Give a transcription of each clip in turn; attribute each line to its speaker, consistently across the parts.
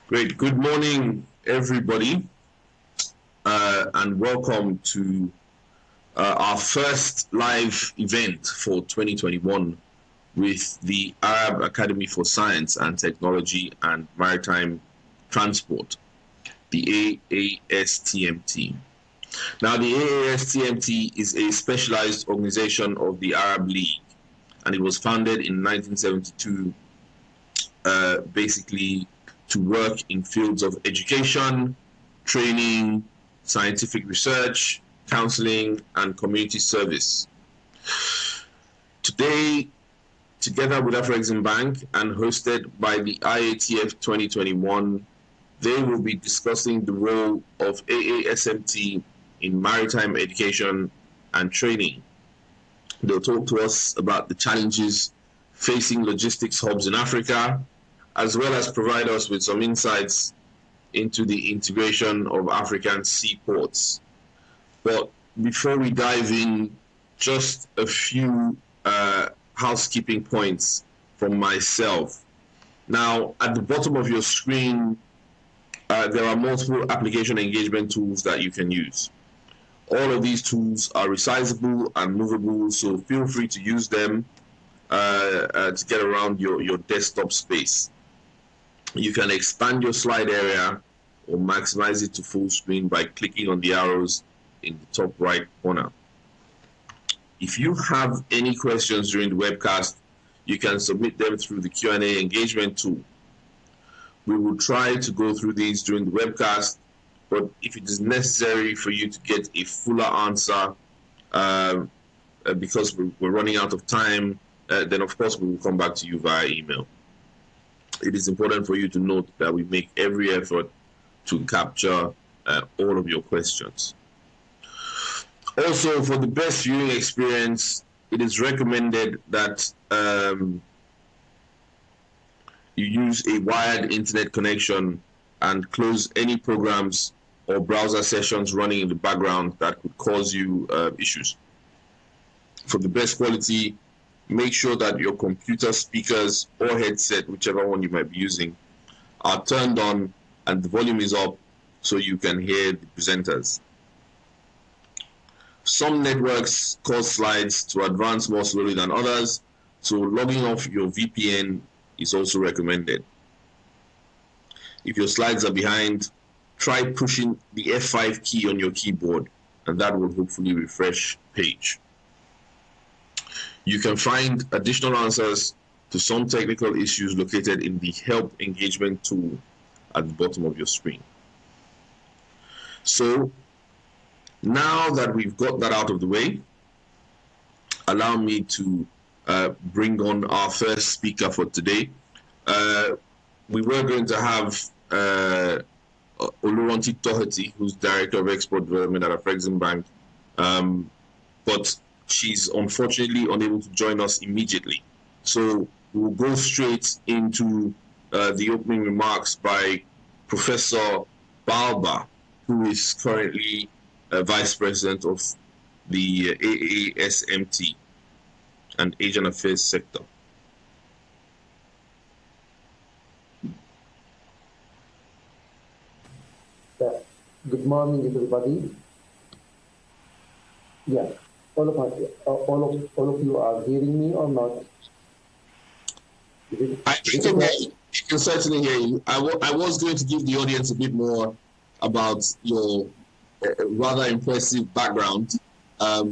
Speaker 1: Great. Good morning, everybody, and welcome to our first live event for 2021 with the Arab Academy for Science and Technology and Maritime Transport, the AASTMT. Now, the AASTMT is a specialized organization of the Arab League, and it was founded in 1972, basically to work in fields of education, training, scientific research, counseling, and community service. Today, together with Afreximbank and hosted by the IATF 2021, they will be discussing the role of AASMT in maritime education and training. They'll talk to us about the challenges facing logistics hubs in Africa, as well as provide us with some insights into the integration of African seaports. But before we dive in, just a few housekeeping points from myself. Now, at the bottom of your screen, there are multiple application engagement tools that you can use. All of these tools are resizable and movable, so feel free to use them to get around your desktop space. You can expand your slide area or maximize it to full screen by clicking on the arrows in the top right corner. If you have any questions during the webcast, you can submit them through the Q&A engagement tool. We will try to go through these during the webcast, but if it is necessary for you to get a fuller answer because we're running out of time, then of course we will come back to you via email. It is important for you to note that we make every effort to capture all of your questions. Also, for the best viewing experience, it is recommended that you use a wired internet connection and close any programs or browser sessions running in the background that could cause you issues. For the best quality, make sure that your computer speakers or headset, whichever one you might be using, are turned on and the volume is up so you can hear the presenters. Some networks cause slides to advance more slowly than others, so logging off your VPN is also recommended. If your slides are behind, try pushing the F5 key on your keyboard, and that will hopefully refresh the page. You can find additional answers to some technical issues located in the Help Engagement tool at the bottom of your screen. So, now that we've got that out of the way, allow me to bring on our first speaker for today. We were going to have Oluranti Tohati, who's Director of Export Development at Afreximbank, but she's unfortunately unable to join us immediately. So we'll go straight into the opening remarks by Professor Balba, who is currently Vice President of the AASMT and Asian Affairs Sector.
Speaker 2: Good morning, everybody. Yeah, all of you are hearing me or not?
Speaker 1: I can hear you. I can certainly hear you. I was going to give the audience a bit more about your rather impressive background. I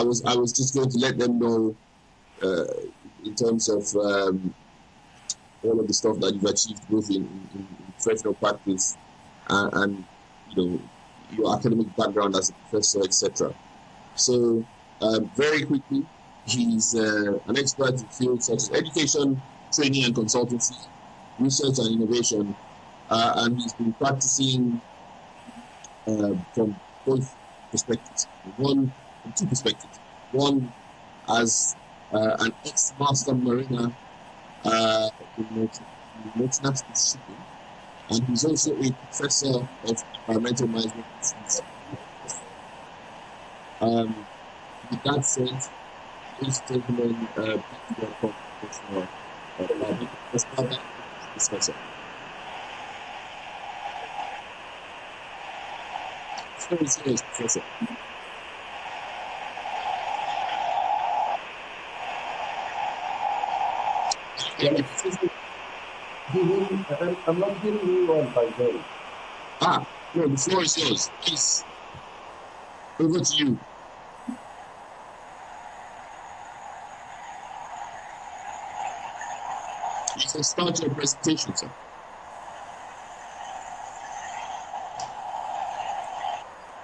Speaker 1: was just going to let them know in terms of all of the stuff that you've achieved both in professional practice and your academic background as a professor, etc. So very quickly, he's an expert in fields such as education, training and consultancy, research and innovation, and he's been practicing from both perspectives. From two perspectives. One as an ex-master mariner in multinational shipping, and he's also a professor of environmental management. With that said, ladies and gentlemen, please welcome Professor. floor is yours, Professor.
Speaker 2: I'm not hearing you well, by the way.
Speaker 1: No, the floor is yours. Please, over to you. You can start your presentation, sir.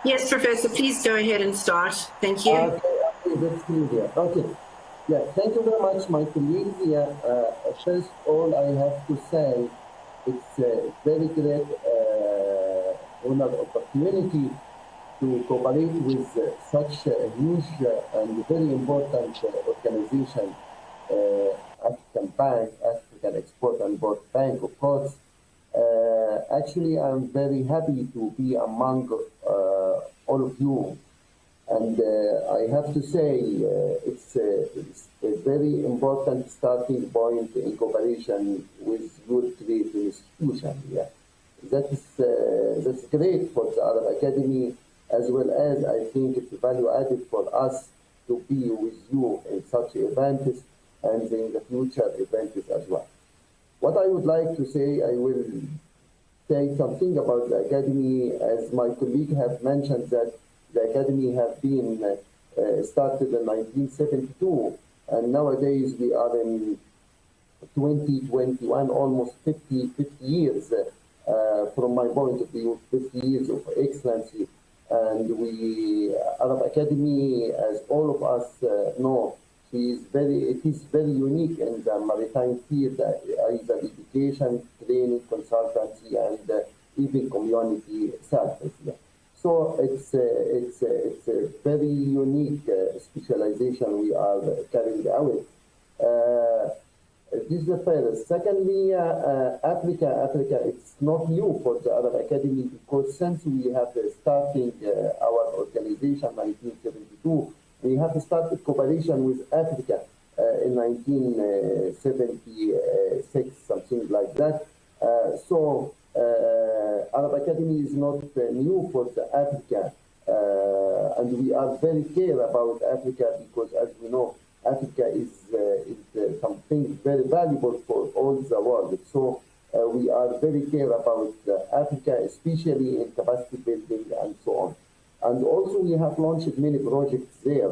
Speaker 3: Yes, Professor, please go ahead and start. Thank you.
Speaker 2: Okay, that's clear. Okay. Yeah, thank you very much, my colleagues. Yeah, first of all, I have to say it's a very great honor opportunity to cooperate with such a huge and very important organization, African Bank, African Export and Import Bank, of course. Actually, I'm very happy to be among all of you. And I have to say, it's a very important starting point in cooperation with your great institution. Yeah, that's great for the Arab Academy, as well as I think it's value added for us to be with you in such events and in the future events as well. What I would like to say, I will say something about the Academy, as my colleague have mentioned that the Academy have been started in 1972, and nowadays we are in 2021, almost 50 years from my point of view, 50 years of excellency. And Arab Academy, as all of us know, it is very unique in the maritime field, either education, training, consultancy, and even community service. Yeah. So it's a very unique specialization we are carrying out. This is the first. Secondly, Africa, it's not new for the Arab Academy, because since we have starting our organization in 1972, we have started cooperation with Africa in 1976, something like that. So Arab Academy is not new for the Africa, and we are very care about Africa, because as we know, Africa is something very valuable for all the world. So we are very care about Africa, especially in capacity building and so on. And also we have launched many projects there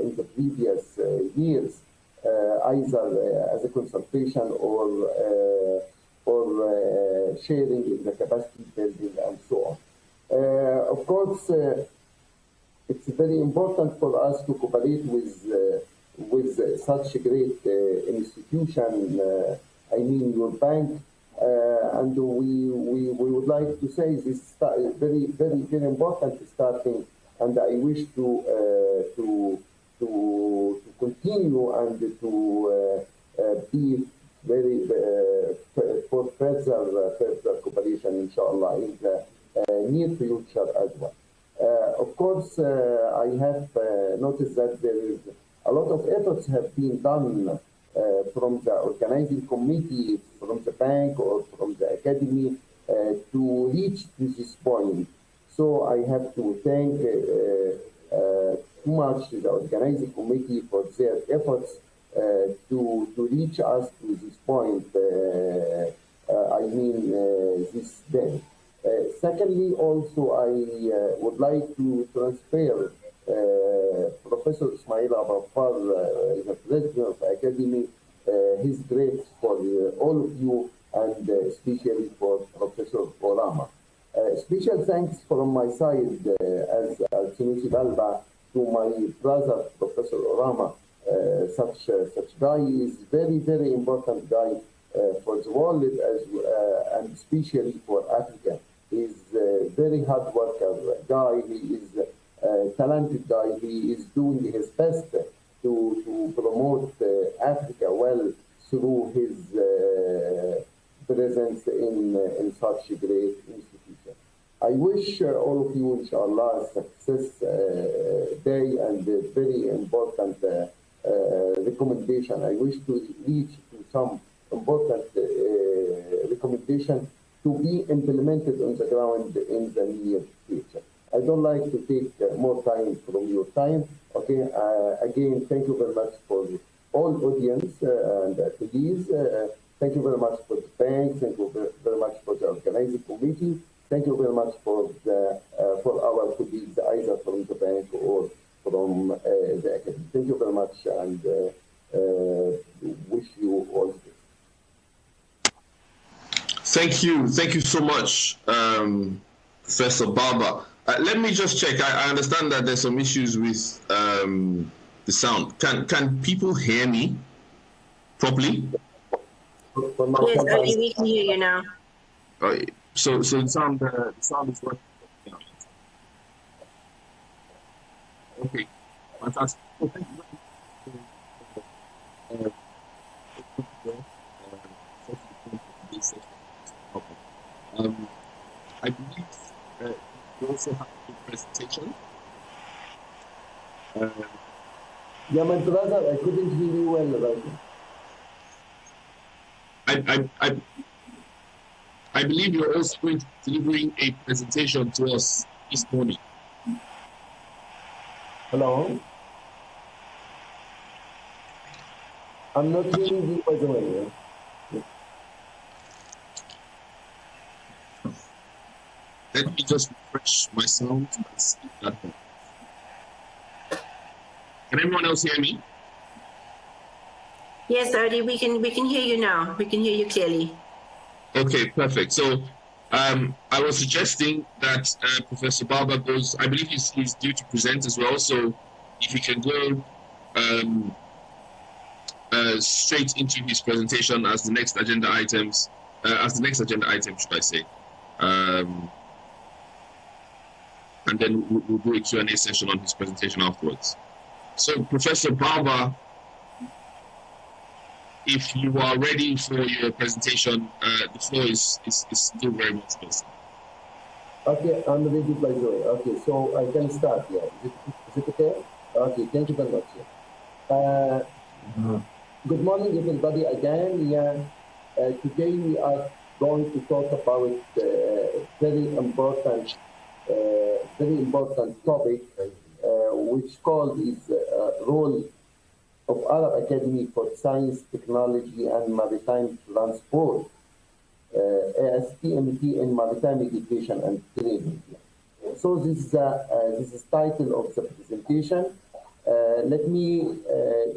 Speaker 2: in the previous years, either as a consultation or sharing in the capacity building and so on. Of course, it's very important for us to cooperate with such a great institution. I mean, your bank, and we would like to say this is very important starting, and I wish to continue and to be very for further cooperation, inshallah, in the near future as well. Of course, I have noticed that there is a lot of efforts have been done from the organizing committee, from the bank or from the academy to reach this point. So I have to thank too much the organizing committee for their efforts to reach us to this point, I mean this day. Secondly, also I would like to transfer Professor Ismail Abafar, the President of the Academy, his grace for all of you, and especially for Professor Orama. Special thanks from my side as Al-Sunusi Balba to my brother, Professor Orama. Such guy is very important guy for the world and especially for Africa. He's a very hard worker guy. He is a talented guy. He is doing his best to promote Africa well through his presence in such a great institution. I wish all of you, inshallah, a success day and a very important recommendation. I wish to reach to some important recommendation to be implemented on the ground in the near future. I don't like to take more time from your time. Okay, again, thank you very much for all audience and attendees. Thank you very much for the bank. Thank you very much for the organizing committee. Thank you very much for our colleagues, either from the bank or from the academy. Thank you very much, and wish you all the best.
Speaker 1: Thank you so much, Professor Baba. Let me just check. I understand that there's some issues with the sound. Can people hear me properly?
Speaker 3: Yes, Odie, we can hear you now.
Speaker 1: So the sound is working. Okay, fantastic. Well, thank you very much. I believe you also have a presentation.
Speaker 2: Yeah, my brother, I couldn't hear you well right now.
Speaker 1: I believe you're also going to be delivering a presentation to us this morning.
Speaker 2: Hello? I'm not hearing you, by the way.
Speaker 1: Let me just refresh my sound and see if that helps. Can everyone else hear me?
Speaker 3: Yes, Odie, we can hear you now. We can hear you clearly.
Speaker 1: Okay, perfect. So I was suggesting that Professor Baba goes, I believe he's due to present as well. So if he can go straight into his presentation as the next agenda item, should I say. And then we'll do a Q&A session on his presentation afterwards. So Professor Baba, if you are ready for your presentation, the floor is still very much yours.
Speaker 2: Okay, I'm ready, by the way. Okay, so I can start here. Is it okay? Okay, thank you very much. Good morning, everybody, again. Today we are going to talk about very important topic, which called is role of Arab Academy for Science, Technology, and Maritime Transport, ASTMT in Maritime Education and Training. So this is title of the presentation. Let me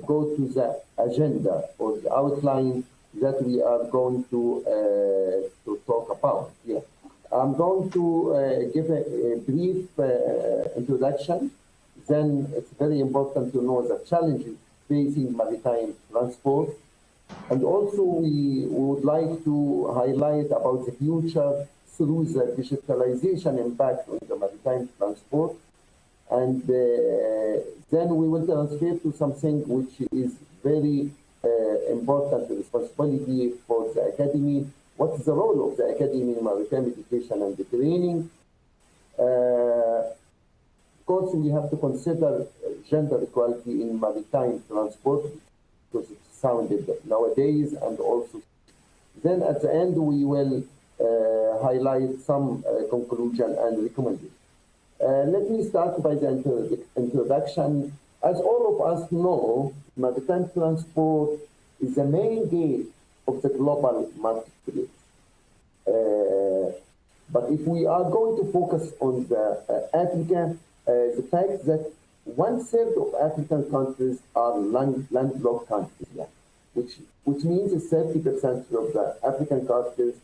Speaker 2: go to the agenda or the outline that we are going to talk about here. I'm going to give a brief introduction. Then it's very important to know the challenges facing maritime transport. And also we would like to highlight about the future through the digitalization impact on the maritime transport. And then we will transfer to something which is very important responsibility for the academy. What is the role of the academy in maritime education and training? Of course, we have to consider gender equality in maritime transport because it's sounded nowadays, and also then at the end we will highlight some conclusion and recommendation. Let me start by the introduction. As all of us know, maritime transport is the main gate of the global marketplace. But if we are going to focus on the Africa, the fact that 1/3 of African countries are landlocked countries, which means 30% of the African countries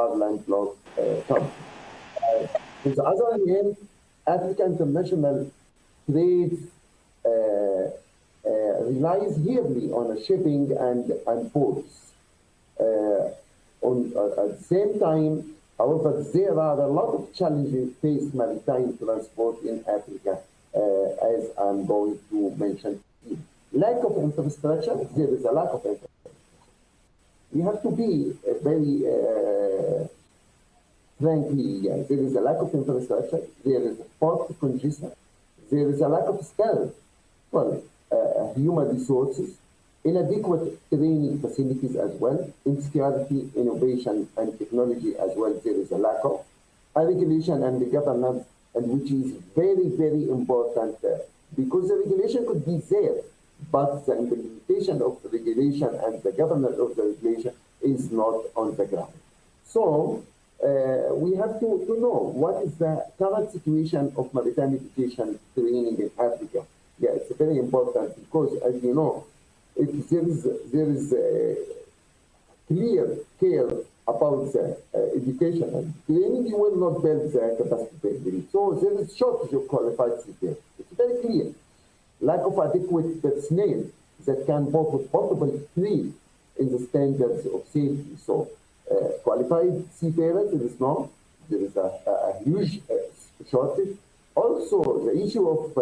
Speaker 2: are landlocked countries. On the other hand, African international trade relies heavily on shipping and ports. At the same time, however, there are a lot of challenges faced maritime transport in Africa, as I'm going to mention. Lack of infrastructure, there is a lack of infrastructure. We have to be very frankly, there is a lack of infrastructure, there is port congestion, there is a lack of skills, human resources, inadequate training facilities as well, insecurity, innovation, and technology as well, there is a lack of regulation and the governance and which is very, very important because the regulation could be there, but the implementation of the regulation and the governance of the regulation is not on the ground. So we have to know what is the current situation of maritime education training in Africa. Yeah, it's very important because, as you know, if there is clear care about education and training, you will not build the capacity building. So there is shortage of qualified seafarers. It's very clear. Lack of adequate personnel that can possibly train in the standards of safety. So qualified seafarers, there is a huge shortage. Also, the issue of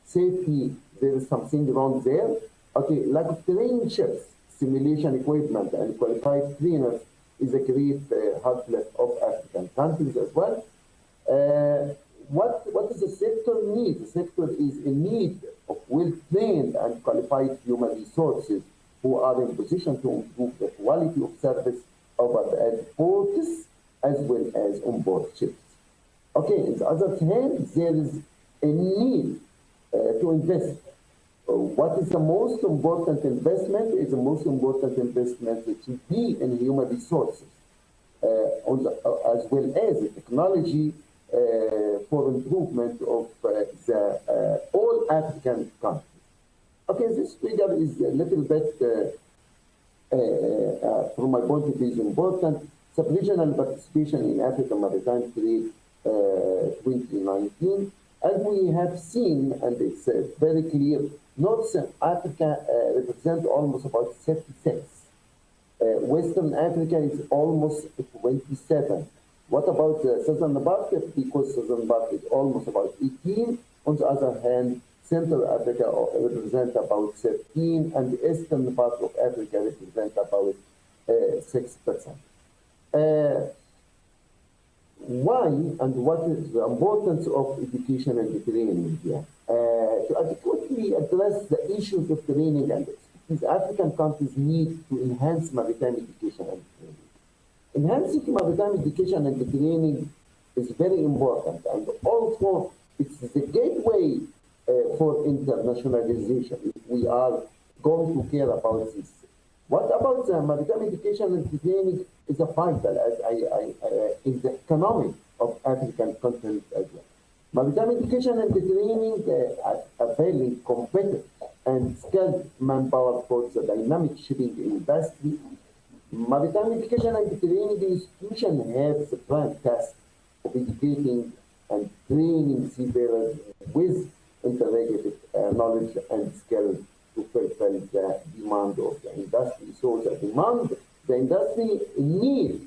Speaker 2: safety, there is something wrong there. Okay, lack of training ships, simulation equipment, and qualified trainers is a great hardship of African countries as well. What does the sector need? The sector is in need of well-trained and qualified human resources who are in position to improve the quality of service over the ports as well as on board ships. Okay, on the other hand, there is a need to invest. What is the most important investment? Is the most important investment that should be in human resources, as well as the technology for improvement of all African countries. Okay, this figure is a little bit, from my point of view, is important. Sub-regional participation in African Maritime Trade 2019, and we have seen, and it's very clear, North Africa represents almost about 36. Western Africa is almost 27. What about Southern Barket? Because Southern Barket is almost about 18. On the other hand, Central Africa represents about 13, and the eastern part of Africa represents about 6%. Why and what is the importance of education and training here? To adequately address the issues of training and expertise, African countries need to enhance maritime education and training. Enhancing maritime education and training is very important, and also it's the gateway for internationalization if we are going to care about this. What about maritime education and training is a vital in the economy of African continent as well. Maritime education and training availing competent and skilled manpower for the dynamic shipping industry. Maritime education and training institution has the prime task of educating and training seafarers with integrated knowledge and skill to fulfill the demand of the industry. So the industry needs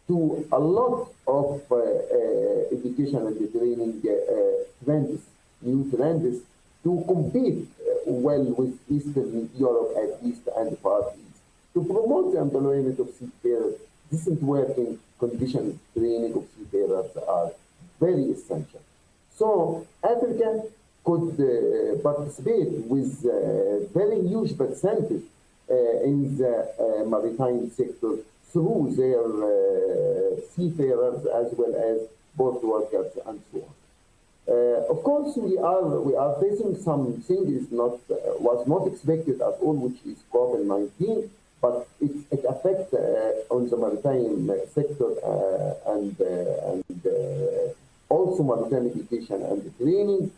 Speaker 2: to a lot of education and training trends, new trends to compete well with Eastern Europe at least and Far East. To promote the employment of seafarers, decent working conditions training of seafarers are very essential. So Africa could participate with a very huge percentage in the maritime sector through their seafarers as well as port workers and so on. Of course, we are facing something was not expected at all, which is COVID-19, but it affects on the maritime sector and also maritime education and training.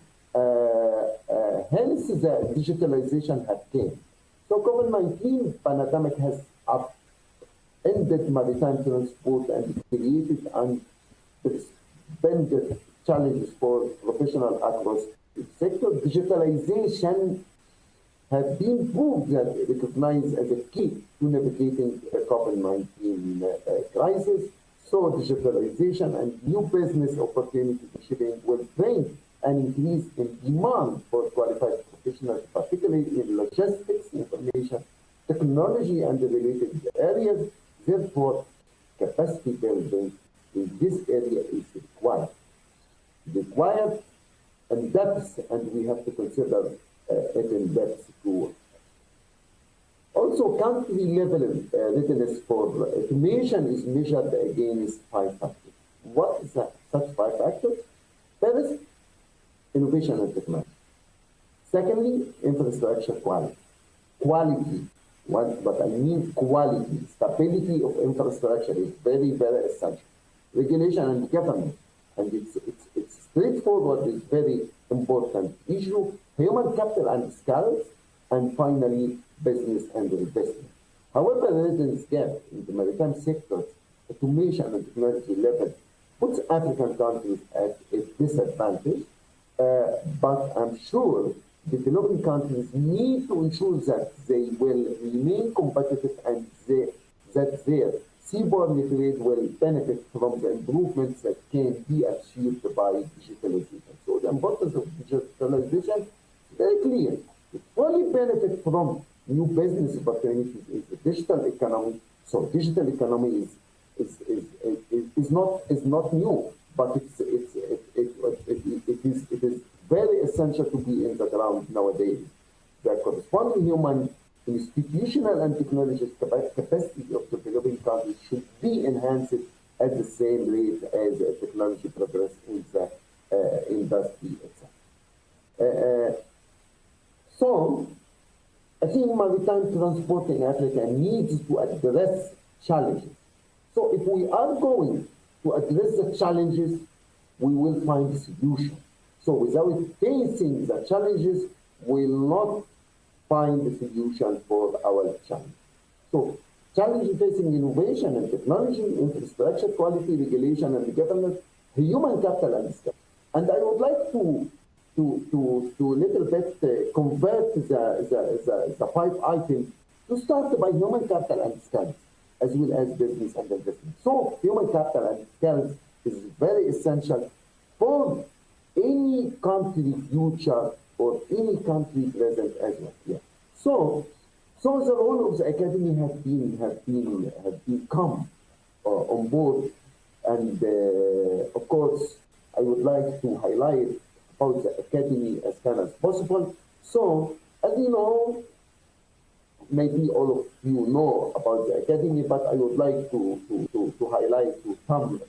Speaker 2: Hence, the digitalization has came. So COVID-19 pandemic has ended maritime transport and created unprecedented challenges for professionals across the sector. Digitalization has been proved and recognized as a key to navigating the COVID-19 crisis. So digitalization and new business opportunities in shipping will bring an increase in demand for qualified professionals, particularly in logistics, information, technology, and the related areas. Therefore, capacity building in this area is required in depth, and we have to consider it in depth too. Also, country level readiness for automation is measured against 5 factors. What is that? Such 5 factors? First, innovation and technology. Secondly, infrastructure quality. Quality, what I mean quality, stability of infrastructure is very, very essential. Regulation and governance, and it's straightforward, is very important issue. Human capital and skills, and finally, business and investment. However, there is gap in the maritime sector, automation and technology level puts African countries at a disadvantage, but I'm sure developing countries need to ensure that they will remain competitive and that their seaborne trade will benefit from the improvements that can be achieved by digitalization. So the importance of digitalization is very clear. It only benefit from new business opportunities is the digital economy. So digital economy is not new, but it is very essential to be in the ground nowadays. The corresponding human, institutional, and technological capacity of developing countries should be enhanced at the same rate as technology progress in the industry itself. So, I think maritime transport in Africa needs to address challenges. So, if we are going to address the challenges, we will find a solution. So without facing the challenges, we will not find a solution for our challenge. So challenges facing innovation and technology, infrastructure, quality, regulation, and governance, human capital and skills. And I would like to little bit convert the 5 items to start by human capital and skills, as well as business and investment. So human capital and skills is very essential for any country future or any country present as well. Yeah. So the role of the academy have come on board, and of course I would like to highlight about the academy as kind as possible. So as you know, maybe all of you know about the academy, but I would like to highlight some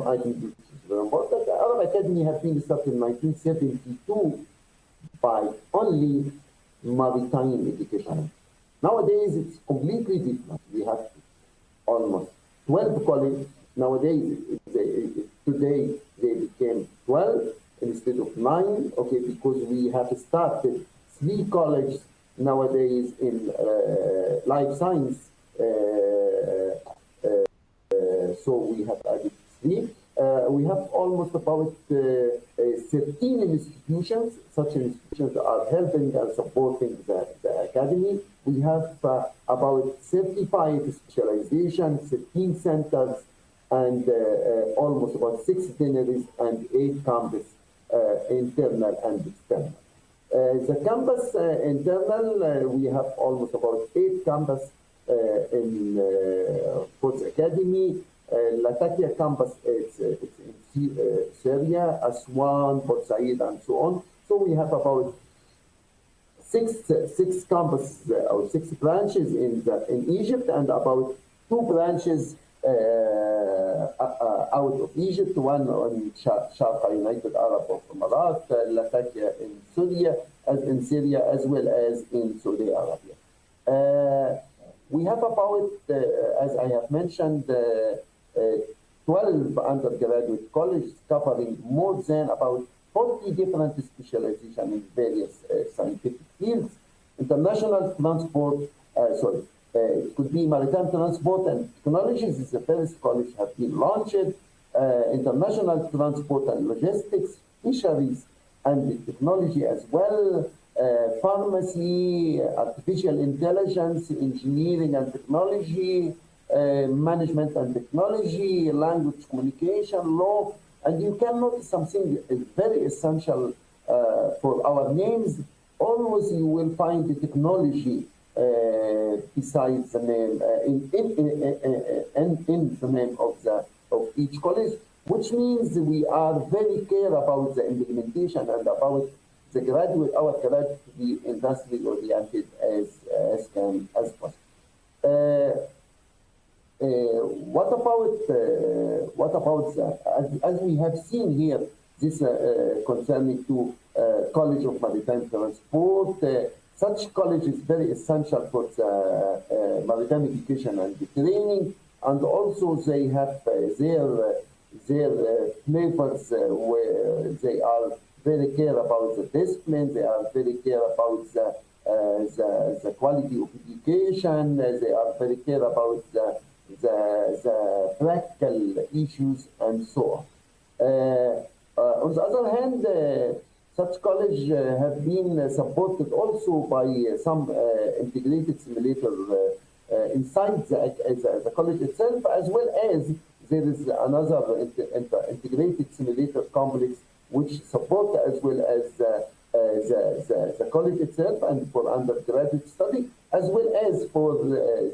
Speaker 2: items which is very important. The Arab Academy has been started in 1972 by only maritime education. Nowadays, it's completely different. We have almost 12 colleges. Nowadays, today they became 12 instead of 9, okay, because we have started 3 colleges nowadays in life science. So we have added 3. We have almost about 13 institutions. Such institutions are helping and supporting the academy. We have about 35 specializations, 13 centers, and almost about 6 deaneries and 8 campus, internal and external. The campus internal, we have almost about 8 campus in Port Academy. Latakia campus, it's in Syria, Aswan, Port Said, and so on. So we have about six campus or 6 branches in Egypt, and about 2 branches out of Egypt, one on Sharqa United Arab of Emirat, Latakia in Syria, as well as in Saudi Arabia. We have about, as I have mentioned, 12 undergraduate colleges covering more than about 40 different specializations in various scientific fields. International transport, it could be maritime transport and technologies is the first college have been launched. International transport and logistics, fisheries and technology as well. Pharmacy, artificial intelligence, engineering and technology, management and technology, language communication, law, and you can notice something is very essential for our names. Always you will find the technology besides the name in the name of each college, which means we are very care about the implementation and about the graduate, our graduate to be industry oriented as possible. What about as we have seen here, this concerning to College of Maritime Transport. Such college is very essential for the maritime education and training, and also they have their flavors where they are very care about the discipline, they are very care about the quality of education, they are very care about the practical issues and so on. On the other hand, such college have been supported also by some integrated simulator inside the college itself, as well as there is another integrated simulator complex which support as well as the college itself and for undergraduate study, as well as for the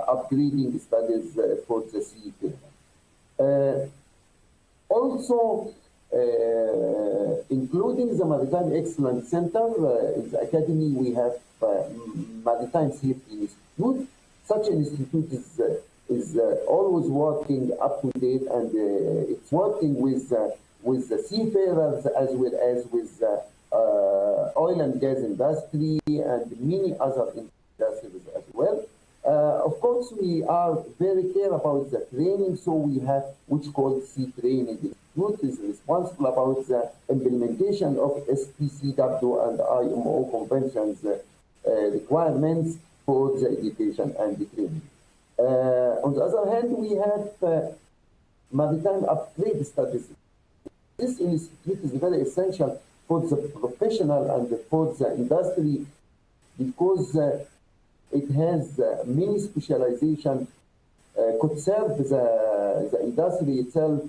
Speaker 2: upgrading studies for the CET. Also, including the Maritime Excellence Center in the Academy, we have Maritime Safety Institute. Such an institute is always working up to date, and it's working with the seafarers as well as with the oil and gas industry and many other industries as well. Of course, we are very care about the training, so we have which called Sea Training Institute is responsible about the implementation of STCW and IMO conventions requirements for the education and the training. On the other hand, we have maritime upgrade studies. This institute is very essential for the professional and for the industry because it has many specialization, could serve the industry itself.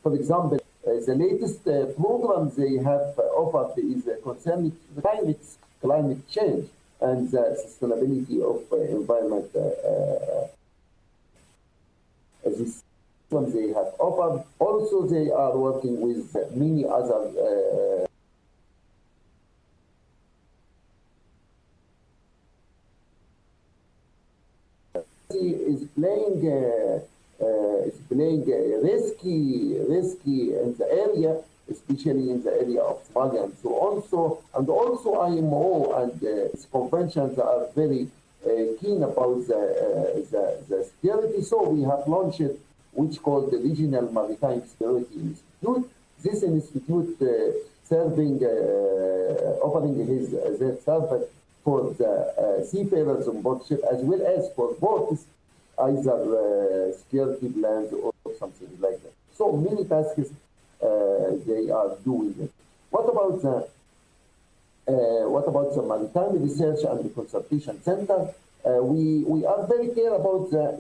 Speaker 2: For example, the latest program they have offered is concerning climate change and the sustainability of environment. This one they have offered. Also, they are working with many other is playing risky in the area, especially in the area of Somalia and so on. And also IMO and its conventions are very keen about the security. So we have launched it, which called the Regional Maritime Security Institute. This institute offering their service for the seafarers on board ship as well as for boats, either security plans or something like that. So many tasks they are doing it. What about the Maritime Research and Consultation Center? We are very care about the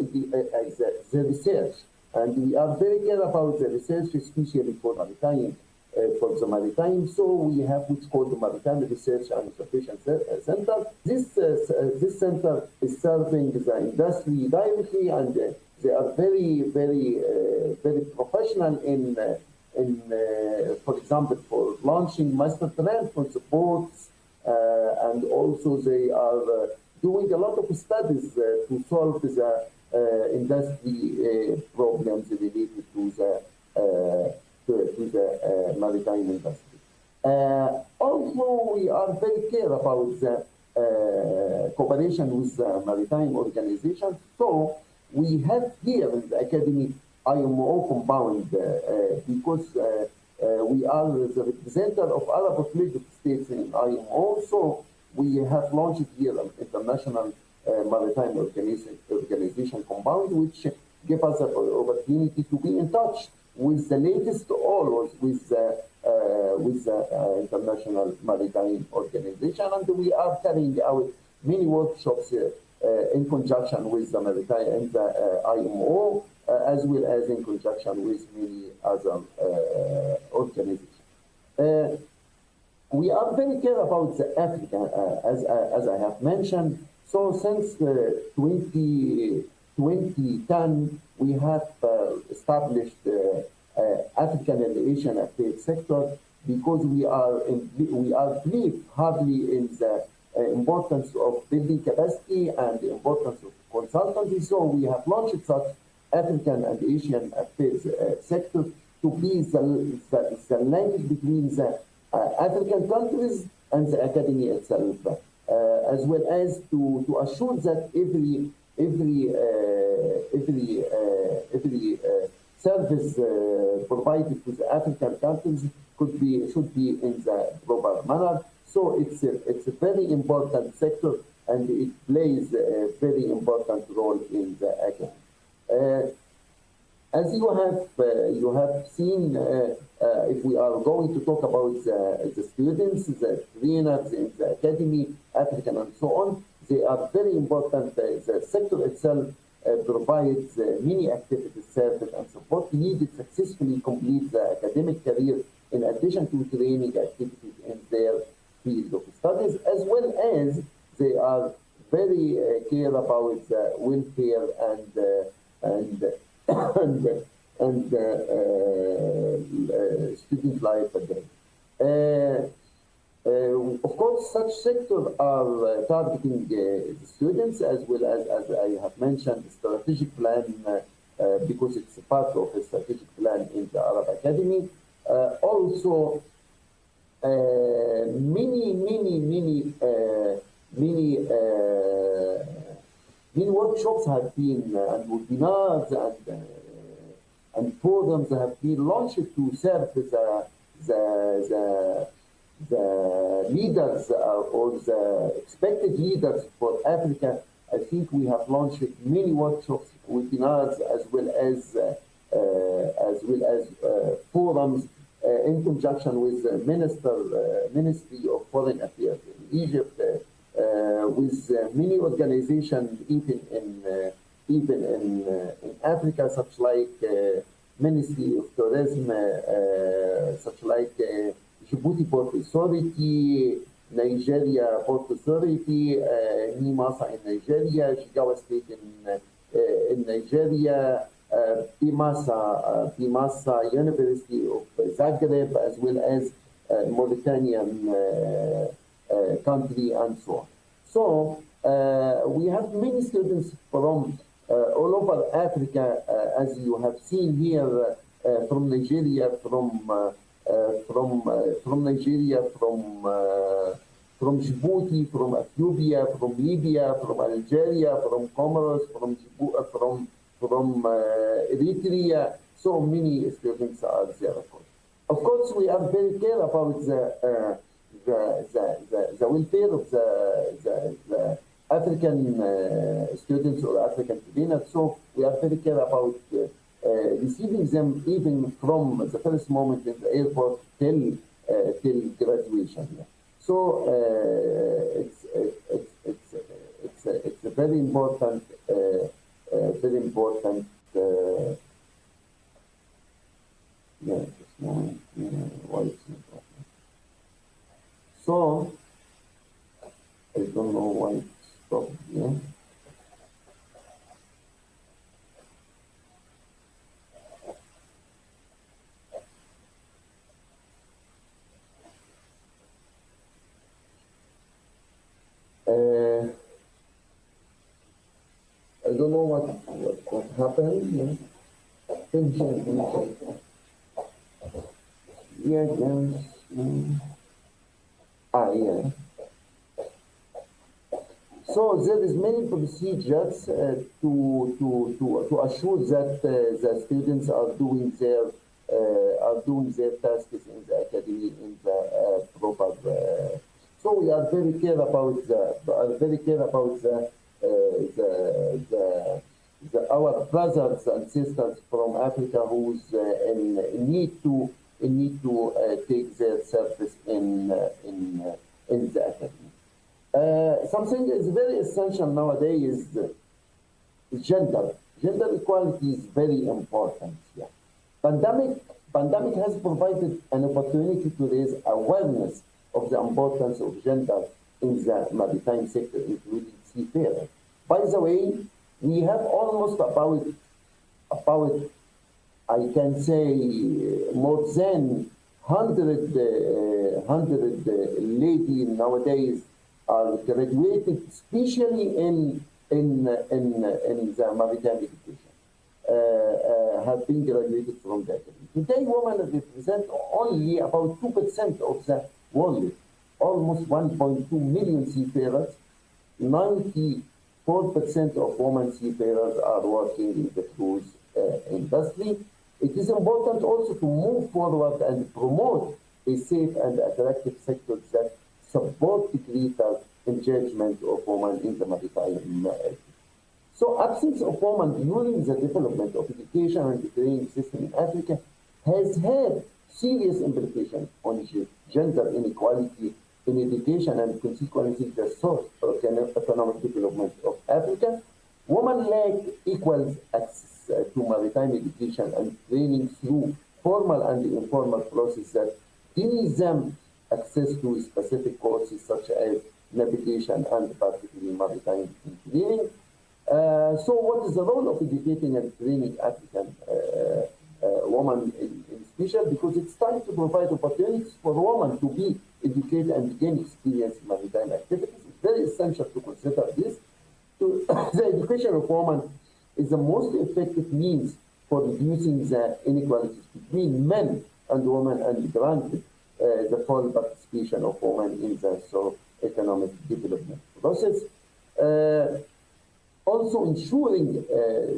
Speaker 2: research, and we are very care about the research, especially for maritime. For the maritime, so we have what's called the Maritime Research and Consultation Center. This center is serving the industry directly, and they are very professional in for example, for launching master plan for the ports, and also they are doing a lot of studies to solve the industry problems related to the maritime industry. Also, we are very care about the cooperation with the maritime organization. So we have here in the Academy IMO compound because we are the representative of Arab affiliated states in IMO. So we have launched here an international maritime organization compound, which gives us an opportunity to be in touch with the latest always with the International Maritime Organization, and we are carrying out many workshops in conjunction with the Maritime and the IMO, as well as in conjunction with many other organizations. We are very care about the Africa, as I have mentioned. So since 2010, we have established African and Asian affairs sector because we believe hardly in the importance of building capacity and the importance of consultancy. So we have launched such African and Asian affairs sector to be the link between the African countries and the academy itself, as well as to assure that every service provided to the African countries should be in the proper manner. So it's a very important sector, and it plays a very important role in the academy. As you have seen, if we are going to talk about the students, the trainers in the academy, African and so on, they are very important. The sector itself provides many activities, service, and support needed to successfully complete the academic career, in addition to training activities in their field of studies, as well as they are very care about welfare and student life again. Of course, such sectors are targeting the students, as well as I have mentioned, the strategic plan, because it's a part of a strategic plan in the Arab Academy. Also, many workshops have been, and webinars and programs have been launched to serve the leaders or the expected leaders for Africa. I think we have launched many workshops, webinars, as well as forums in conjunction with the Ministry of Foreign Affairs in Egypt, with many organizations, even in Africa, such like Ministry of Tourism, such like Djibouti Port Authority, Nigeria Port Authority, NIMASA in Nigeria, Jigawa State in Nigeria, PIMASA University of Zagreb, as well as Mauritanian country, and so on. So we have many students from all over Africa, as you have seen here, from Nigeria, from Djibouti, from Ethiopia, from Libya, from Algeria, from Comoros, from Eritrea. So many students are there. Of course, we are very care about the welfare of the African students or African trainers. So we are very care about receiving them even from the first moment in the airport till graduation. So it's a very important So I don't know why it stopped here. I don't know what happened. Yeah, yeah. So there is many procedures to assure that the students are doing their tasks in the academy in the proper. So we are very care about our brothers and sisters from Africa who's in need to take their service in the academy. Something is very essential nowadays is gender. Gender equality is very important. Yeah. Pandemic has provided an opportunity to raise awareness of the importance of gender in the maritime sector, including seafaring. By the way, we have almost about I can say more than 100 ladies nowadays are graduated, especially in the maritime education, have been graduated from the academy. Today, women represent only about 2% of the world, almost 1.2 million seafarers. 94% of women seafarers are working in the cruise industry. It is important also to move forward and promote a safe and attractive sector that support the greater engagement of women in the maritime area. So absence of women during the development of education and training system in Africa has had serious implications on gender inequality in education and consequently the source of economic development of Africa. Women lack equal access to maritime education and training through formal and informal processes that denies them access to specific courses such as navigation and particularly maritime engineering. So what is the role of educating and training African women in special? Because it's time to provide opportunities for women to be educated and gain experience in maritime activities. It's very essential to consider this. The education of women is the most effective means for reducing the inequalities between men and women and grant the full participation of women in the socio-economic development process. Also ensuring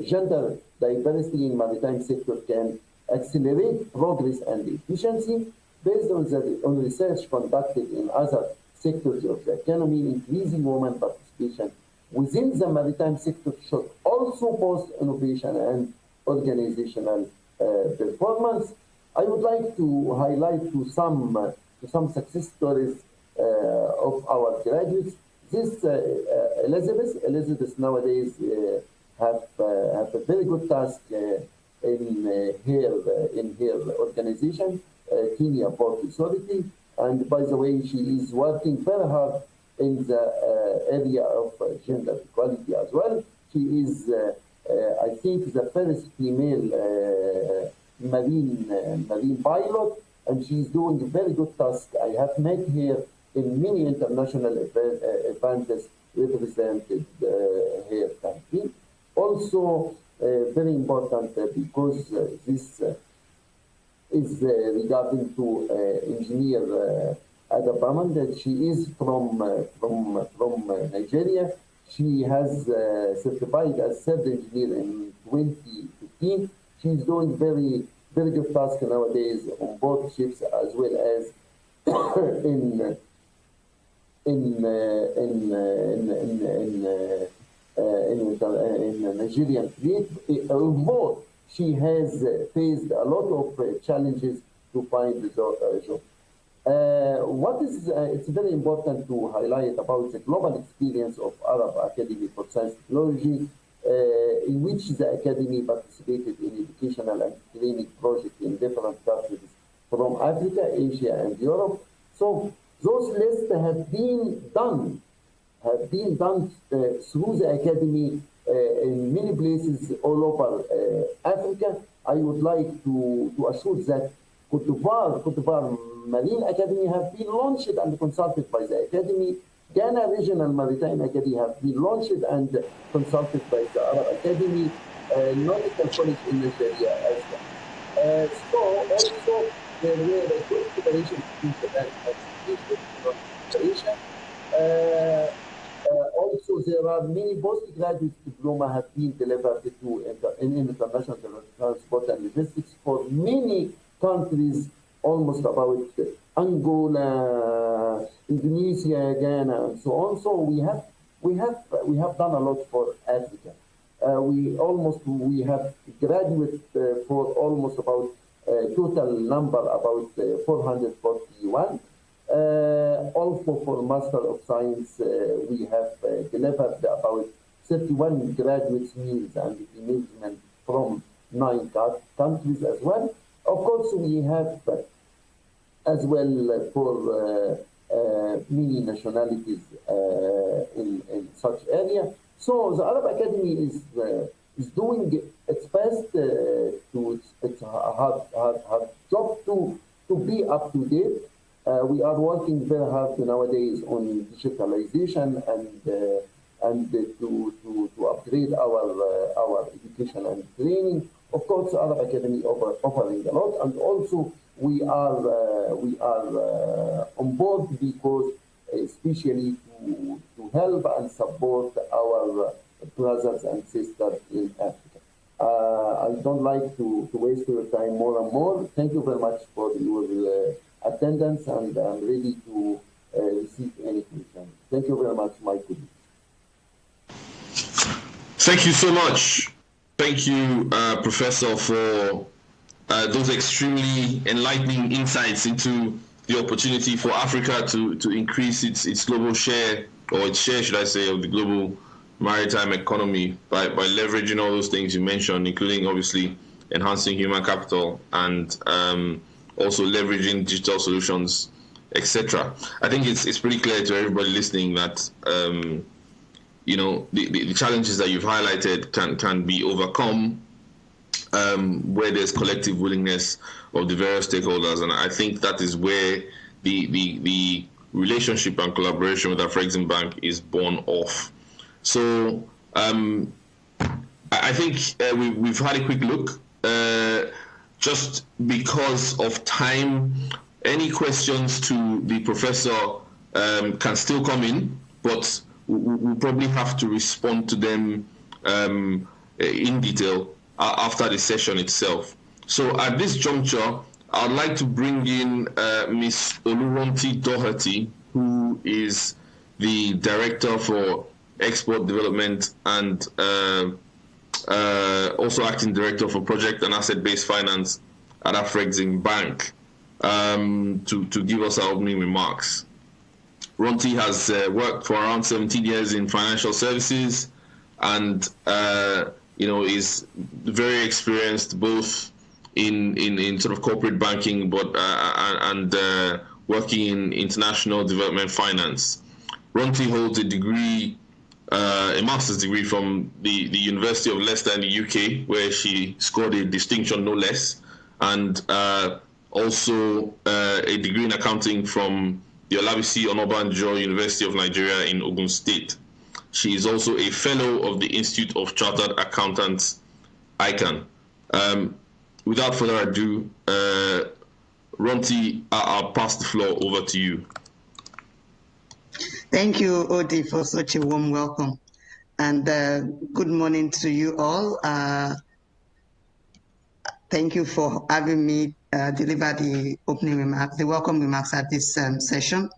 Speaker 2: gender diversity in maritime sector can accelerate progress and efficiency based on research conducted in other sectors of the economy. Increasing women participation within the maritime sector should also boost innovation and organizational performance. I would like to highlight some success stories of our graduates. This Elizabeth nowadays have a very good task in her organization, Kenya Port Authority, and by the way, she is working very hard in the area of gender equality as well. She is, I think, the first female marine pilot, and she is doing a very good task. I have met her in many international events represented her country. Also, very important because this is regarding to engineer Ada Baman, that she is from Nigeria. She has certified as third engineer in 2015. She is doing very good task nowadays on board ships as well as in Nigerian fleet. Both, she has faced a lot of challenges to find the job. It's very important to highlight about the global experience of Arab Academy for Science and Technology, in which the Academy participated in educational and training projects in different countries from Africa, Asia, and Europe. So those lists have been done through the Academy in many places all over Africa. I would like to assure that Cote d'Ivoire Marine Academy have been launched and consulted by the Academy. Ghana Regional Maritime Academy have been launched and consulted by the Arab Academy. Nautical College in Nigeria as well. So also there were a good cooperation between the bank and cooperation. Also, there are many postgraduate diploma have been delivered to in international transport and logistics for many countries, almost about Angola, Indonesia, Ghana, and so on. So we have done a lot for Africa. We have graduated for almost about total number about 441. Also for Master of Science, we have delivered about 31 graduate meals and engagement from 9 countries as well. Of course, we have as well for many nationalities in such area. So the Arab Academy is doing its best it's a hard job to be up to date. We are working very hard nowadays on digitalization and to upgrade our education and training. Of course, Arab Academy offering a lot, and also we are on board because especially to help and support our brothers and sisters in Africa. I don't like to waste your time more and more. Thank you very much for your attendance, and I'm ready to receive any questions. Thank you very much, my colleagues.
Speaker 1: Thank you so much. Thank you, Professor, for those extremely enlightening insights into the opportunity for Africa to increase its global share, or its share, should I say, of the global maritime economy by leveraging all those things you mentioned, including obviously enhancing human capital and also leveraging digital solutions, etc. I think it's pretty clear to everybody listening that you know, the challenges that you've highlighted can be overcome where there's collective willingness of the various stakeholders, and I think that is where the relationship and collaboration with Afreximbank is born off. So I think we've had a quick look. Just because of time, any questions to the professor can still come in, but we'll probably have to respond to them in detail after the session itself. So at this juncture, I'd like to bring in Ms. Oluronti Doherty, who is the Director for Export Development and also Acting Director for Project and Asset-Based Finance at Afreximbank, to give us our opening remarks. Ronti has worked for around 17 years in financial services, and you know, is very experienced both in sort of corporate banking, but and working in international development finance. Ronti holds a degree, a master's degree from the University of Leicester in the UK, where she scored a distinction no less, and also a degree in accounting from the Olabisi Onabanjo University of Nigeria in Ogun State. She is also a fellow of the Institute of Chartered Accountants, ICANN. Without further ado, Ronti, I'll pass the floor over to you.
Speaker 4: Thank you, Odi, for such a warm welcome. And good morning to you all. Thank you for having me deliver the opening remarks, the welcome remarks at this session.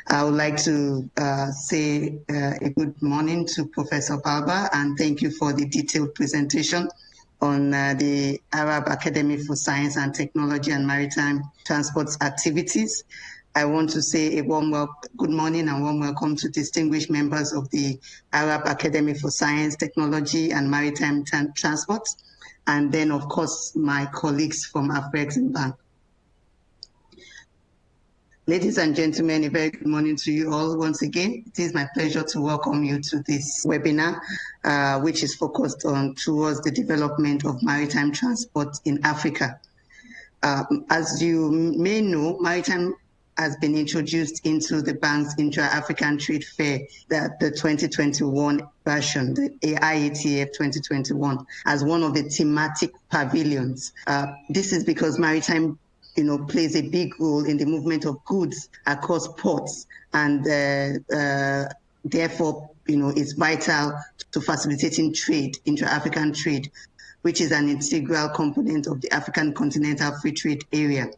Speaker 4: I would like to say a good morning to Professor Balba, and thank you for the detailed presentation on the Arab Academy for Science and Technology and Maritime Transport activities. I want to say a warm good morning and warm welcome to distinguished members of the Arab Academy for Science, Technology and Maritime Transport, and then, of course, my colleagues from Afreximbank. Ladies and gentlemen, a very good morning to you all once again. It is my pleasure to welcome you to this webinar, which is focused on towards the development of maritime transport in Africa. As you may know, maritime has been introduced into the bank's Intra-African Trade Fair, the 2021 version, the IATF 2021, as one of the thematic pavilions. This is because maritime, plays a big role in the movement of goods across ports, and therefore, is vital to facilitating trade, intra-African trade, which is an integral component of the African Continental Free Trade Area.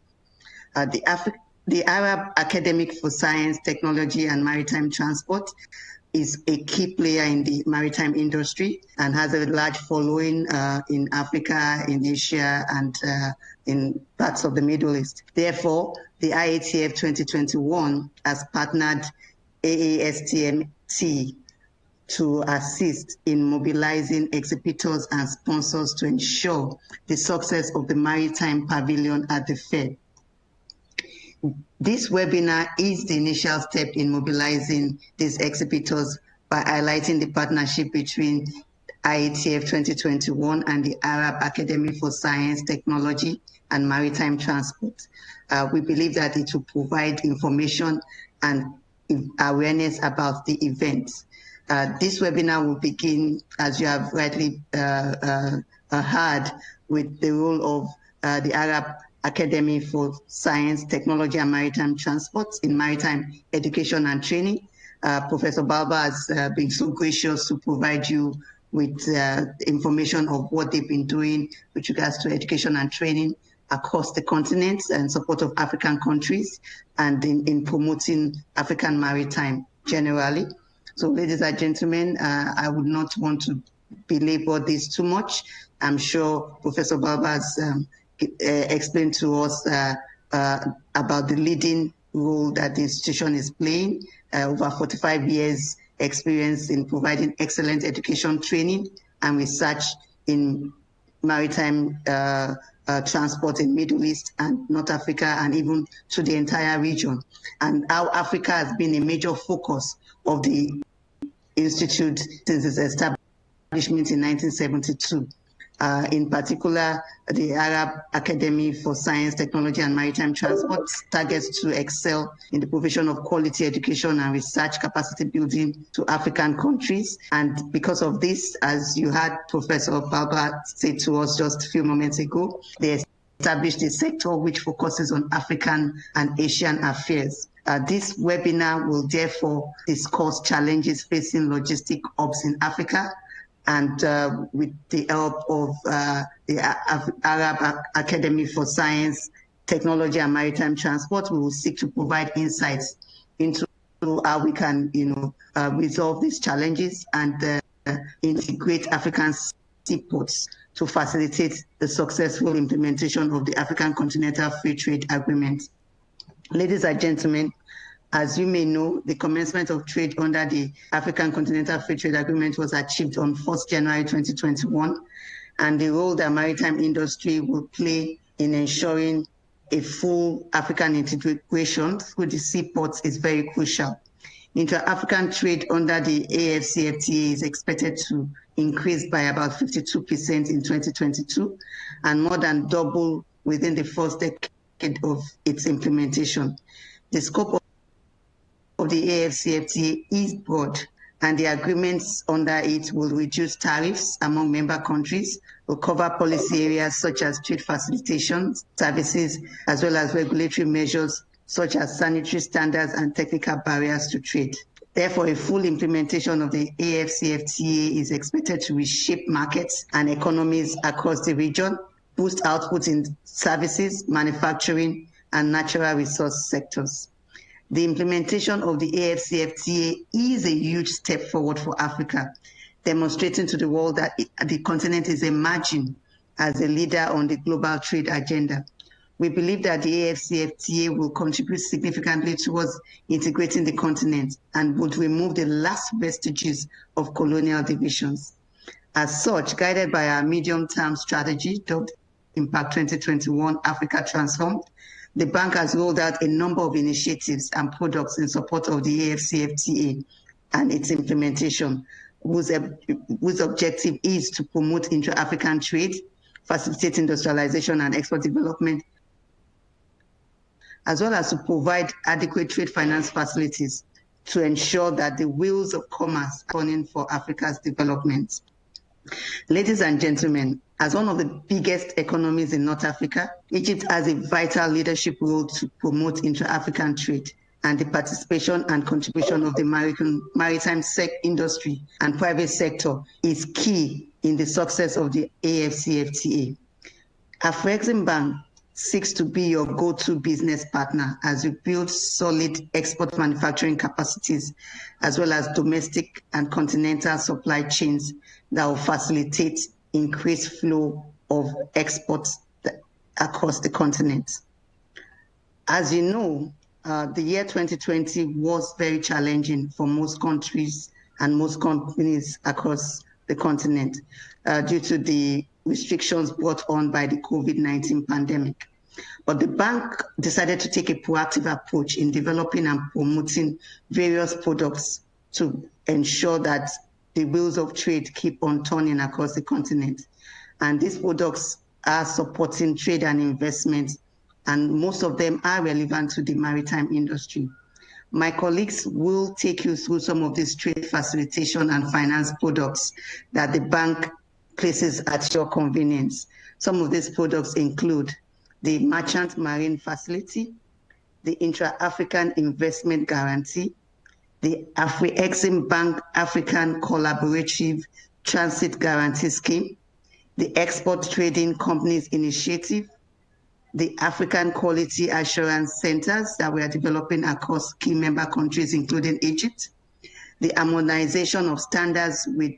Speaker 4: The Arab Academic for Science, Technology and Maritime Transport is a key player in the maritime industry and has a large following in Africa, in Asia, and in parts of the Middle East. Therefore, the IATF 2021 has partnered AASTMT to assist in mobilizing exhibitors and sponsors to ensure the success of the Maritime Pavilion at the Fair. This webinar is the initial step in mobilizing these exhibitors by highlighting the partnership between IATF 2021 and the Arab Academy for Science, Technology and Maritime Transport. We believe that it will provide information and awareness about the event. This webinar will begin, as you have rightly had with the role of the Arab Academy for Science, Technology and Maritime Transport in maritime education and training. Professor Balba has been so gracious to provide you with information of what they've been doing with regards to education and training across the continent and support of African countries and in promoting African maritime generally. So ladies and gentlemen, I would not want to belabor this too much. I'm sure Professor Balba has explained to us about the leading role that the institution is playing, over 45 years experience in providing excellent education training and research in maritime transport in Middle East and North Africa and even to the entire region, and how Africa has been a major focus of the Institute since its establishment in 1972. In particular, the Arab Academy for Science, Technology and Maritime Transport targets to excel in the provision of quality education and research capacity building to African countries. And because of this, as you heard Professor Balba say to us just a few moments ago, they established a sector which focuses on African and Asian affairs. This webinar will therefore discuss challenges facing logistic hubs in Africa, and with the help of the Arab Academy for Science, Technology and Maritime Transport, we will seek to provide insights into how we can, resolve these challenges and integrate African seaports to facilitate the successful implementation of the African Continental Free Trade Agreement. Ladies and gentlemen, as you may know, the commencement of trade under the African Continental Free Trade Agreement was achieved on 1st January 2021, and the role that maritime industry will play in ensuring a full African integration through the seaports is very crucial. Intra-African trade under the AFCFTA is expected to increase by about 52% in 2022 and more than double within the first decade of its implementation. The scope of the AFCFTA is broad, and the agreements under it will reduce tariffs among member countries, will cover policy areas such as trade facilitation services, as well as regulatory measures such as sanitary standards and technical barriers to trade. Therefore, a full implementation of the AFCFTA is expected to reshape markets and economies across the region, boost output in services, manufacturing, and natural resource sectors. The implementation of the AFCFTA is a huge step forward for Africa, demonstrating to the world that the continent is emerging as a leader on the global trade agenda. We believe that the AFCFTA will contribute significantly towards integrating the continent and would remove the last vestiges of colonial divisions. As such, guided by our medium-term strategy, dubbed Impact 2021 Africa Transformed, the bank has rolled out a number of initiatives and products in support of the AFCFTA and its implementation, whose objective is to promote intra-African trade, facilitate industrialization and export development, as well as to provide adequate trade finance facilities to ensure that the wheels of commerce are running for Africa's development. Ladies and gentlemen, as one of the biggest economies in North Africa, Egypt has a vital leadership role to promote intra-African trade, and the participation and contribution of the maritime industry and private sector is key in the success of the AFCFTA. Afreximbank seeks to be your go-to business partner as you build solid export manufacturing capacities, as well as domestic and continental supply chains that will facilitate increased flow of exports across the continent. As you know, the year 2020 was very challenging for most countries and most companies across the continent due to the restrictions brought on by the COVID-19 pandemic. But the bank decided to take a proactive approach in developing and promoting various products to ensure that the wheels of trade keep on turning across the continent. And these products are supporting trade and investment, and most of them are relevant to the maritime industry. My colleagues will take you through some of these trade facilitation and finance products that the bank places at your convenience. Some of these products include the Merchant Marine Facility, the Intra-African Investment Guarantee, the Afri-Exim Bank African Collaborative Transit Guarantee Scheme, the Export Trading Companies Initiative, the African Quality Assurance Centers that we are developing across key member countries, including Egypt, the harmonization of standards with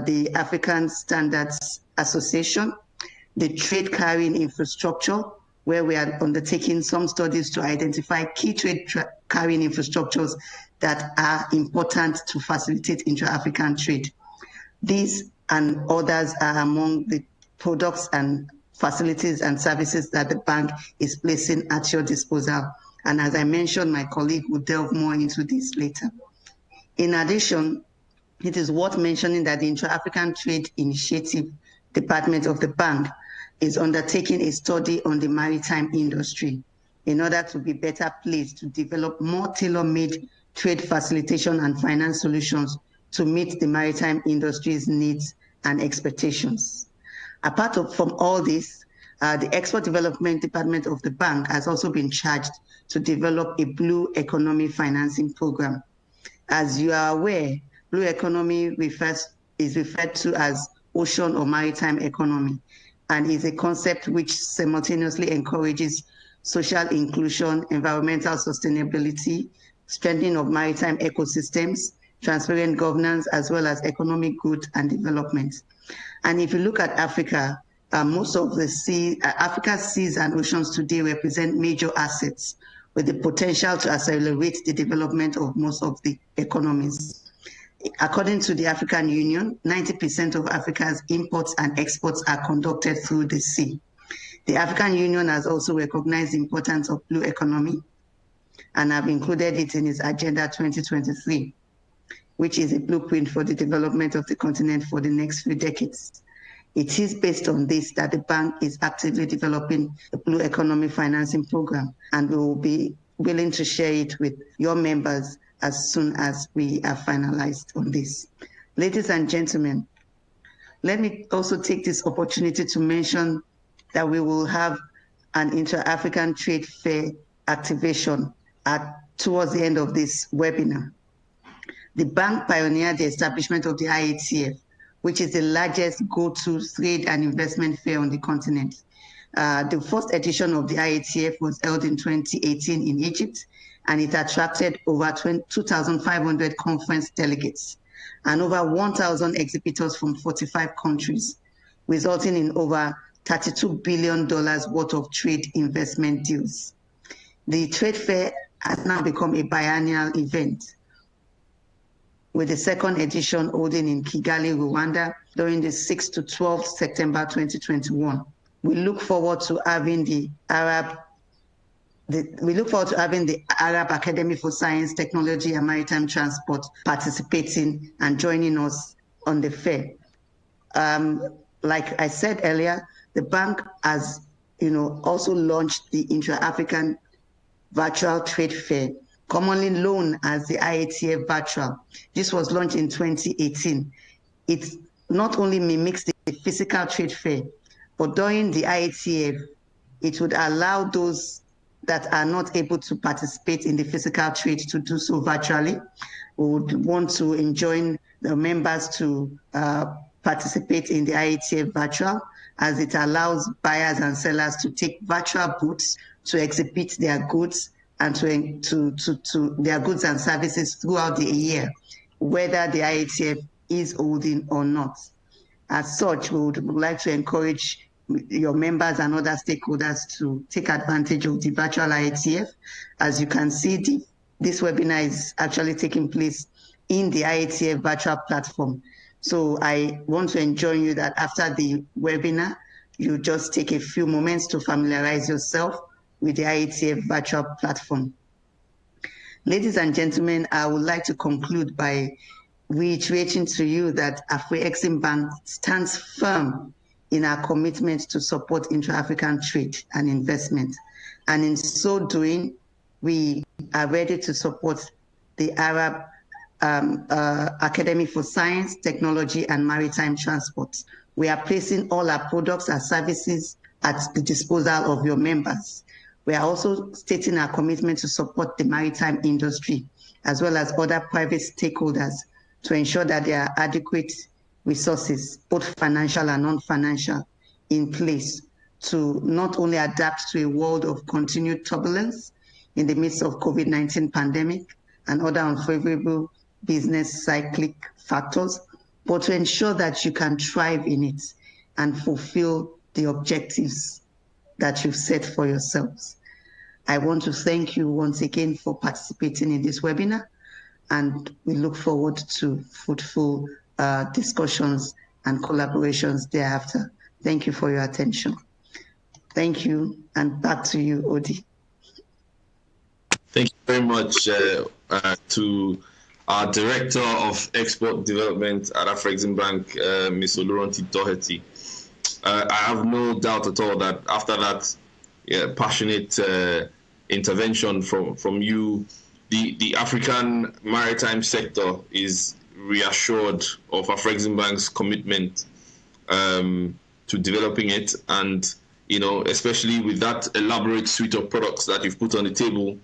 Speaker 4: the African Standards Association, the trade carrying infrastructure, where we are undertaking some studies to identify key trade carrying infrastructures that are important to facilitate intra-African trade. These and others are among the products and facilities and services that the bank is placing at your disposal. And as I mentioned, my colleague will delve more into this later. In addition, it is worth mentioning that the Intra-African Trade Initiative Department of the bank is undertaking a study on the maritime industry in order to be better placed to develop more tailor-made trade facilitation and finance solutions to meet the maritime industry's needs and expectations. Apart from all this, the Export Development Department of the bank has also been charged to develop a blue economy financing program. As you are aware, blue economy is referred to as ocean or maritime economy, and is a concept which simultaneously encourages social inclusion, environmental sustainability, strengthening of maritime ecosystems, transparent governance, as well as economic growth and development. And if you look at Africa, most of the Africa's seas and oceans today represent major assets with the potential to accelerate the development of most of the economies. According to the African Union, 90% of Africa's imports and exports are conducted through the sea. The African Union has also recognized the importance of blue economy and have included it in its Agenda 2023, which is a blueprint for the development of the continent for the next few decades. It is based on this that the bank is actively developing a blue economy financing program, and we will be willing to share it with your members as soon as we are finalized on this. Ladies and gentlemen, let me also take this opportunity to mention that we will have an Intra-African Trade Fair activation towards the end of this webinar. The bank pioneered the establishment of the IATF, which is the largest go-to trade and investment fair on the continent. The first edition of the IATF was held in 2018 in Egypt, and it attracted over 2,500 conference delegates and over 1,000 exhibitors from 45 countries, resulting in over $32 billion worth of trade investment deals. The trade fair has now become a biennial event, with the second edition holding in Kigali, Rwanda, during the 6th to 12th September 2021. We look forward to having the Arab Academy for Science, Technology, and Maritime Transport participating and joining us on the fair. Like I said earlier, the bank has, also launched the Intra-African Virtual Trade Fair, commonly known as the IATF Virtual. This was launched in 2018. It not only mimics the physical trade fair, but during the IATF, it would allow those that are not able to participate in the physical trade to do so virtually. We would want to enjoin the members to participate in the IATF Virtual, as it allows buyers and sellers to take virtual booths to exhibit their goods and to their goods and services throughout the year, whether the IATF is holding or not. As such, we would like to encourage your members and other stakeholders to take advantage of the virtual IATF. As you can see, this webinar is actually taking place in the IATF virtual platform. So I want to enjoin you that after the webinar, you just take a few moments to familiarize yourself with the IATF virtual platform. Ladies and gentlemen, I would like to conclude by reiterating to you that Afri-Exim Bank stands firm in our commitment to support intra-African trade and investment. And in so doing, we are ready to support the Arab Academy for Science, Technology, and Maritime Transport We are placing all our products and services at the disposal of your members. We are also stating our commitment to support the maritime industry, as well as other private stakeholders, to ensure that there are adequate resources, both financial and non-financial, in place to not only adapt to a world of continued turbulence in the midst of COVID-19 pandemic and other unfavorable business cyclic factors, but to ensure that you can thrive in it and fulfill the objectives that you've set for yourselves. I want to thank you once again for participating in this webinar, and we look forward to fruitful discussions and collaborations thereafter. Thank you for your attention. Thank you, and back to you, Odi.
Speaker 1: Thank you very much to our Director of Export Development at Afreximbank, Ms. Oluranti Doherty. I have no doubt at all that after that passionate intervention from you, the African maritime sector is reassured of Afreximbank's commitment to developing it, and especially with that elaborate suite of products that you've put on the table,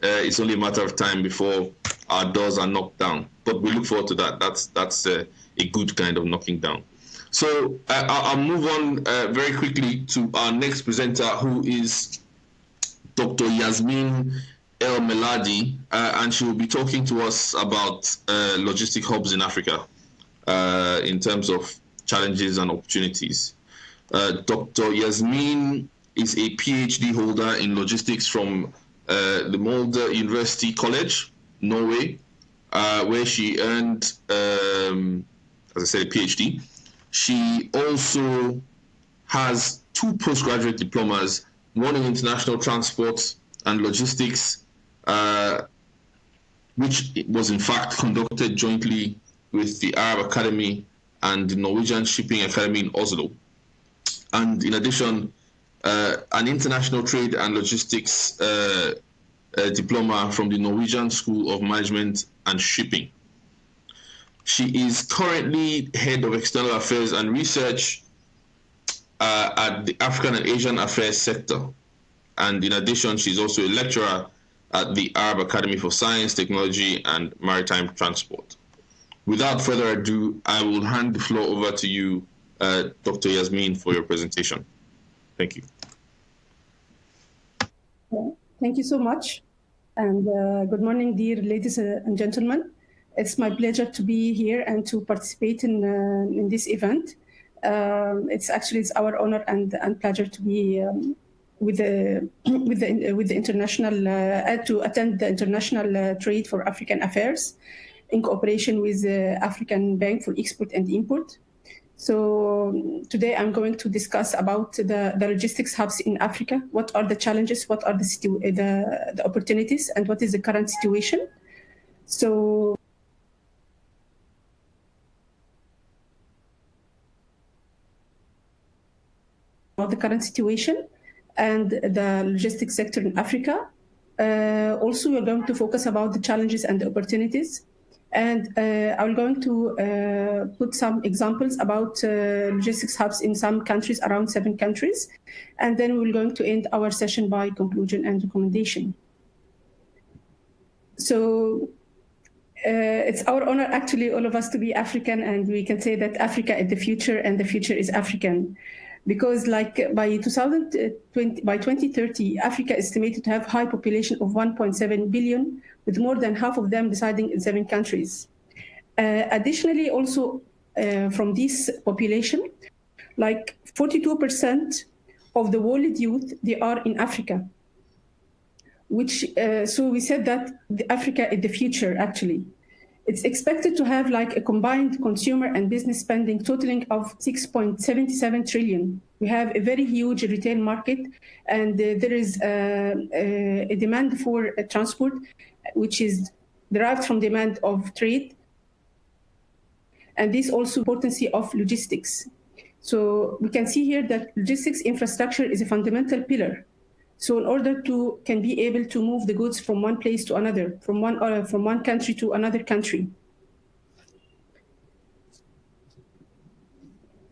Speaker 1: it's only a matter of time before our doors are knocked down. But we look forward to that. That's a good kind of knocking down. So I'll move on very quickly to our next presenter, who is Dr. Yasmin El Meladi, and she will be talking to us about logistic hubs in Africa in terms of challenges and opportunities. Dr. Yasmin is a PhD holder in logistics from the Molde University College, Norway, where she earned, as I said, a PhD. She also has 2 postgraduate diplomas, one in international transport and logistics, which was in fact conducted jointly with the Arab Academy and the Norwegian Shipping Academy in Oslo. And in addition, an international trade and logistics diploma from the Norwegian School of Management and Shipping. She is currently head of external affairs and research at the African and Asian affairs sector. And in addition, she's also a lecturer at the Arab Academy for Science, Technology, and Maritime Transport. Without further ado, I will hand the floor over to you, Dr. Yasmin, for your presentation. Thank you.
Speaker 5: Thank you so much. And good morning, dear ladies and gentlemen. It's my pleasure to be here and to participate in this event. It's our honor and pleasure to be with the international to attend the International Trade for African Affairs in cooperation with the African Bank for Export and Import. So today I'm going to discuss about the logistics hubs in Africa. What are the challenges? What are the opportunities? And what is the current situation? So about the current situation and the logistics sector in Africa. Also, we're going to focus about the challenges and the opportunities. And I'm going to put some examples about logistics hubs in some countries, around 7 countries. And then we're going to end our session by conclusion and recommendation. So it's our honor, actually, all of us to be African, and we can say that Africa is the future and the future is African. Because by 2030, Africa is estimated to have high population of 1.7 billion, with more than half of them residing in 7 countries. Additionally, also from this population, 42% of the world youth, they are in Africa. So we said that Africa is the future, actually. It's expected to have a combined consumer and business spending totaling of 6.77 trillion. We have a very huge retail market, and there is a demand for transport, which is derived from demand of trade. And this also importance of logistics. So we can see here that logistics infrastructure is a fundamental pillar. So in order to be able to move the goods from one place to another, from one country to another country.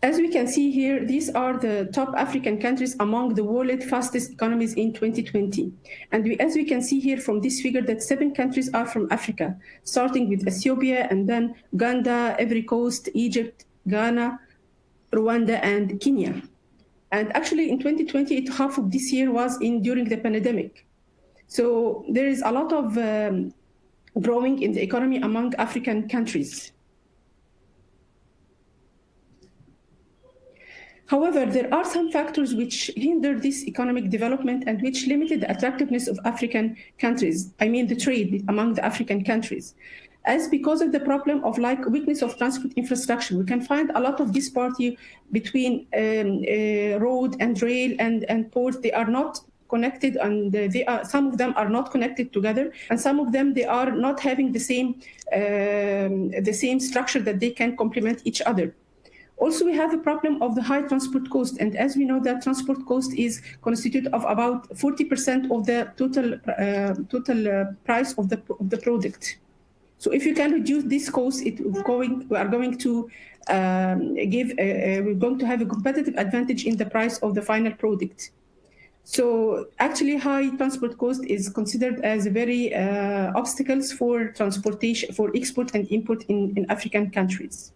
Speaker 5: As we can see here, these are the top African countries among the world's fastest economies in 2020. And as we can see here from this figure, that 7 countries are from Africa, starting with Ethiopia and then Uganda, Ivory Coast, Egypt, Ghana, Rwanda, and Kenya. And actually in 2020, half of this year was during the pandemic. So there is a lot of growing in the economy among African countries. However, there are some factors which hinder this economic development and which limited the attractiveness of African countries. I mean the trade among the African countries. As because of the problem of weakness of transport infrastructure, we can find a lot of disparity between road and rail and ports. They are not connected, and some of them are not connected together, and some of them they are not having the same structure that they can complement each other. Also, we have a problem of the high transport cost, and as we know that transport cost is constituted of about 40% of the total price of the product. So if you can reduce this cost, we're going to have a competitive advantage in the price of the final product. So actually, high transport cost is considered as very obstacles for transportation, for export and import in African countries.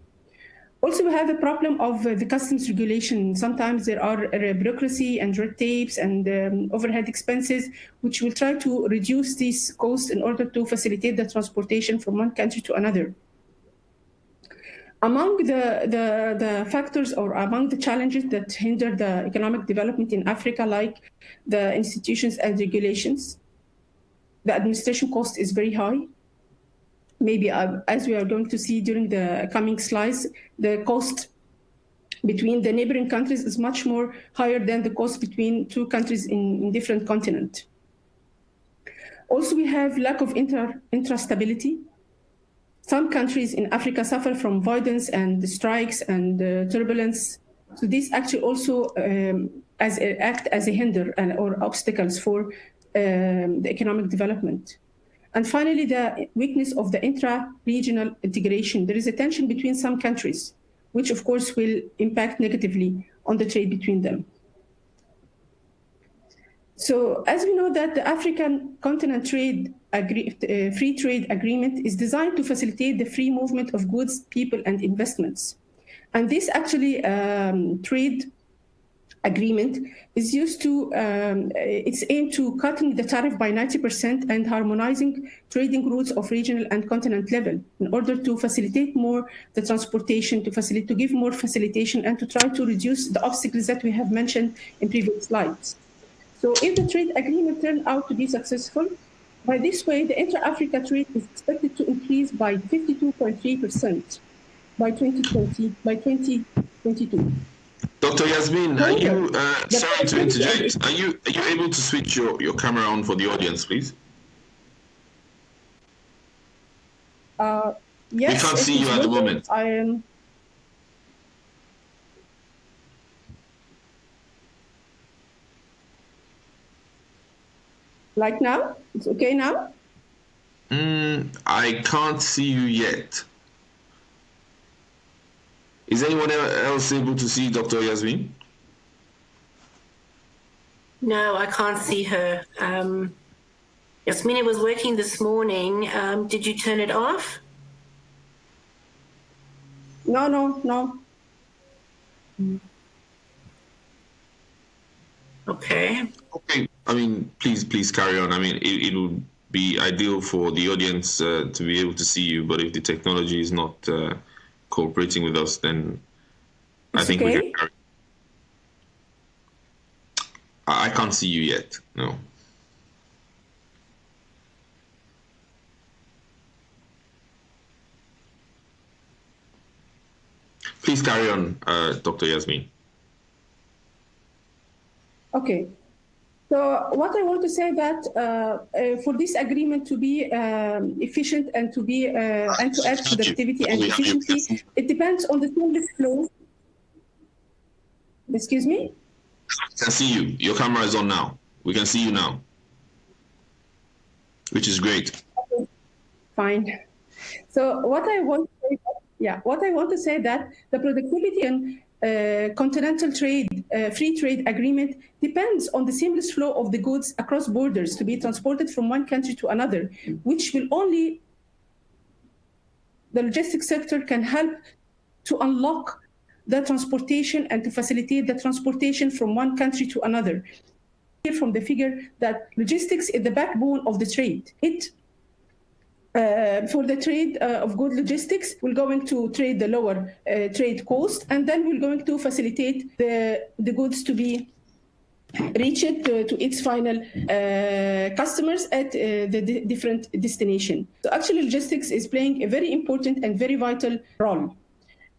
Speaker 5: Also, we have a problem of the customs regulation. Sometimes there are bureaucracy and red tapes and overhead expenses, which will try to reduce these costs in order to facilitate the transportation from one country to another. Among the factors or among the challenges that hinder the economic development in Africa, like the institutions and regulations, the administration cost is very high. Maybe as we are going to see during the coming slides, the cost between the neighboring countries is much more higher than the cost between 2 countries in different continents. Also, we have lack of intra-stability. Some countries in Africa suffer from violence and strikes and turbulence. So these actually also act as a hinder or obstacles for the economic development. And finally, the weakness of the intra-regional integration. There is a tension between some countries, which of course will impact negatively on the trade between them. So as we know that the African continent free trade agreement is designed to facilitate the free movement of goods, people, and investments. And this actually trade agreement is used to, it's aimed to cutting the tariff by 90% and harmonizing trading routes of regional and continent level in order to facilitate more the transportation, to give more facilitation and to try to reduce the obstacles that we have mentioned in previous slides. So if the trade agreement turned out to be successful, by this way, the intra-Africa trade is expected to increase by 52.3% by 2022.
Speaker 1: Dr. Yasmin, are you, sorry to interject, are you able to switch your camera on for the audience, please?
Speaker 5: Yes.
Speaker 1: We can't see you at the moment.
Speaker 5: I am. Like now? It's okay now?
Speaker 1: I can't see you yet. Is anyone else able to see Dr. Yasmin?
Speaker 3: No, I can't see her. Yasmin, it was working this morning. Did you turn it off?
Speaker 5: No.
Speaker 3: Okay.
Speaker 1: Okay. I mean, please carry on. I mean, it would be ideal for the audience to be able to see you, but if the technology is not cooperating with us, then I think we can carry. I can't see you yet. No. Please carry on, Dr. Yasmin.
Speaker 5: Okay. So what I want to say that for this agreement to be efficient and to be and to add productivity and efficiency, it depends on the seamless flow. Excuse me?
Speaker 1: I can see you. Your camera is on now. We can see you now, which is great.
Speaker 5: Okay. Fine. So what I want to say, what I want to say that the productivity continental trade, free trade agreement depends on the seamless flow of the goods across borders to be transported from one country to another, which will only the logistics sector can help to unlock the transportation and to facilitate the transportation from one country to another. From the figure that logistics is the backbone of the trade. For the trade of good logistics, we're going to trade the lower trade cost, and then we're going to facilitate the goods to be reached to its final customers at the different destination. So actually logistics is playing a very important and very vital role.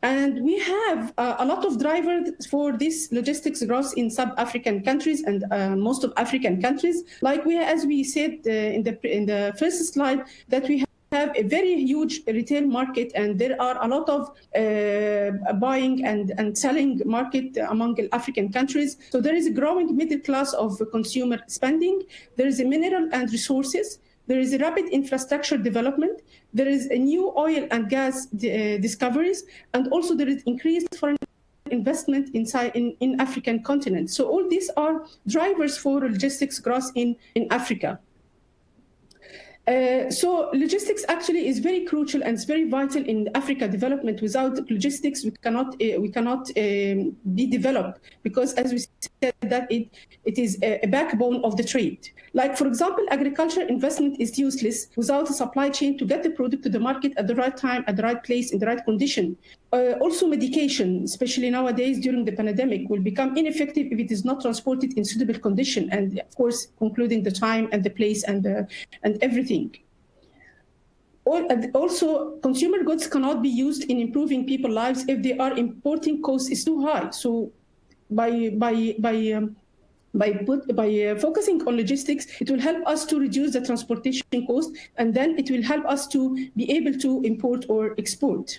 Speaker 5: And we have a lot of drivers for this logistics growth in sub-African countries and most of African countries. Like as we said in the first slide, that we have a very huge retail market, and there are a lot of buying and selling market among African countries. So there is a growing middle class of consumer spending. There is a mineral and resources. There is a rapid infrastructure development. There is a new oil and gas discoveries, and also there is increased foreign investment in African continent. So all these are drivers for logistics growth in Africa. So logistics actually is very crucial and it's very vital in Africa development. Without logistics, we cannot be developed, because as we said that it is a backbone of the trade. Like, for example, agriculture investment is useless without a supply chain to get the product to the market at the right time, at the right place, in the right condition. Also medication, especially nowadays during the pandemic, will become ineffective if it is not transported in suitable condition, and of course, including the time and the place and everything. Also, consumer goods cannot be used in improving people's lives if they are importing cost is too high. So by focusing on logistics, it will help us to reduce the transportation cost, and then it will help us to be able to import or export.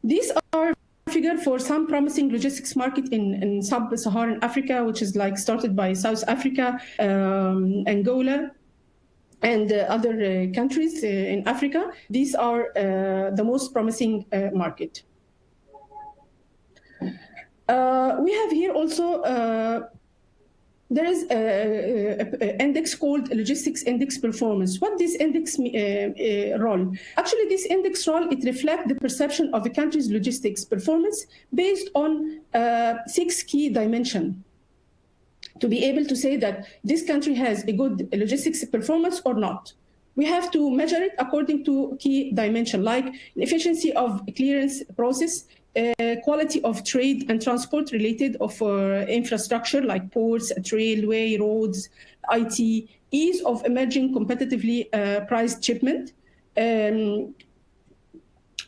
Speaker 5: These are figures for some promising logistics market in sub-Saharan Africa, which is like started by South Africa, Angola, and other countries in Africa. These are the most promising market. We have here also, there is an index called Logistics Index Performance. What this index role? Actually, this index role, it reflects the perception of a country's logistics performance based on 6 key dimensions, to be able to say that this country has a good logistics performance or not. We have to measure it according to key dimensions, like efficiency of clearance process, quality of trade and transport related of infrastructure like ports, railway, roads, IT, ease of emerging competitively priced shipment,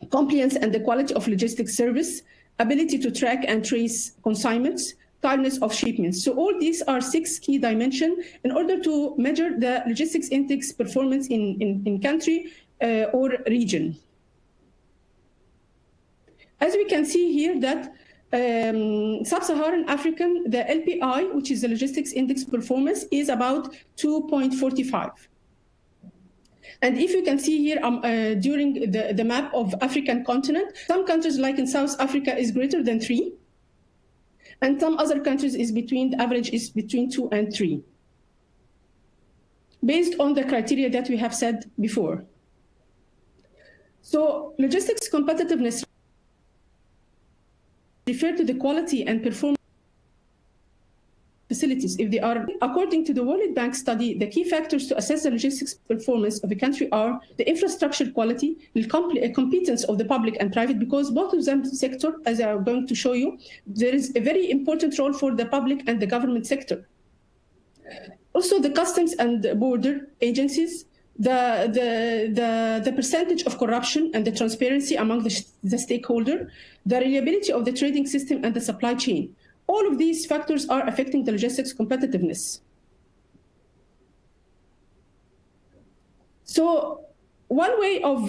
Speaker 5: compliance and the quality of logistics service, ability to track and trace consignments, timeliness of shipments. So all these are 6 key dimensions in order to measure the logistics index performance in country or region. As we can see here that sub-Saharan African, the LPI, which is the logistics index performance, is about 2.45. And if you can see here during the map of African continent, some countries like in South Africa is greater than 3. And some other countries is between, the average is between 2 and 3. Based on the criteria that we have said before. So logistics competitiveness refer to the quality and performance facilities. If they are, according to the World Bank study, the key factors to assess the logistics performance of a country are the infrastructure quality, the competence of the public and private, because both of them sector, as I'm going to show you, there is a very important role for the public and the government sector. Also the customs and border agencies, the percentage of corruption and the transparency among the stakeholder, the reliability of the trading system and the supply chain. All of these factors are affecting the logistics competitiveness. So one way of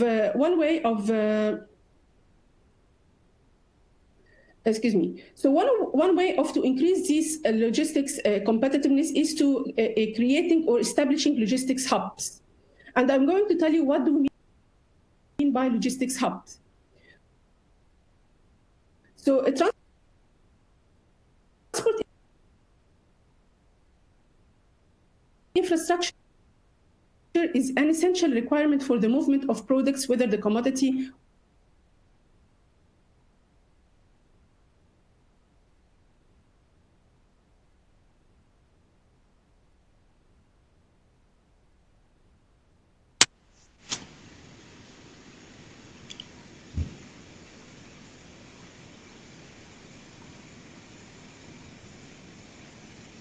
Speaker 5: to increase this logistics competitiveness is to creating or establishing logistics hubs. And I'm going to tell you what do we mean by logistics hubs. So transport infrastructure is an essential requirement for the movement of products, whether the commodity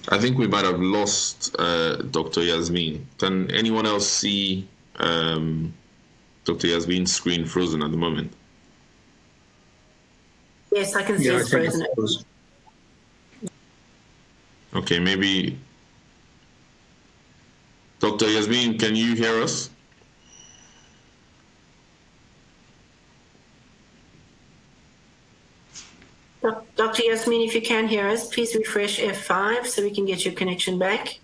Speaker 1: I think we might have lost Dr. Yasmin. Can anyone else see Dr. Yasmin's screen frozen at the moment?
Speaker 3: Yes, I can see it's frozen.
Speaker 1: Okay, maybe. Dr. Yasmin, can you hear us?
Speaker 3: Dr. Yasmin, if you can hear us, please refresh F5 so we can get your connection back.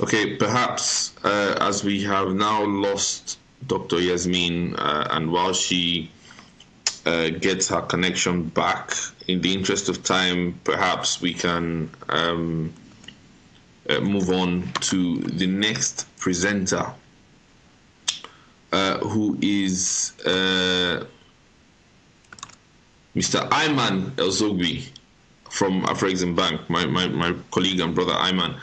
Speaker 1: Okay, perhaps as we have now lost Dr. Yasmin, and while she gets her connection back, in the interest of time, perhaps we can move on to the next presenter, who is Mr. Ayman El-Zogbi from Afrexim Bank, my colleague and brother Ayman.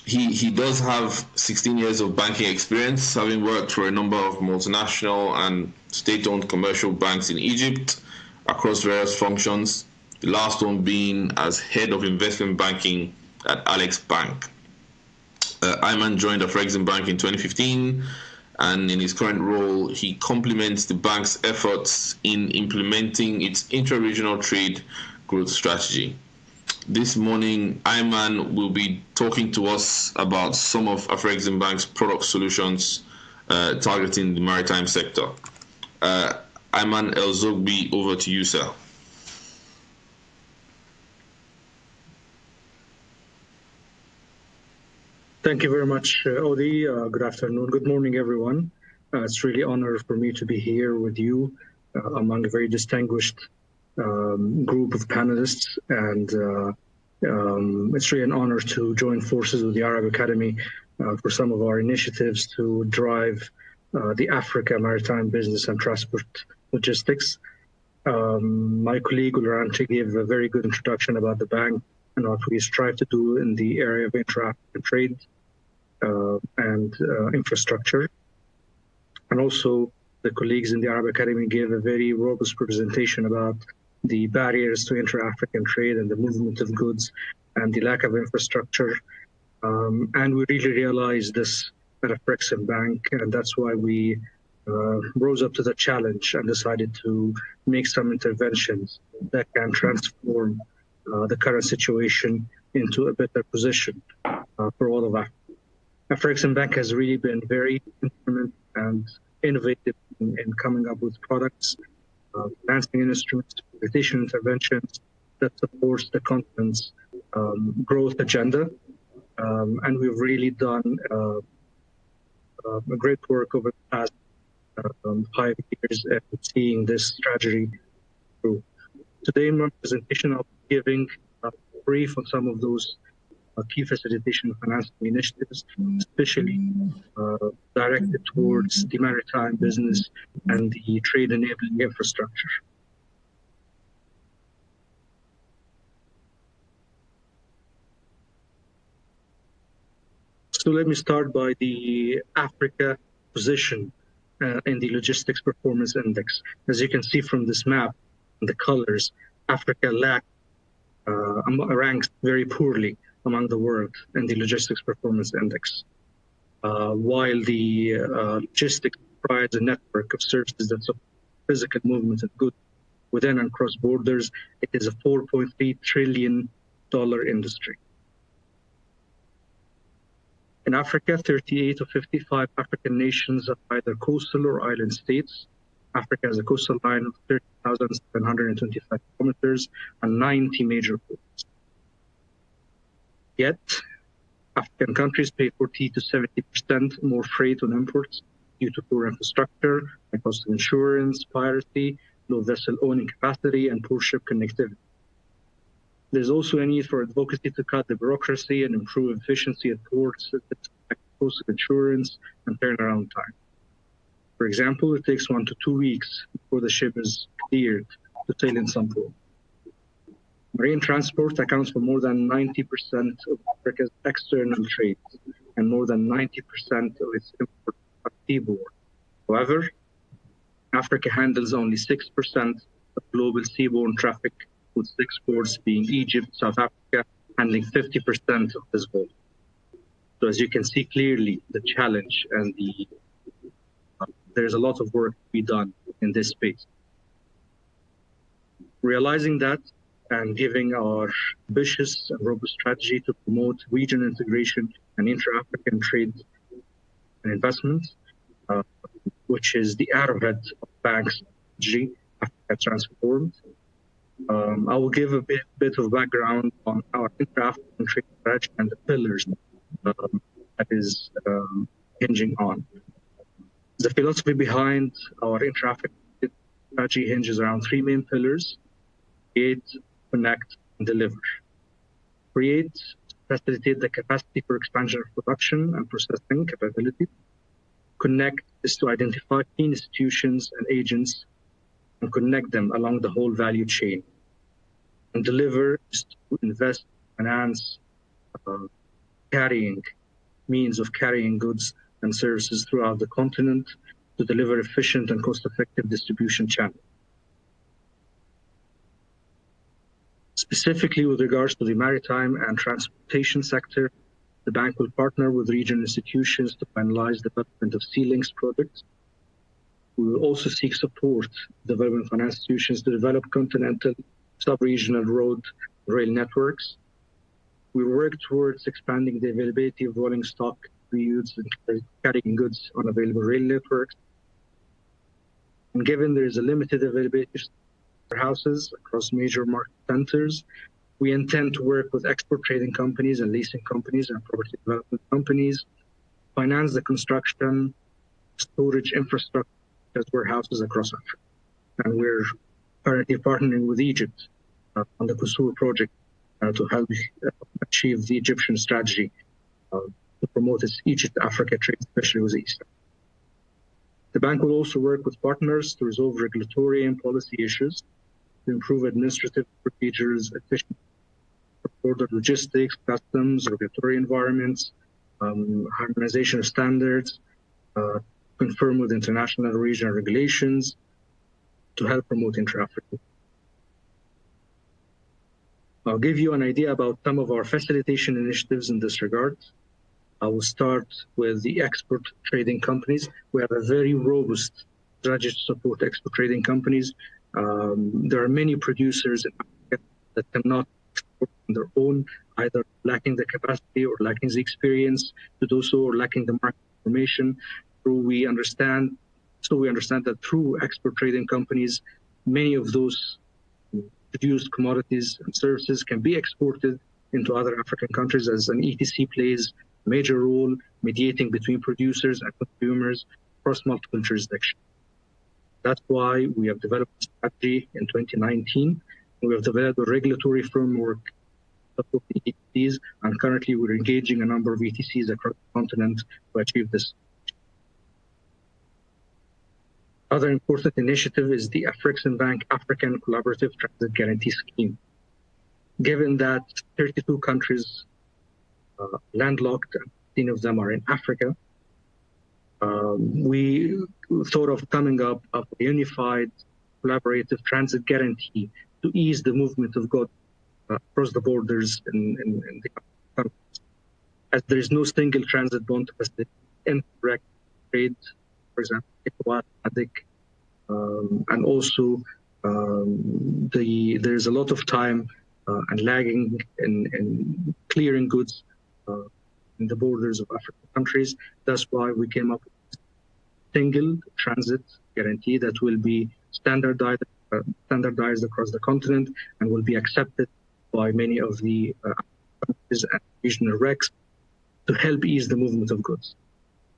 Speaker 1: He does have 16 years of banking experience, having worked for a number of multinational and state-owned commercial banks in Egypt across various functions, the last one being as head of investment banking at Alex Bank. Ayman joined Afrexim Bank in 2015, and in his current role, he complements the bank's efforts in implementing its intra-regional trade growth strategy. This morning, Ayman will be talking to us about some of Afrexim Bank's product solutions targeting the maritime sector. Ayman El-Zogbi, over to you, sir.
Speaker 6: Thank you very much, Odi. Good afternoon. Good morning, everyone. It's really an honor for me to be here with you among a very distinguished group of panelists, and it's really an honor to join forces with the Arab Academy for some of our initiatives to drive the Africa maritime business and transport logistics. My colleague Ulranti gave a very good introduction about the bank and what we strive to do in the area of intra-African trade and infrastructure. And also the colleagues in the Arab Academy gave a very robust presentation about the barriers to intra-African trade and the movement of goods and the lack of infrastructure. And we really realized this at Afrexim Bank, and that's why we rose up to the challenge and decided to make some interventions that can transform the current situation into a better position for all of us. Afrexim Bank has really been very instrumental and innovative in coming up with products, financing instruments, facilitation interventions that supports the continent's growth agenda. And we've really done a great work over the past 5 years at seeing this strategy through. Today in my presentation, I'll be giving a brief on some of those key facilitation financing initiatives, especially directed towards the maritime business and the trade enabling infrastructure. So let me start by the Africa position in the Logistics Performance Index. As you can see from this map, the colors, Africa ranks very poorly among the world in the Logistics Performance Index. While the logistics provides a network of services that support physical movement of goods within and cross borders, it is a $4.3 trillion industry. In Africa, 38 of 55 African nations are either coastal or island states. Africa has a coastal line of 30,725 kilometers and 90 major ports. Yet, African countries pay 40 to 70% more freight on imports due to poor infrastructure, high cost of insurance, piracy, low vessel owning capacity, and poor ship connectivity. There's also a need for advocacy to cut the bureaucracy and improve efficiency at ports, cost of insurance, and turnaround time. For example, it takes 1 to 2 weeks before the ship is cleared to sail in some port. Marine transport accounts for more than 90% of Africa's external trade and more than 90% of its import are seaborne. However, Africa handles only 6% of global seaborne traffic, with 6 ports being Egypt, South Africa, handling 50% of this volume. So as you can see clearly, the challenge and there's a lot of work to be done in this space. Realizing that and giving our ambitious and robust strategy to promote regional integration and intra-African trade and investments, which is the arrowhead of bank's strategy, Africa Transformed. I will give a bit of background on our intra-African trade strategy and the pillars that is hinging on. The philosophy behind our intra-African strategy hinges around 3 main pillars: create, connect, and deliver. Create, facilitate the capacity for expansion of production and processing capability. Connect is to identify key institutions and agents and connect them along the whole value chain. And deliver is to invest, finance, means of carrying goods and services throughout the continent to deliver efficient and cost-effective distribution channels. Specifically with regards to the maritime and transportation sector, the bank will partner with regional institutions to finalize development of sea links projects. We will also seek support development finance institutions to develop continental, sub-regional road rail networks. We work towards expanding the availability of rolling stock to be used in carrying goods on available rail networks. And given there is a limited availability of warehouses across major market centers, we intend to work with export trading companies and leasing companies and property development companies, finance the construction, storage infrastructure as warehouses across Africa. And we're currently partnering with Egypt on the Kusur project to help achieve the Egyptian strategy to promote its Egypt-Africa trade, especially with the East. The bank will also work with partners to resolve regulatory and policy issues, to improve administrative procedures, efficient border logistics, customs, regulatory environments, harmonization of standards, confirm with international and regional regulations to help promote intra-African. I'll give you an idea about some of our facilitation initiatives in this regard. I will start with the export trading companies. We have a very robust strategy to support export trading companies. There are many producers in Africa that cannot export on their own, either lacking the capacity or lacking the experience to do so, or lacking the market information. We understand that through export trading companies, many of those produced commodities and services can be exported into other African countries, as an ETC plays a major role mediating between producers and consumers across multiple jurisdictions. That's why we have developed a strategy in 2019. We have developed a regulatory framework of the ETCs, and currently we're engaging a number of ETCs across the continent to achieve this. Other important initiative is the Afrexim Bank African Collaborative Transit Guarantee Scheme. Given that 32 countries landlocked and 15 of them are in Africa, we thought of coming up with a unified collaborative transit guarantee to ease the movement of goods across the borders in the countries. As there is no single transit bond to facilitate indirect trade, for example, and also there's a lot of time and lagging in clearing goods in the borders of African countries. That's why we came up with this. single transit guarantee that will be standardized across the continent and will be accepted by many of the countries and regional RECs to help ease the movement of goods.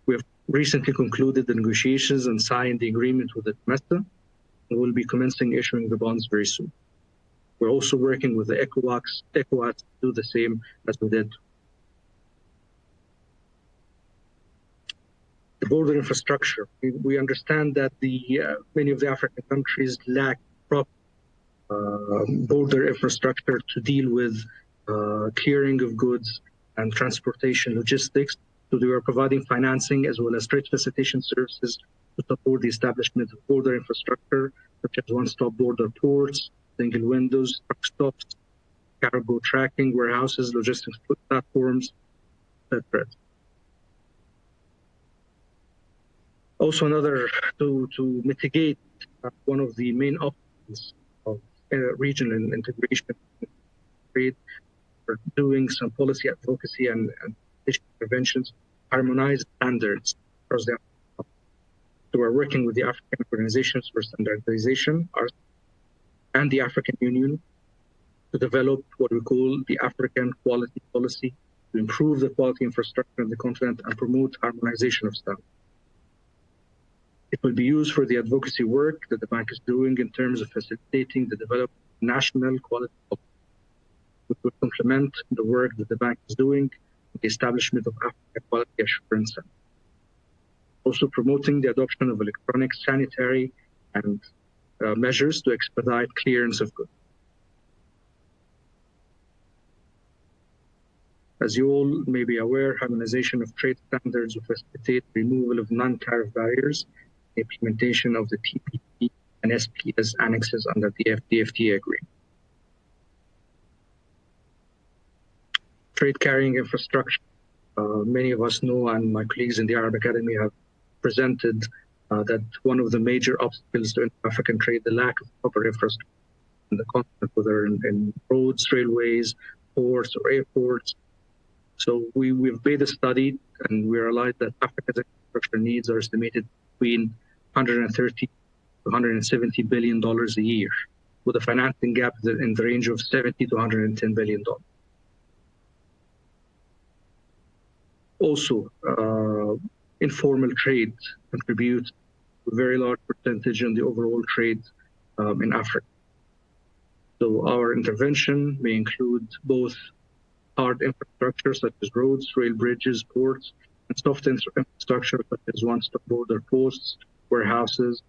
Speaker 6: We have recently concluded the negotiations and signed the agreement with the TMESA, and we'll be commencing issuing the bonds very soon. We're also working with the ECOWAS to do the same as we did. The border infrastructure. We understand that many of the African countries lack proper border infrastructure to deal with clearing of goods and transportation logistics. So they are providing financing as well as trade facilitation services to support the establishment of border infrastructure, such as one-stop border ports, single windows, truck stops, cargo tracking, warehouses, logistics platforms, etc. Also, to mitigate one of the main obstacles of regional integration trade, we're doing some policy advocacy and interventions, harmonized standards across the African. So we're working with the African Organizations for Standardization and the African Union to develop what we call the African Quality Policy to improve the quality infrastructure on the continent and promote harmonization of standards. It will be used for the advocacy work that the bank is doing in terms of facilitating the development of national quality policy, which will complement the work that the bank is doing with the establishment of Africa Quality Assurance Center. Also promoting the adoption of electronic sanitary and measures to expedite clearance of goods. As you all may be aware, harmonization of trade standards will facilitate removal of non-tariff barriers, implementation of the TPP and SPS annexes under the DFTA agreement. Trade carrying infrastructure. Many of us know, and my colleagues in the Arab Academy have presented that one of the major obstacles to African trade, the lack of proper infrastructure in the continent, whether in roads, railways, ports, or airports. So we've made a study, and we realized that Africa's infrastructure needs are estimated between $130 to $170 billion a year, with a financing gap in the range of $70 to $110 billion. Also, informal trade contributes a very large percentage in the overall trade in Africa. So our intervention may include both hard infrastructure such as roads, rail bridges, ports, and soft infrastructure such as one-stop border posts, warehouses,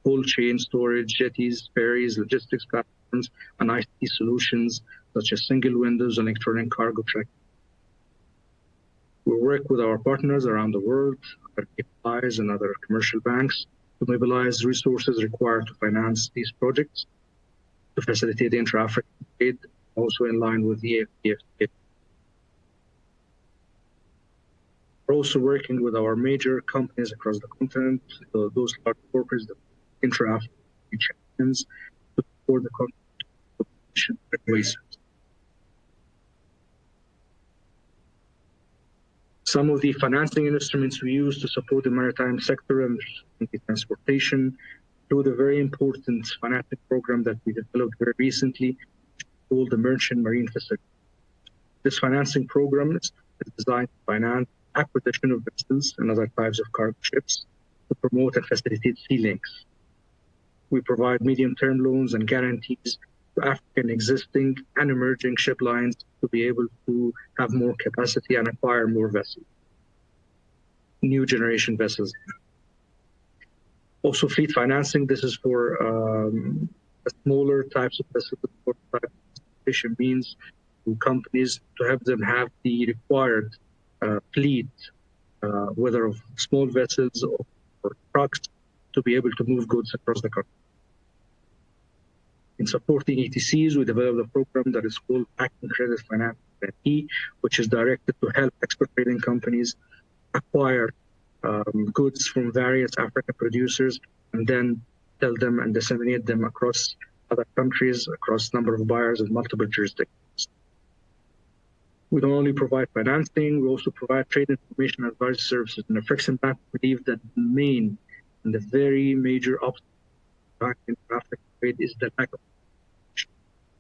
Speaker 6: cold chain storage, jetties, ferries, logistics platforms, and ICT solutions such as single windows and electronic cargo tracking. We work with our partners around the world, other KPIs and other commercial banks to mobilize resources required to finance these projects, to facilitate the intra-African trade, also in line with the AFTA. We're also working with our major companies across the continent, those large corporates, the Intra-African champions, to support the competition regulations. Some of the financing instruments we use to support the maritime sector and the transportation include a very important financing program that we developed very recently called the Merchant Marine Facility. This financing program is designed to finance acquisition of vessels and other types of cargo ships to promote and facilitate sea links. We provide medium-term loans and guarantees to African existing and emerging ship lines to be able to have more capacity and acquire more vessels, new generation vessels. Also fleet financing, this is for smaller types of vessels, means to companies to have them have the required fleet, whether of small vessels or trucks, to be able to move goods across the country. In supporting ETCs, we developed a program that is called Packing Credit Finance Guarantee, which is directed to help export trading companies acquire goods from various African producers and then sell them and disseminate them across other countries, across a number of buyers in multiple jurisdictions. We don't only provide financing, we also provide trade information and advisory services. And African Bank believe that the main and the very major obstacle in African trade is the lack of information.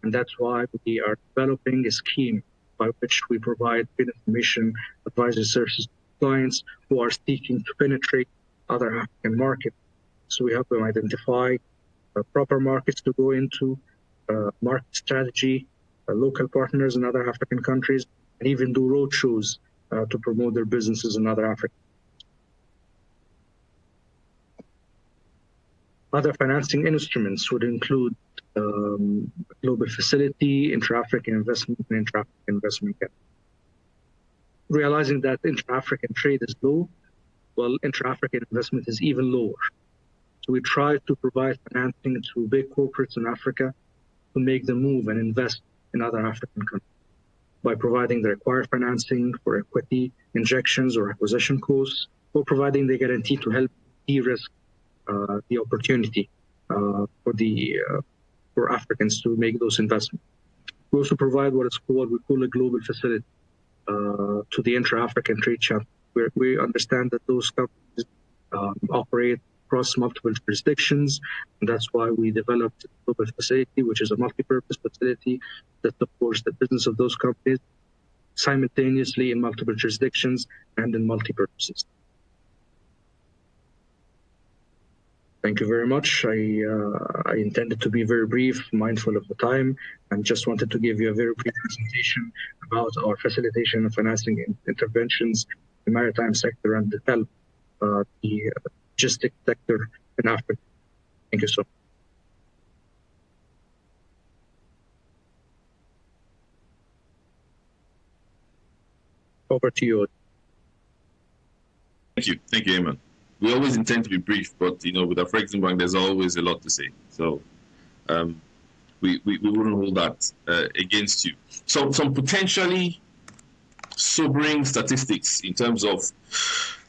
Speaker 6: And that's why we are developing a scheme by which we provide trade information advisory services to clients who are seeking to penetrate other African markets. So we help them identify proper markets to go into, market strategy, local partners in other African countries, and even do roadshows to promote their businesses in other African. Other financing instruments would include global facility, intra-African investment, and intra-African investment gap. Realizing that intra-African trade is low, well, intra-African investment is even lower. So we try to provide financing to big corporates in Africa to make them move and invest in other African countries by providing the required financing for equity injections or acquisition costs, or providing the guarantee to help de-risk the opportunity for Africans to make those investments. We also provide what we call a global facility to the intra-African trade channel, where we understand that those companies operate across multiple jurisdictions, and that's why we developed a global facility, which is a multi-purpose facility that supports the business of those companies simultaneously in multiple jurisdictions and in multi-purposes. Thank you very much. I intended to be very brief, mindful of the time, and just wanted to give you a very brief presentation about our facilitation and financing interventions in the maritime sector and the help the logistics sector in Africa. Thank you so much. Over to you.
Speaker 1: Thank you, Ayman. We always intend to be brief, but with African Bank, there's always a lot to say. So we wouldn't hold that against you. So some potentially sobering statistics in terms of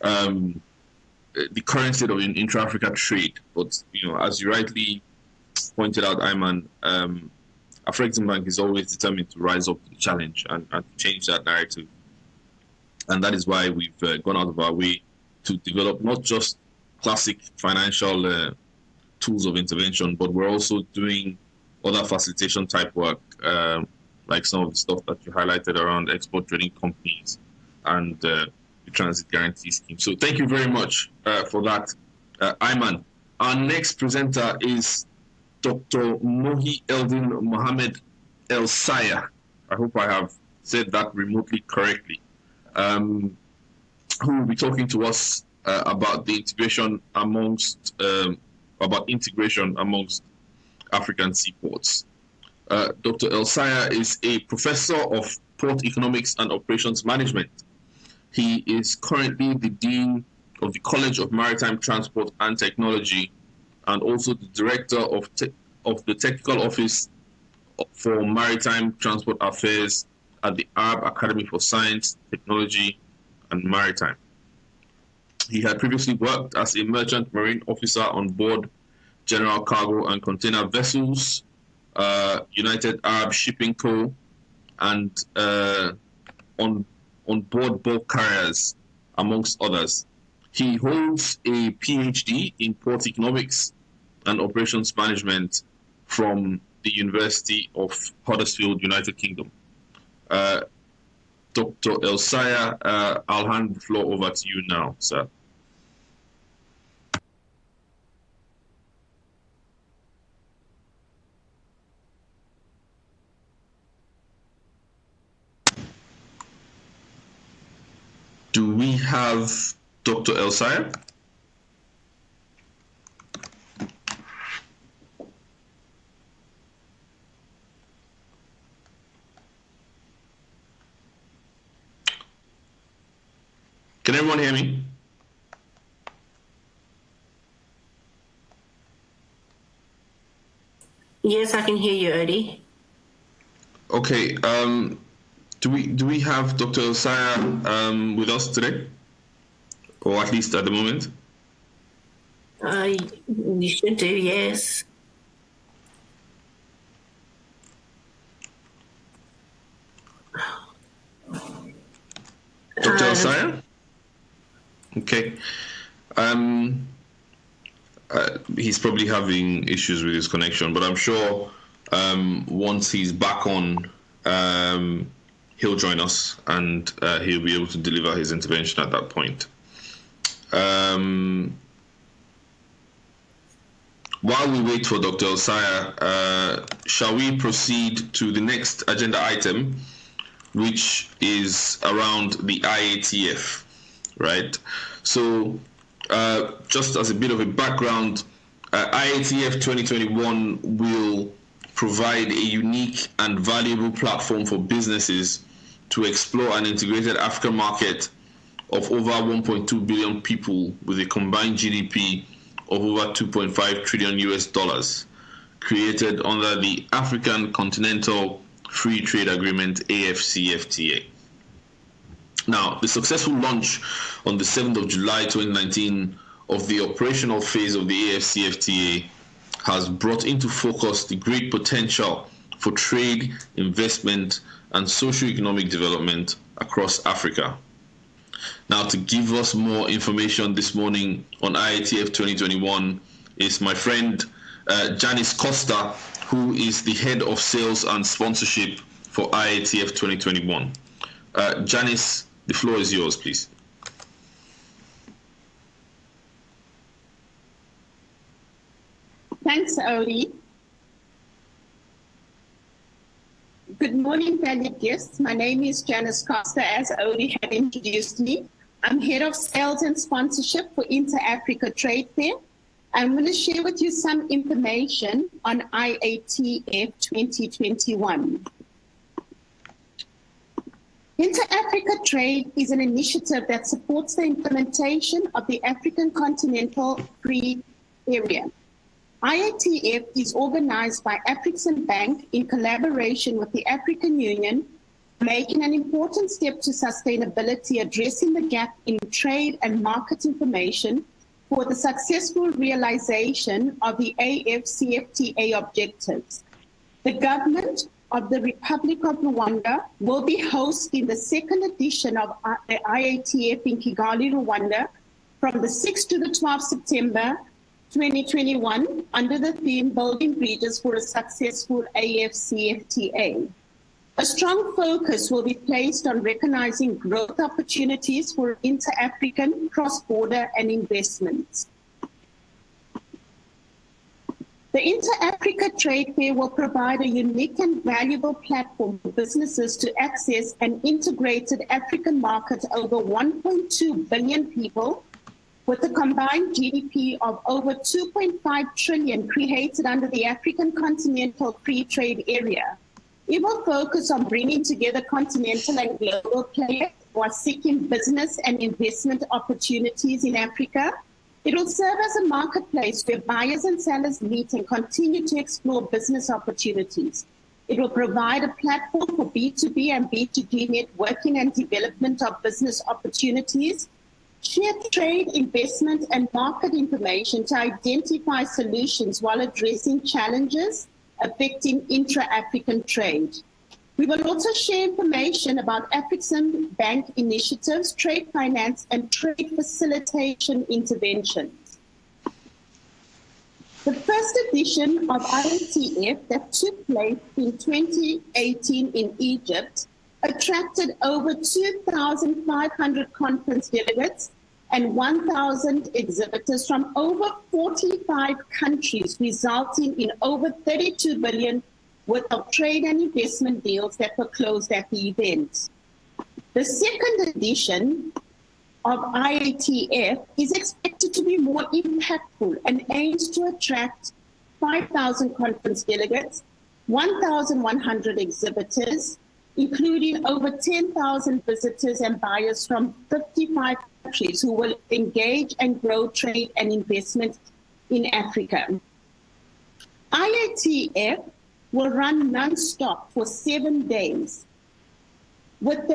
Speaker 1: the current state of intra-Africa trade. But as you rightly pointed out, Ayman, African Bank is always determined to rise up to the challenge and change that narrative. And that is why we've gone out of our way to develop not just classic financial tools of intervention, but we're also doing other facilitation type work, like some of the stuff that you highlighted around export trading companies and the transit guarantee scheme. So thank you very much for that, Ayman. Our next presenter is Dr. Mohi Eldin Mohammed El Saya. I hope I have said that remotely correctly. Who will be talking to us about the integration amongst African seaports. Dr. El Saya is a professor of port economics and operations management. He is currently the dean of the College of Maritime Transport and Technology, and also the director of the technical office for maritime transport affairs at the Arab Academy for Science, Technology, and Maritime. He had previously worked as a merchant marine officer on board general cargo and container vessels, United Arab Shipping Co., and on board bulk carriers, amongst others. He holds a PhD in port economics and operations management from the University of Huddersfield, United Kingdom. Dr. El Saya, I'll hand the floor over to you now, sir. Do we have Dr. El Saya? Can everyone hear me?
Speaker 3: Yes, I can hear you, Odi.
Speaker 1: Okay. Do we have Dr. El Saya with us today, or at least at the moment?
Speaker 3: You should do, yes.
Speaker 1: Dr. Osaya? Okay. He's probably having issues with his connection, but I'm sure once he's back on, he'll join us and he'll be able to deliver his intervention at that point. While we wait for Dr. Osaya, shall we proceed to the next agenda item, which is around the IATF, right? So just as a bit of a background, IATF 2021 will provide a unique and valuable platform for businesses to explore an integrated African market of over 1.2 billion people with a combined GDP of over 2.5 trillion US dollars, created under the African Continental Free Trade Agreement, AFCFTA. Now, the successful launch on the 7th of July 2019 of the operational phase of the AFCFTA has brought into focus the great potential for trade, investment, and socio-economic development across Africa. Now, to give us more information this morning on IATF 2021 is my friend Janice Costa, who is the Head of Sales and Sponsorship for IATF 2021. Janice, the floor is yours, please.
Speaker 7: Thanks, Oli. Good morning, valued guests. My name is Janice Costa, as Oli had introduced me. I'm Head of Sales and Sponsorship for Intra-Africa Trade Fair. I'm going to share with you some information on IATF 2021. Inter-Africa Trade is an initiative that supports the implementation of the African Continental Free Area. IATF is organized by Afreximbank in collaboration with the African Union, making an important step to sustainability, addressing the gap in trade and market information for the successful realization of the AFCFTA objectives. The government of the Republic of Rwanda will be hosting the second edition of the IATF in Kigali, Rwanda, from the 6th to the 12th September 2021, under the theme Building Bridges for a Successful AFCFTA. A strong focus will be placed on recognizing growth opportunities for inter-African, cross-border, and investments. The Inter-Africa Trade Fair will provide a unique and valuable platform for businesses to access an integrated African market over 1.2 billion people, with a combined GDP of over 2.5 trillion created under the African Continental Free Trade Area. It will focus on bringing together continental and global players who are seeking business and investment opportunities in Africa. It will serve as a marketplace where buyers and sellers meet and continue to explore business opportunities. It will provide a platform for B2B and B2G networking and development of business opportunities, share trade, investment, and market information to identify solutions while addressing challenges affecting intra-African trade. We will also share information about Afreximbank initiatives, trade finance, and trade facilitation interventions. The first edition of IATF that took place in 2018 in Egypt attracted over 2,500 conference delegates and 1,000 exhibitors from over 45 countries, resulting in over 32 billion worth of trade and investment deals that were closed at the event. The second edition of IATF is expected to be more impactful and aims to attract 5,000 conference delegates, 1,100 exhibitors, including over 10,000 visitors and buyers from 55 countries who will engage and grow trade and investment in Africa. IATF will run non-stop for 7 days with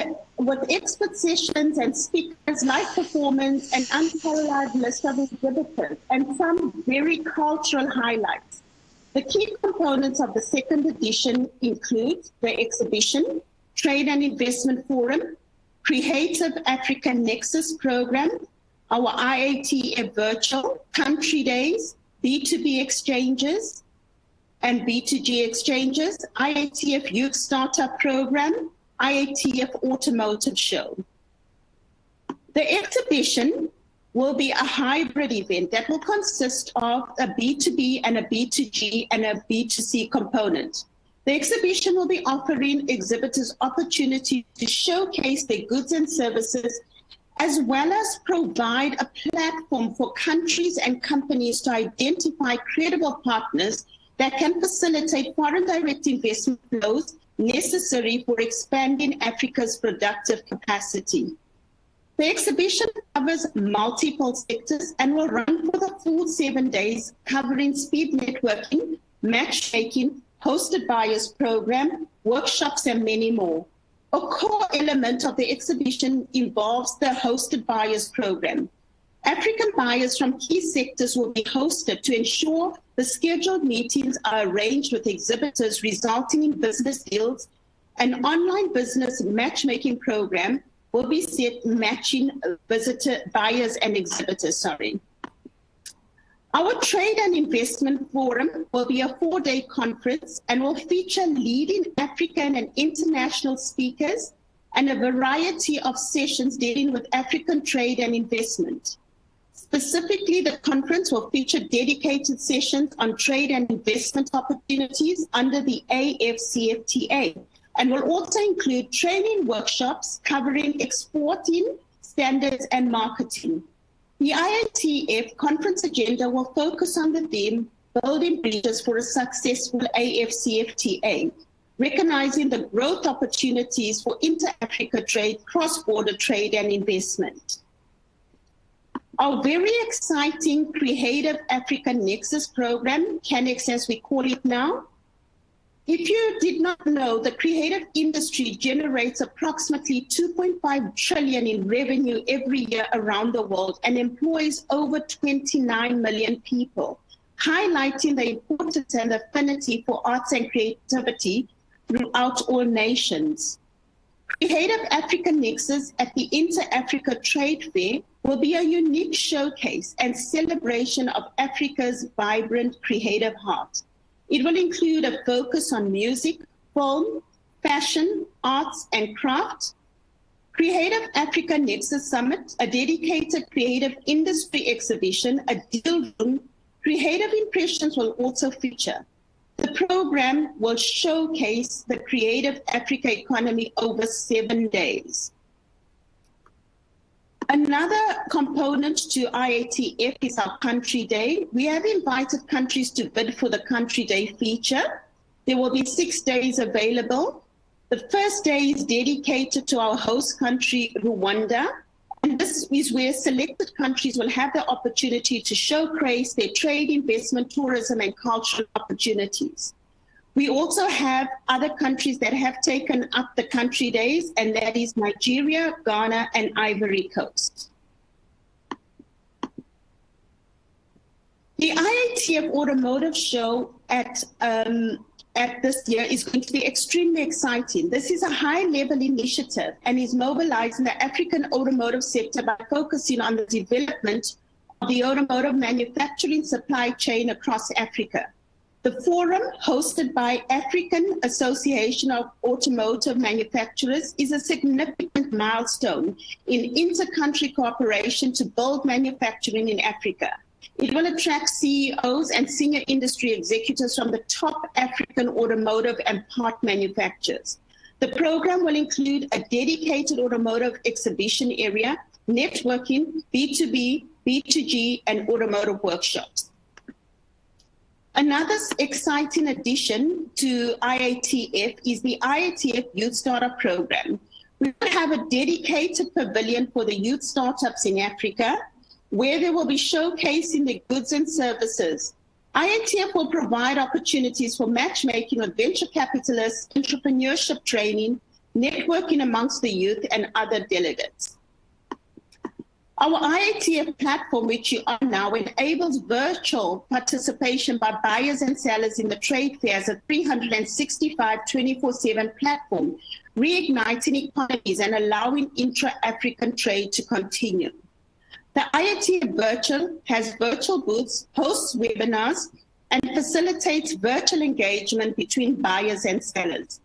Speaker 7: expert sessions and speakers, live performance, and unparalleled list of exhibitors, and some very cultural highlights. The key components of the second edition include the exhibition, Trade and Investment Forum, Creative African Nexus Program, our IATF Virtual Country Days, B2B exchanges and B2G exchanges, IATF Youth Startup Program, IATF Automotive Show. The exhibition will be a hybrid event that will consist of a B2B and a B2G and a B2C component. The exhibition will be offering exhibitors opportunity to showcase their goods and services, as well as provide a platform for countries and companies to identify credible partners that can facilitate foreign direct investment flows necessary for expanding Africa's productive capacity. The exhibition covers multiple sectors and will run for the full 7 days, covering speed networking, matchmaking, hosted buyers program, workshops, and many more. A core element of the exhibition involves the hosted buyers program. African buyers from key sectors will be hosted to ensure the scheduled meetings are arranged with exhibitors, resulting in business deals. An online business matchmaking program will be set matching buyers and exhibitors, Our Trade and Investment Forum will be a 4-day conference and will feature leading African and international speakers and a variety of sessions dealing with African trade and investment. Specifically, the conference will feature dedicated sessions on trade and investment opportunities under the AFCFTA, and will also include training workshops covering exporting standards and marketing. The IATF conference agenda will focus on the theme, Building Bridges for a Successful AFCFTA, recognizing the growth opportunities for inter-Africa trade, cross-border trade and investment. Our very exciting Creative African Nexus program, CANNEX as we call it now. If you did not know, the creative industry generates approximately 2.5 trillion in revenue every year around the world and employs over 29 million people, highlighting the importance and affinity for arts and creativity throughout all nations. Creative African Nexus at the Intra-Africa Trade Fair will be a unique showcase and celebration of Africa's vibrant creative heart. It will include a focus on music, film, fashion, arts, and craft. Creative Africa Nexus Summit, a dedicated creative industry exhibition, a deal room. Creative Impressions will also feature. The program will showcase the creative Africa economy over 7 days. Another component to IATF is our Country Day. We have invited countries to bid for the Country Day feature. There will be 6 days available. The first day is dedicated to our host country, Rwanda. And this is where selected countries will have the opportunity to showcase their trade, investment, tourism, and cultural opportunities. We also have other countries that have taken up the Country Days, and that is Nigeria, Ghana, and Ivory Coast. The IATF Automotive Show at this year is going to be extremely exciting. This is a high-level initiative and is mobilizing the African automotive sector by focusing on the development of the automotive manufacturing supply chain across Africa. The forum, hosted by African Association of Automotive Manufacturers, is a significant milestone in inter-country cooperation to build manufacturing in Africa. It will attract CEOs and senior industry executives from the top African automotive and part manufacturers. The program will include a dedicated automotive exhibition area, networking, B2B, B2G, and automotive workshops. Another exciting addition to IATF is the IATF Youth Startup Program. We will have a dedicated pavilion for the youth startups in Africa, where they will be showcasing their goods and services. IATF will provide opportunities for matchmaking with venture capitalists, entrepreneurship training, networking amongst the youth, and other delegates. Our IATF platform, which you are now, enables virtual participation by buyers and sellers in the trade fair as a 365 24/7 platform, reigniting economies and allowing intra-African trade to continue. The IATF Virtual has virtual booths, hosts webinars, and facilitates virtual engagement between buyers and sellers.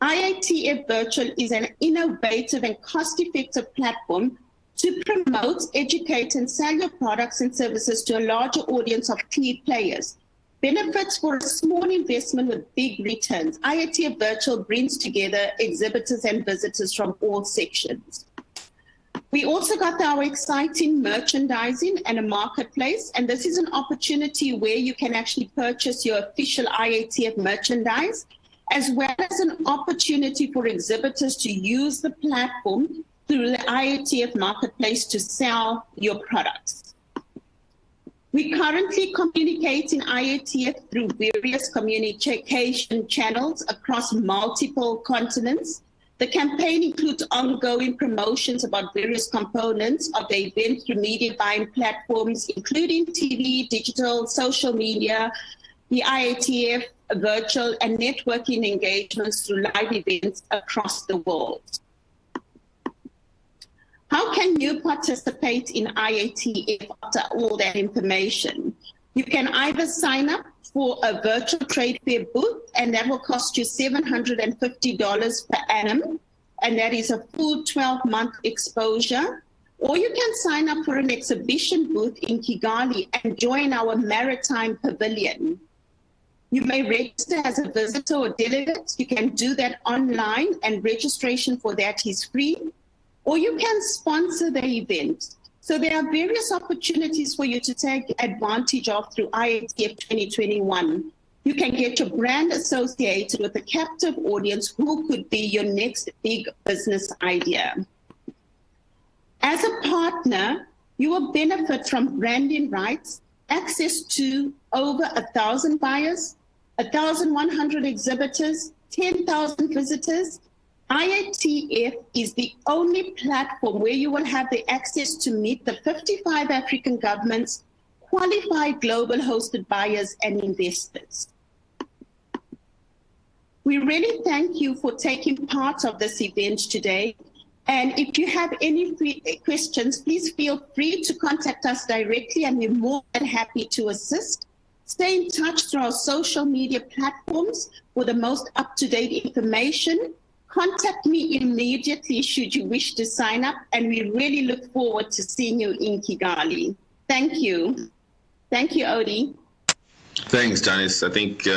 Speaker 7: IATF Virtual is an innovative and cost-effective platform to promote, educate, and sell your products and services to a larger audience of key players. Benefits for a small investment with big returns. IATF Virtual brings together exhibitors and visitors from all sections. We also got our exciting merchandising and a marketplace, and this is an opportunity where you can actually purchase your official IATF merchandise, as well as an opportunity for exhibitors to use the platform through the IATF marketplace to sell your products. We currently communicate in IATF through various communication channels across multiple continents. The campaign includes ongoing promotions about various components of the event through media buying platforms, including TV, digital, social media, the IATF virtual and networking engagements through live events across the world. How can you participate in IATF after all that information? You can either sign up for a virtual trade fair booth, and that will cost you $750 per annum, and that is a full 12-month exposure. Or you can sign up for an exhibition booth in Kigali and join our Maritime Pavilion. You may register as a visitor or delegate. You can do that online, and registration for that is free. Or you can sponsor the event. So there are various opportunities for you to take advantage of through IATF 2021. You can get your brand associated with a captive audience who could be your next big business idea. As a partner, you will benefit from branding rights, access to over 1,000 buyers, 1,100 exhibitors, 10,000 visitors. IATF is the only platform where you will have the access to meet the 55 African governments, qualified global hosted buyers and investors. We really thank you for taking part of this event today. And if you have any questions, please feel free to contact us directly, and we're more than happy to assist. Stay in touch through our social media platforms for the most up-to-date information. Contact me immediately should you wish to sign up, and we really look forward to seeing you in Kigali. Thank you. Thank you, Odie.
Speaker 1: Thanks, Janice. I think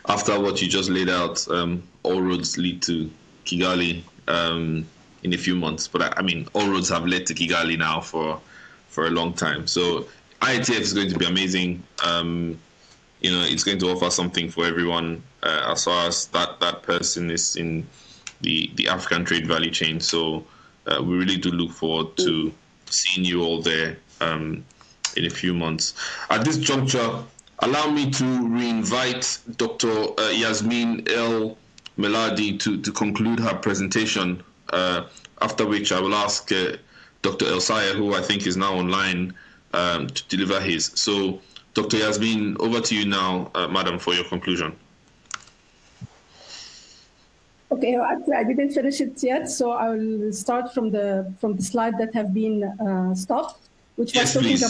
Speaker 1: after what you just laid out, all roads lead to Kigali in a few months. But I mean, all roads have led to Kigali now for a long time. So IATF is going to be amazing. It's going to offer something for everyone as far as that person is in the African trade value chain. So we really do look forward to seeing you all there in a few months. At this juncture, allow me to reinvite Dr. Yasmin El Meladi to conclude her presentation, after which I will ask Dr. Elsaya, who I think is now online, to deliver his. So, Dr. Yasmin, over to you now, Madam, for your conclusion.
Speaker 5: Okay, actually, I didn't finish it yet, so I will start from the slide that have been stopped, which was talking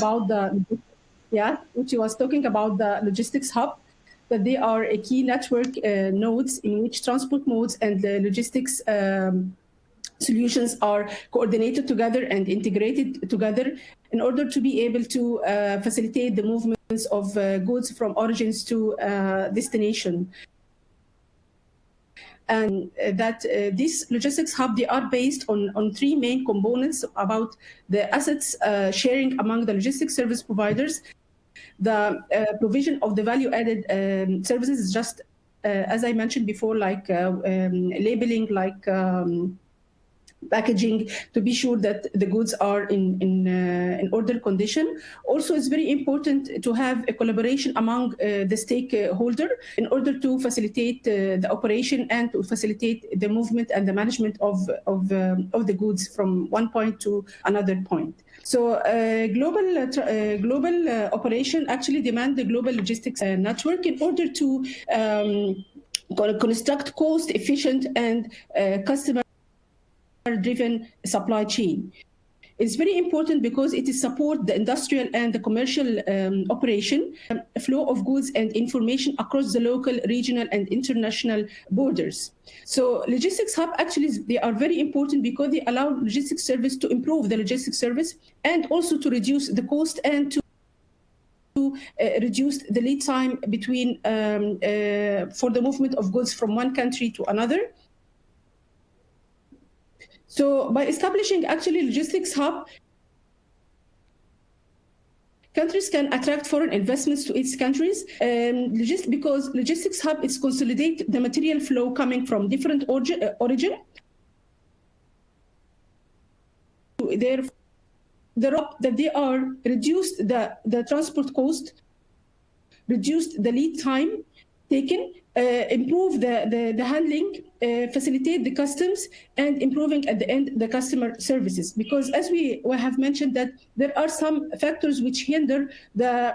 Speaker 5: about the logistics hub. That they are a key network nodes in which transport modes and the logistics solutions are coordinated together and integrated together in order to be able to facilitate the movements of goods from origins to destination. And that this logistics hub, they are based on three main components about the assets sharing among the logistics service providers. The provision of the value-added services is just, as I mentioned before, like labeling, like packaging, to be sure that the goods are in order condition. Also, it's very important to have a collaboration among the stakeholder in order to facilitate the operation and to facilitate the movement and the management of the goods from one point to another point. So global operation actually demand the global logistics network in order to construct cost-efficient and customer-driven supply chain. It's very important because it is support the industrial and the commercial operation, flow of goods and information across the local, regional, and international borders. So logistics hub actually, they are very important because they allow logistics service to improve the logistics service and also to reduce the cost and to reduce the lead time between for the movement of goods from one country to another. So by establishing actually logistics hub, countries can attract foreign investments to its countries because logistics hub is consolidate the material flow coming from different origin. That they are reduced the transport cost, reduced the lead time taken, improve the handling, facilitate the customs, and improving at the end the customer services. Because as we have mentioned that there are some factors which hinder the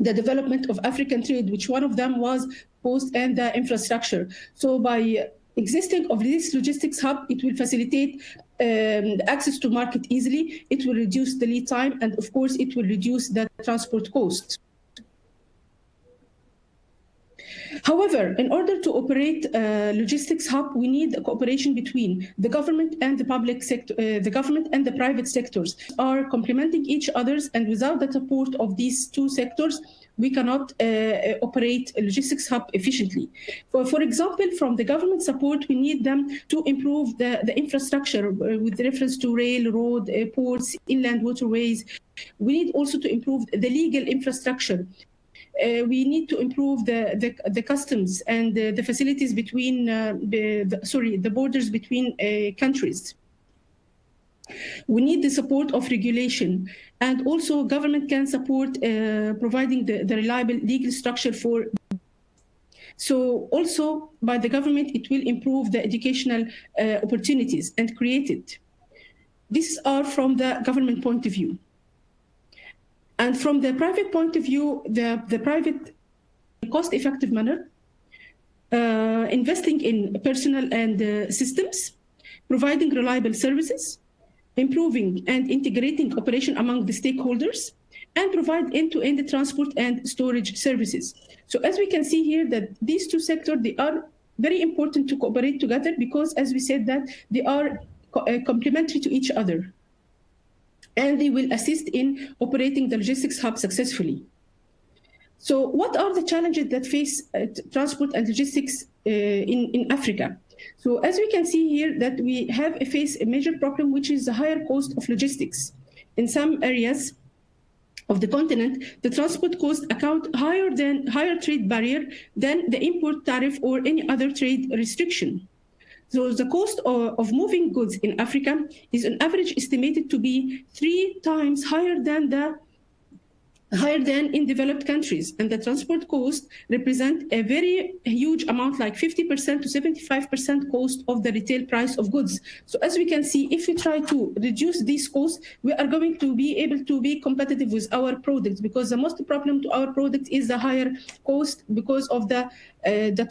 Speaker 5: development of African trade, which one of them was cost and the infrastructure. So by existing of this logistics hub, it will facilitate access to market easily, it will reduce the lead time, and of course it will reduce the transport cost. However, in order to operate logistics hub, we need a cooperation between the government and the public sector. The government and the private sectors are complementing each others, and without the support of these two sectors, we cannot operate a logistics hub efficiently. For example, from the government support, we need them to improve the infrastructure with reference to rail, road, ports, inland waterways. We need also to improve the legal infrastructure. We need to improve the customs and the facilities between, the borders between countries. We need the support of regulation, and also government can support providing the reliable legal structure for. So also by the government, it will improve the educational opportunities and create it. These are from the government point of view. And from the private point of view, the private cost-effective manner, investing in personnel and systems, providing reliable services, improving and integrating cooperation among the stakeholders, and provide end-to-end transport and storage services. So as we can see here that these two sectors, they are very important to cooperate together because, as we said, that they are complementary to each other. And they will assist in operating the logistics hub successfully. So what are the challenges that face transport and logistics in Africa? So as we can see here that we face a major problem, which is the higher cost of logistics. In some areas of the continent, the transport costs account higher trade barrier than the import tariff or any other trade restriction. So the cost of moving goods in Africa is on average estimated to be 3 times higher than in developed countries. And the transport cost represent a very huge amount, like 50% to 75% cost of the retail price of goods. So as we can see, if we try to reduce these costs, we are going to be able to be competitive with our products, because the most problem to our product is the higher cost because of the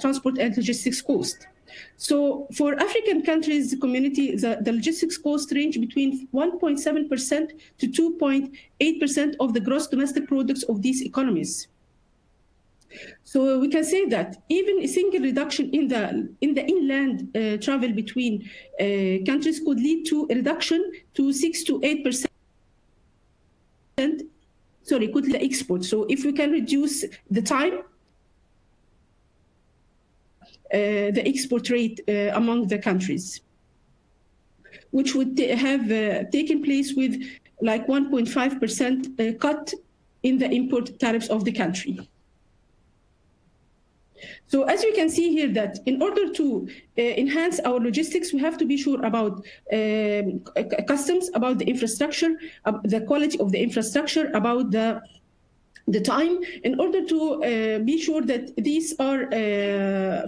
Speaker 5: transport and logistics cost. So for African countries, the community, the logistics cost range between 1.7% to 2.8% of the gross domestic products of these economies. So we can say that even a single reduction in the inland travel between countries could lead to a reduction to 6 to 8%. Could the export. So if we can reduce the time, the export rate among the countries, which would have taken place with like 1.5% cut in the import tariffs of the country. So as you can see here that in order to enhance our logistics, we have to be sure about customs, about the infrastructure, the quality of the infrastructure, about the time, in order to be sure that these are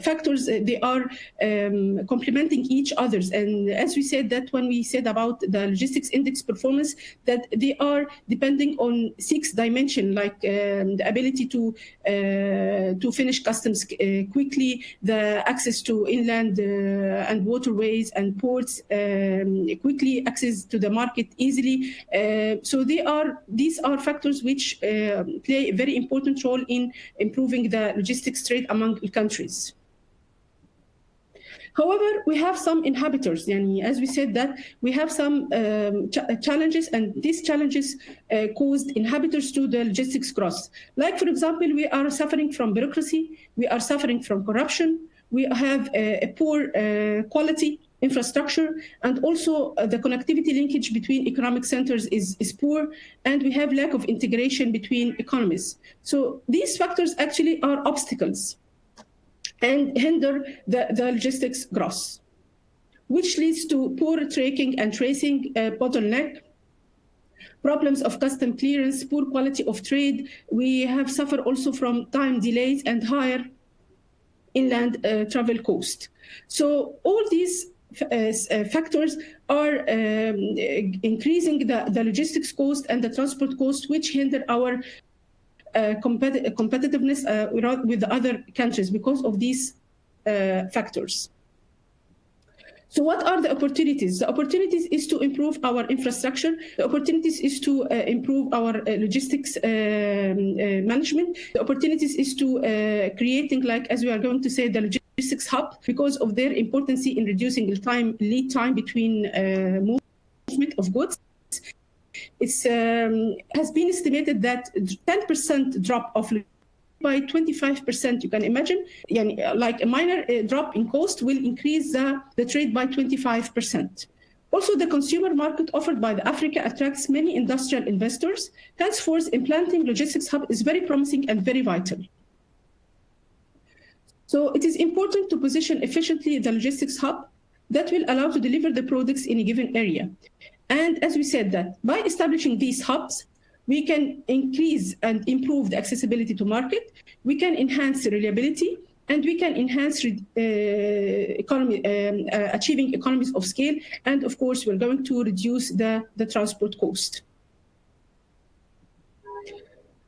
Speaker 5: factors, they are complementing each others. And as we said that when we said about the logistics index performance, that they are depending on 6 dimensions, like the ability to finish customs quickly, the access to inland and waterways and ports quickly, access to the market easily. So these are factors which play a very important role in improving the logistics trade among countries. However, we have some inhibitors, as we said that we have some challenges, and these challenges caused inhibitors to the logistics growth. Like, for example, we are suffering from bureaucracy, we are suffering from corruption, we have a poor quality infrastructure, and also the connectivity linkage between economic centers is poor, and we have lack of integration between economies. So these factors actually are obstacles and hinder the logistics growth, which leads to poor tracking and tracing, bottleneck, problems of custom clearance, poor quality of trade. We have suffered also from time delays and higher inland travel cost. So all these factors are increasing the logistics cost and the transport cost, which hinder our competitiveness with the other countries because of these factors. So what are the opportunities? The opportunities is to improve our infrastructure. The opportunities is to improve our logistics management. The opportunities is to creating, like, as we are going to say, the logistics hub, because of their importance in reducing the lead time between movement of goods. It's has been estimated that 10% drop of by 25%, you can imagine, like a minor drop in cost will increase the trade by 25%. Also, the consumer market offered by the Africa attracts many industrial investors. Henceforth, implanting logistics hub is very promising and very vital. So it is important to position efficiently the logistics hub that will allow to deliver the products in a given area. And as we said that by establishing these hubs, we can increase and improve the accessibility to market, we can enhance the reliability, and we can enhance achieving economies of scale. And of course, we're going to reduce the transport cost.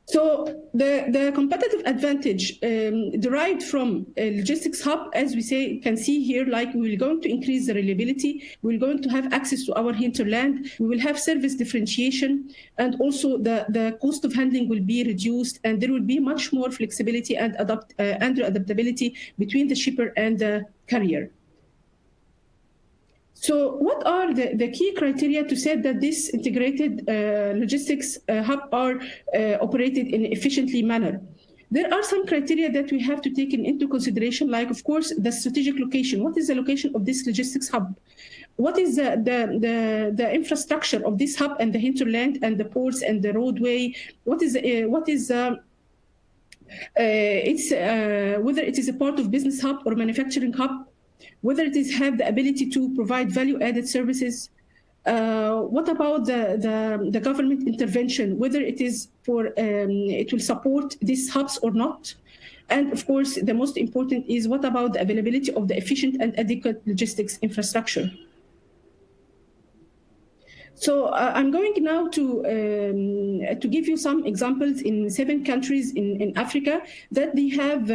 Speaker 5: So the competitive advantage derived from a logistics hub, as we can see here, like we're going to increase the reliability, we're going to have access to our hinterland, we will have service differentiation, and also the cost of handling will be reduced, and there will be much more flexibility and adaptability between the shipper and the carrier. So what are the key criteria to say that this integrated logistics hub are operated in an efficiently manner? There are some criteria that we have to take into consideration, like, of course, the strategic location. What is the location of this logistics hub? What is the infrastructure of this hub and the hinterland and the ports and the roadway? Whether it is a part of business hub or manufacturing hub, whether it is have the ability to provide value-added services. What about the government intervention, whether it is for it will support these hubs or not? And of course, the most important is what about the availability of the efficient and adequate logistics infrastructure? So I'm going now to give you some examples in 7 countries in Africa that they have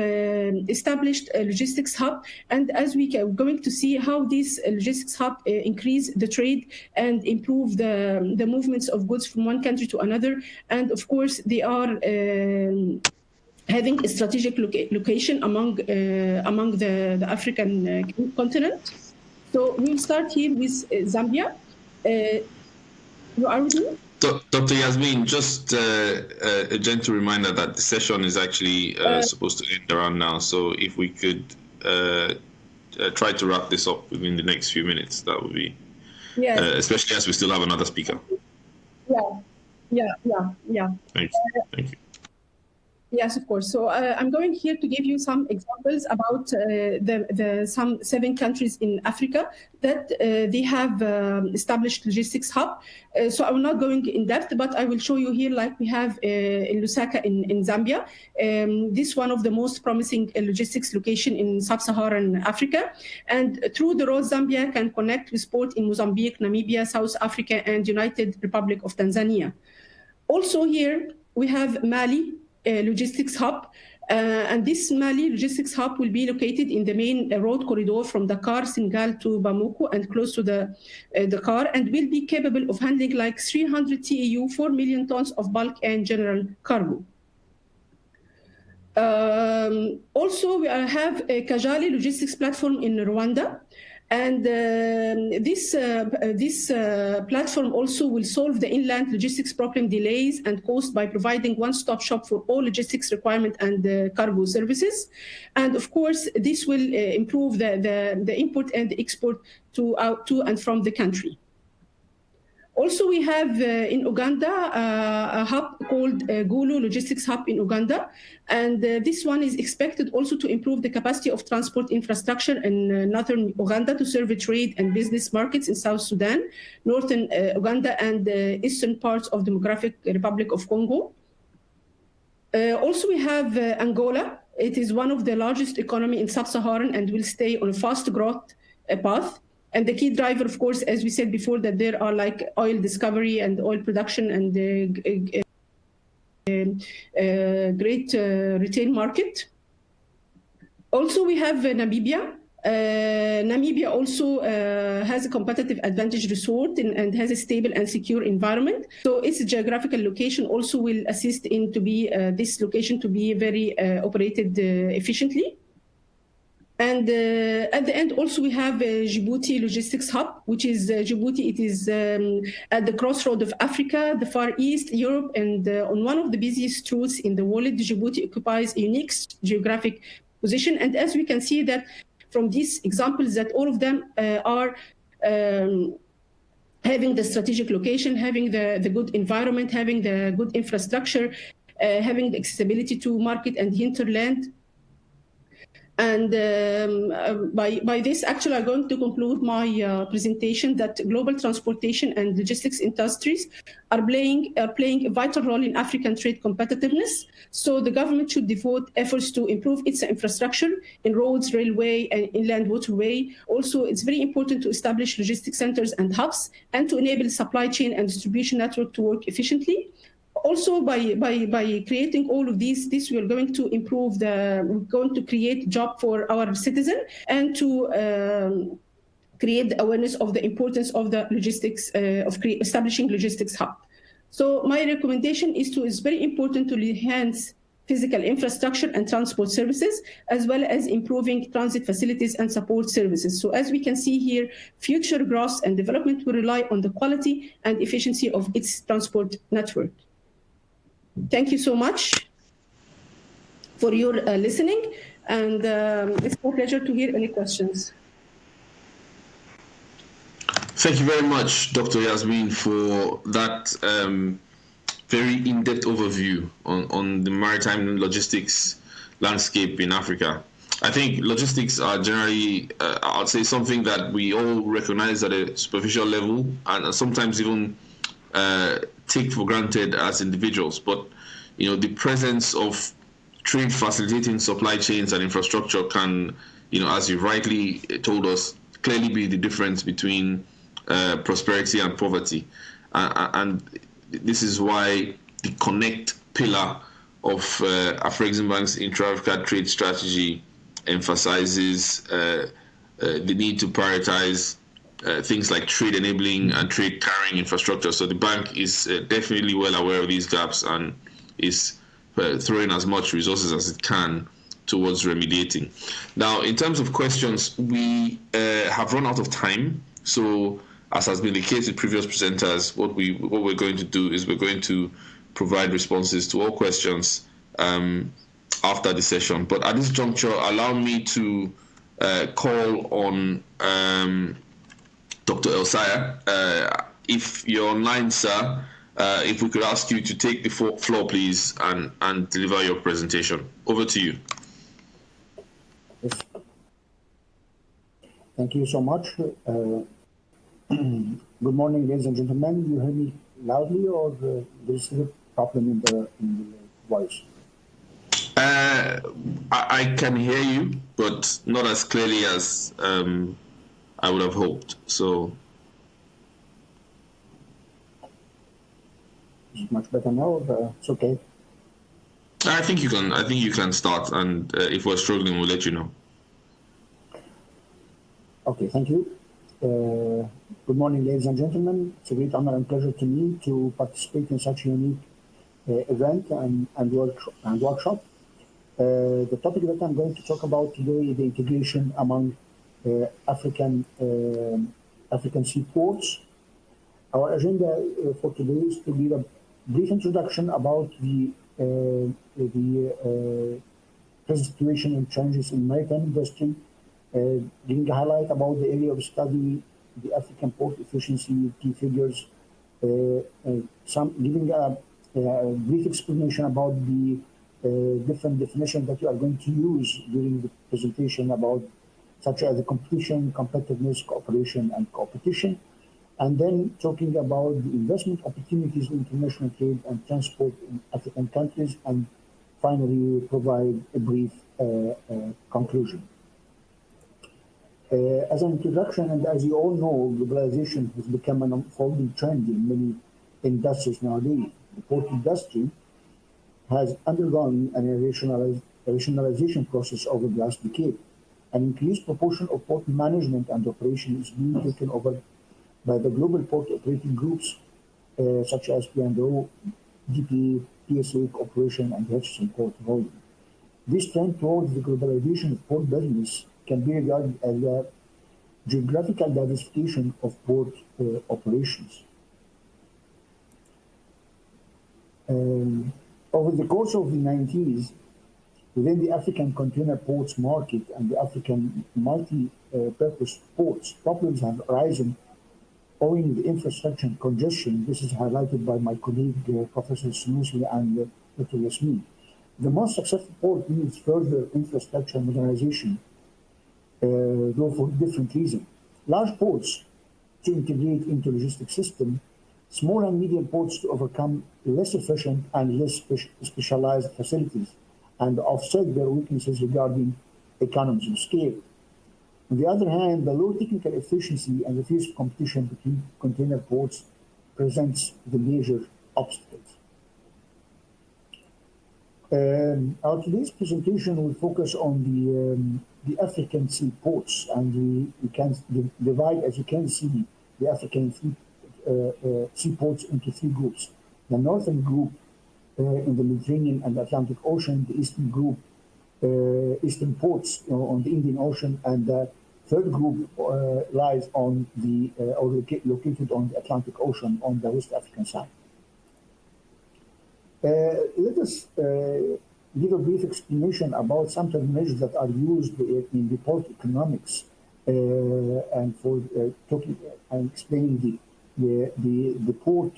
Speaker 5: established a logistics hub. And as we are going to see how this logistics hub increase the trade and improve the movements of goods from one country to another. And of course, they are having a strategic location among the African continent. So we'll start here with Zambia. You are with me?
Speaker 1: Dr. Yasmin, just a gentle reminder that the session is actually supposed to end around now. So if we could try to wrap this up within the next few minutes, that would be, especially as we still have another speaker.
Speaker 5: Yeah.
Speaker 1: Thank you.
Speaker 5: Yes, of course. So I'm going here to give you some examples about some 7 countries in Africa that they have established logistics hub. So I'm not going in depth, but I will show you here, like we have in Lusaka in Zambia. This one of the most promising logistics location in sub-Saharan Africa. And through the road, Zambia can connect with port in Mozambique, Namibia, South Africa, and United Republic of Tanzania. Also here, we have Mali, logistics hub, and this Mali logistics hub will be located in the main road corridor from Dakar, Senegal to Bamako and close to the Dakar, and will be capable of handling like 300 TEU, 4 million tons of bulk and general cargo. Also, we have a Kajali logistics platform in Rwanda. And this platform also will solve the inland logistics problem delays and cost by providing one-stop shop for all logistics requirement and cargo services. And of course, this will improve the import and the export to and from the country. Also, we have in Uganda a hub called Gulu Logistics Hub in Uganda. And this one is expected also to improve the capacity of transport infrastructure in northern Uganda to serve trade and business markets in South Sudan, northern Uganda, and eastern parts of the Democratic Republic of Congo. Also, we have Angola. It is one of the largest economy in sub-Saharan and will stay on a fast growth path. And the key driver, of course, as we said before, that there are like oil discovery and oil production and great retail market. Also, we have Namibia. Namibia also has a competitive advantage resort and has a stable and secure environment. So its geographical location also will assist in to be this location to be very operated efficiently. And at the end, also, we have Djibouti Logistics Hub, which is Djibouti. It is at the crossroad of Africa, the Far East, Europe, and on one of the busiest routes in the world. Djibouti occupies a unique geographic position. And as we can see that from these examples, that all of them are having the strategic location, having the good environment, having the good infrastructure, having the accessibility to market and hinterland. And by this, actually, I'm going to conclude my presentation that global transportation and logistics industries are playing a vital role in African trade competitiveness. So the government should devote efforts to improve its infrastructure in roads, railway, and inland waterway. Also, it's very important to establish logistics centers and hubs and to enable supply chain and distribution network to work efficiently. Also, by creating all of these, we are going to improve we're going to create job for our citizen and to create the awareness of the importance of the logistics, establishing logistics hub. So my recommendation is very important to enhance physical infrastructure and transport services, as well as improving transit facilities and support services. So as we can see here, future growth and development will rely on the quality and efficiency of its transport network. Thank you so much for your listening, and it's my pleasure to hear any questions.
Speaker 1: Thank you very much, Dr. Yasmin, for that very in-depth overview on the maritime logistics landscape in Africa. I think logistics are generally, I'd say, something that we all recognize at a superficial level and sometimes even take for granted as individuals, but the presence of trade facilitating supply chains and infrastructure can, as you rightly told us, clearly be the difference between prosperity and poverty, and this is why the Connect pillar of Afreximbank's Intra-African trade strategy emphasizes the need to prioritize things like trade enabling and trade carrying infrastructure. So the bank is definitely well aware of these gaps and is throwing as much resources as it can towards remediating. Now, in terms of questions, we have run out of time. So, as has been the case with previous presenters, what we're going to do is we're going to provide responses to all questions after the session. But at this juncture, allow me to call on Dr. Elsaya. If you're online, sir, if we could ask you to take the floor, please, and deliver your presentation. Over to you.
Speaker 8: Yes. Thank you so much. Good morning, ladies and gentlemen. You hear me loudly, or there is a problem in the voice?
Speaker 1: I can hear you, but not as clearly as I would have hoped. So
Speaker 8: it's much better now. It's okay.
Speaker 1: I think you can start, and if we're struggling, we'll let you know.
Speaker 8: Okay, thank you. Good morning, ladies and gentlemen. It's a great honor and pleasure to me to participate in such a unique event and workshop. The topic that I'm going to talk about today is the integration among African seaports. Our agenda for today is to give a brief introduction about the present situation and challenges in maritime industry, giving a highlight about the area of study, the African port efficiency, key figures, giving a brief explanation about the different definitions that you are going to use during the presentation, about such as the competition, competitiveness, cooperation, and competition, and then talking about the investment opportunities in international trade and transport in African countries, and finally provide a brief conclusion. As an introduction, and as you all know, globalization has become an unfolding trend in many industries nowadays. The port industry has undergone a rationalization process over the last decade. An increased proportion of port management and operation is being taken over by the global port operating groups, such as P&O, DP, PSA Corporation, and Hutchison Port Holding. This trend towards the globalization of port business can be regarded as a geographical diversification of port operations. Over the course of the 90s, within the African container ports market and the African multi-purpose ports, problems have arisen owing to the infrastructure and congestion. This is highlighted by my colleague, Professor Sanusi and Dr. Yasmin. The most successful port needs further infrastructure modernization, though for different reasons. Large ports to integrate into logistic system, small and medium ports to overcome less efficient and less specialized facilities and offset their weaknesses regarding economies of scale. On the other hand, the low technical efficiency and the fierce competition between container ports presents the major obstacles. Our today's presentation will focus on the African sea ports, and we can divide, as you can see, the African seaports into three groups. The northern group in the Mediterranean and Atlantic Ocean, the eastern group, eastern ports on the Indian Ocean, and the third group lies on the located on the Atlantic Ocean on the West African side. Let us give a brief explanation about some terminologies that are used in the port economics, and for talking and explaining the port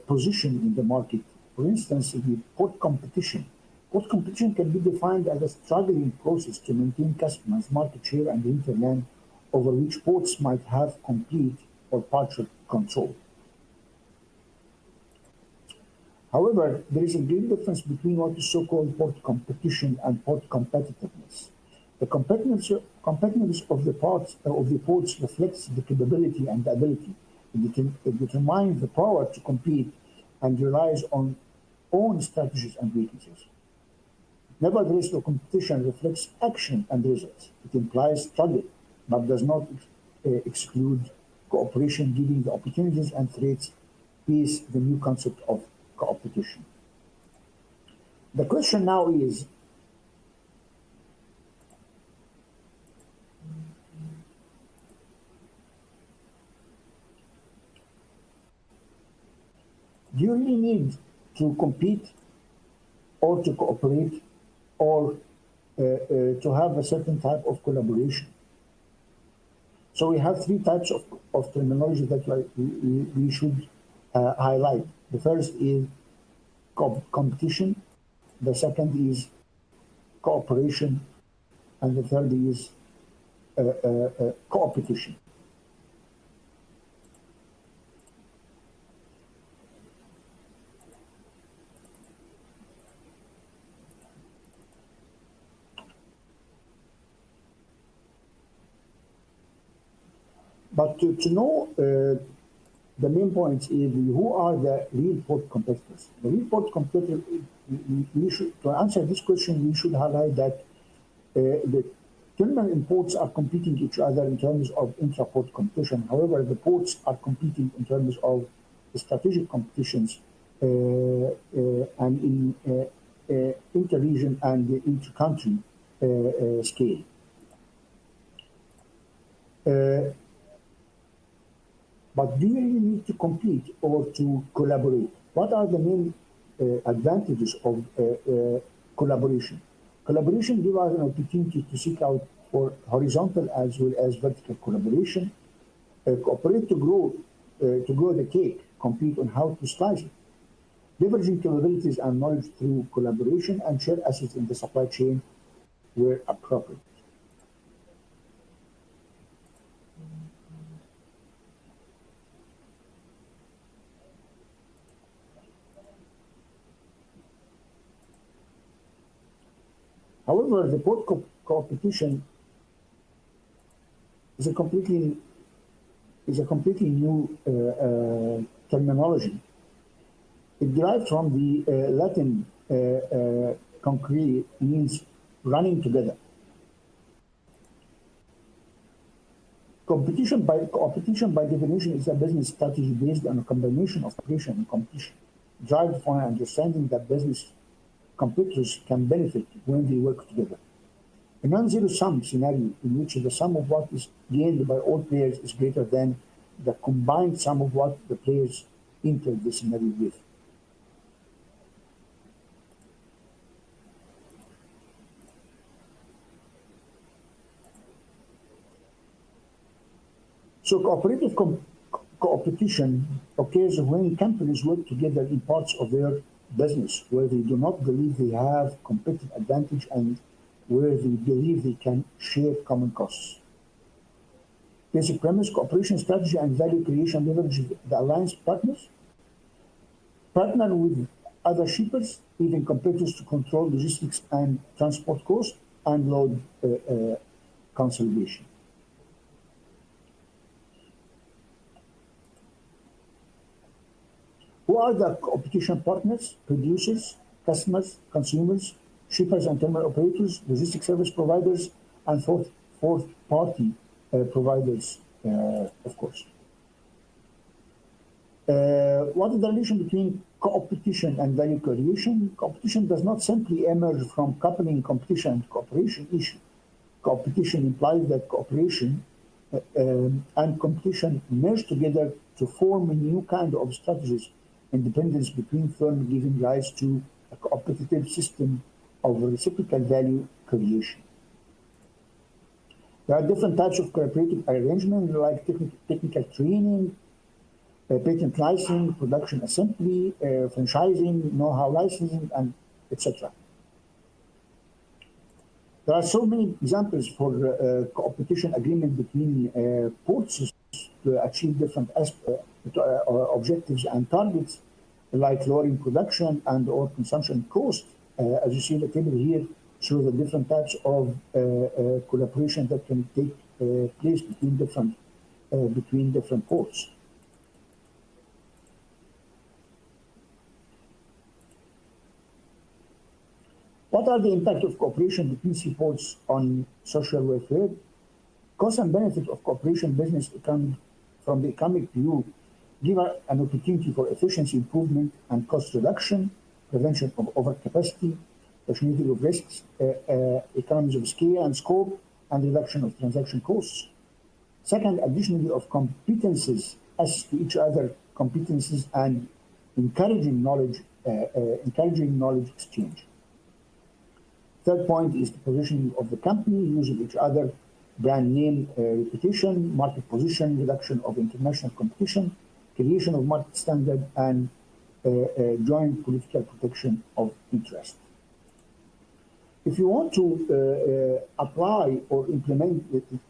Speaker 8: position in the market. For instance, the port competition. Port competition can be defined as a struggling process to maintain customers' market share and hinterland over which ports might have complete or partial control. However, there is a great difference between what is so-called port competition and port competitiveness. The competitiveness of the ports reflects the capability and the ability. It determines the power to compete and relies on own strategies and weaknesses. Nevertheless, the competition reflects action and results. It implies struggle, but does not exclude cooperation, giving the opportunities and threats face the new concept of competition. The question now is, do you really need to compete or to cooperate or to have a certain type of collaboration? So we have three types of terminology that we should highlight. The first is competition, the second is cooperation, and the third is co-opetition. But to know the main points is who are the real port competitors. The real port competitors, to answer this question, we should highlight that the terminal imports are competing each other in terms of intra-port competition. However, the ports are competing in terms of strategic competitions and in inter-region and inter-country scale. But do you really need to compete or to collaborate? What are the main advantages of collaboration? Collaboration gives us an opportunity to seek out for horizontal as well as vertical collaboration, cooperate to grow the cake, compete on how to slice it, leveraging capabilities and knowledge through collaboration, and share assets in the supply chain where appropriate. However, the port competition is a completely new terminology. It derived from the Latin concrete, means running together. Competition by definition is a business strategy based on a combination of operation and competition, driven from understanding that business competitors can benefit when they work together. A non-zero sum scenario in which the sum of what is gained by all players is greater than the combined sum of what the players enter the scenario with. So cooperative competition occurs when companies work together in parts of their business where they do not believe they have competitive advantage and where they believe they can share common costs. Basic premise: cooperation strategy and value creation leverage the alliance partners, partner with other shippers, even competitors, to control logistics and transport costs and load consolidation. Who are the competition partners? Producers, customers, consumers, shippers and terminal operators, logistics service providers, and fourth-party providers, of course. What is the relation between competition and value creation? Competition does not simply emerge from coupling competition and cooperation issue. Competition implies that cooperation and competition merge together to form a new kind of strategies. Independence between firms giving rise to a competitive system of reciprocal value creation. There are different types of cooperative arrangements like technical training, patent licensing, production assembly, franchising, know-how licensing, and etc. There are so many examples for competition agreement between ports to achieve different objectives and targets, like lowering production and or consumption cost. As you see, the table here shows the different types of collaboration that can take place between different ports. What are the impact of cooperation between seaports on social welfare? Cost and benefit of cooperation business from the economic view give an opportunity for efficiency improvement and cost reduction, prevention of overcapacity, opportunity of risks, economies of scale and scope, and reduction of transaction costs. Second, additionally of competences as to each other competences and encouraging knowledge exchange. Third point is the positioning of the company, use of each other, brand name reputation, market position, reduction of international competition, creation of market standard, and joint political protection of interest. If you want to apply or implement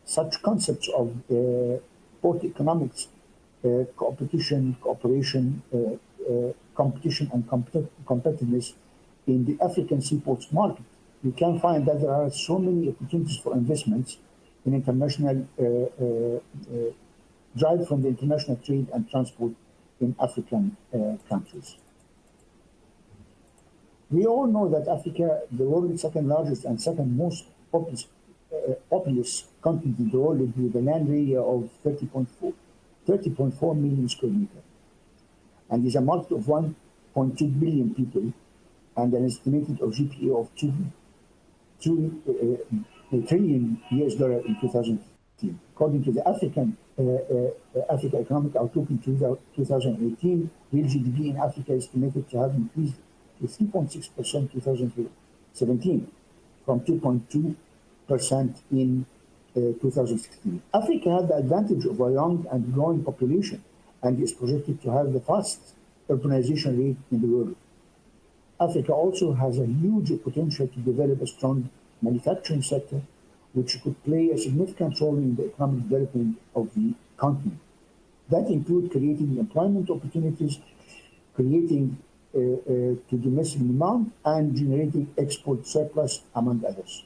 Speaker 8: such concepts of port economics, competition, cooperation, competition, and competitiveness in the African seaports market, you can find that there are so many opportunities for investments in international drive from the international trade and transport in African countries. We all know that Africa, the world's second largest and second most populous continent in the world, with a land area of 30.4 million square meters, and is a market of 1.2 billion people, and an estimated of GPA of $2 trillion in 2015. According to the Africa Economic Outlook in 2018, real GDP in Africa is estimated to have increased to 3.6% in 2017 from 2.2% in 2016. Africa had the advantage of a young and growing population and is projected to have the fastest urbanization rate in the world. Africa also has a huge potential to develop a strong manufacturing sector, which could play a significant role in the economic development of the continent. That includes creating employment opportunities, creating to domestic demand, and generating export surplus, among others.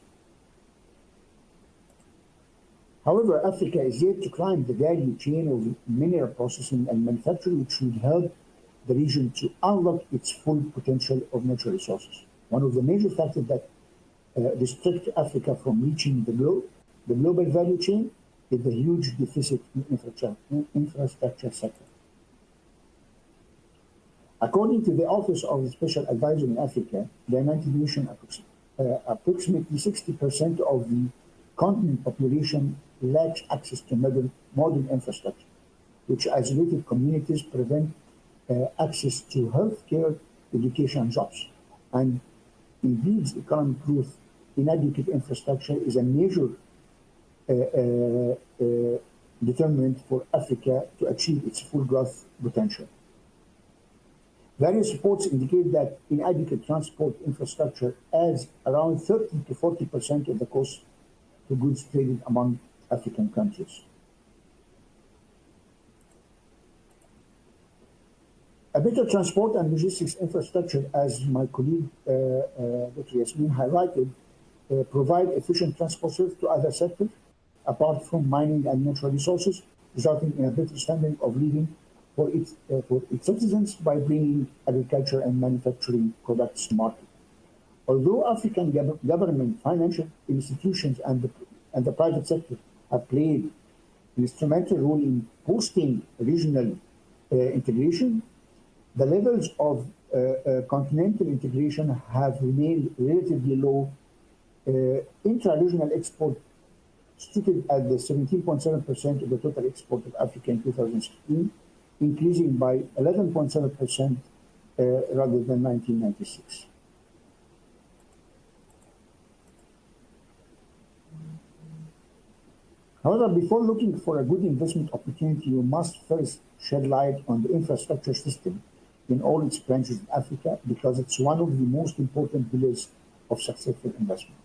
Speaker 8: However, Africa is yet to climb the value chain of mineral processing and manufacturing, which would help the region to unlock its full potential of natural resources. One of the major factors that restrict Africa from reaching the global value chain is the huge deficit in infrastructure sector. According to the Office of the Special Advisor in Africa, the United Nations, approximately 60% of the continent population lacks access to modern infrastructure, which isolated communities prevent access to healthcare, education, and jobs. And indeed, economic growth, inadequate infrastructure is a major determinant for Africa to achieve its full growth potential. Various reports indicate that inadequate transport infrastructure adds around 30 to 40% of the cost to goods traded among African countries. A better transport and logistics infrastructure, as my colleague Dr. Yasmin highlighted, provide efficient transport service to other sectors, apart from mining and natural resources, resulting in a better standard of living for its citizens by bringing agriculture and manufacturing products to market. Although African government, financial institutions, and the private sector have played an instrumental role in boosting regional integration, the levels of continental integration have remained relatively low. Intra-regional export stood at the 17.7% of the total export of Africa in 2016, increasing by 11.7% rather than 1996. However, before looking for a good investment opportunity, you must first shed light on the infrastructure system in all its branches in Africa, because it's one of the most important pillars of successful investment.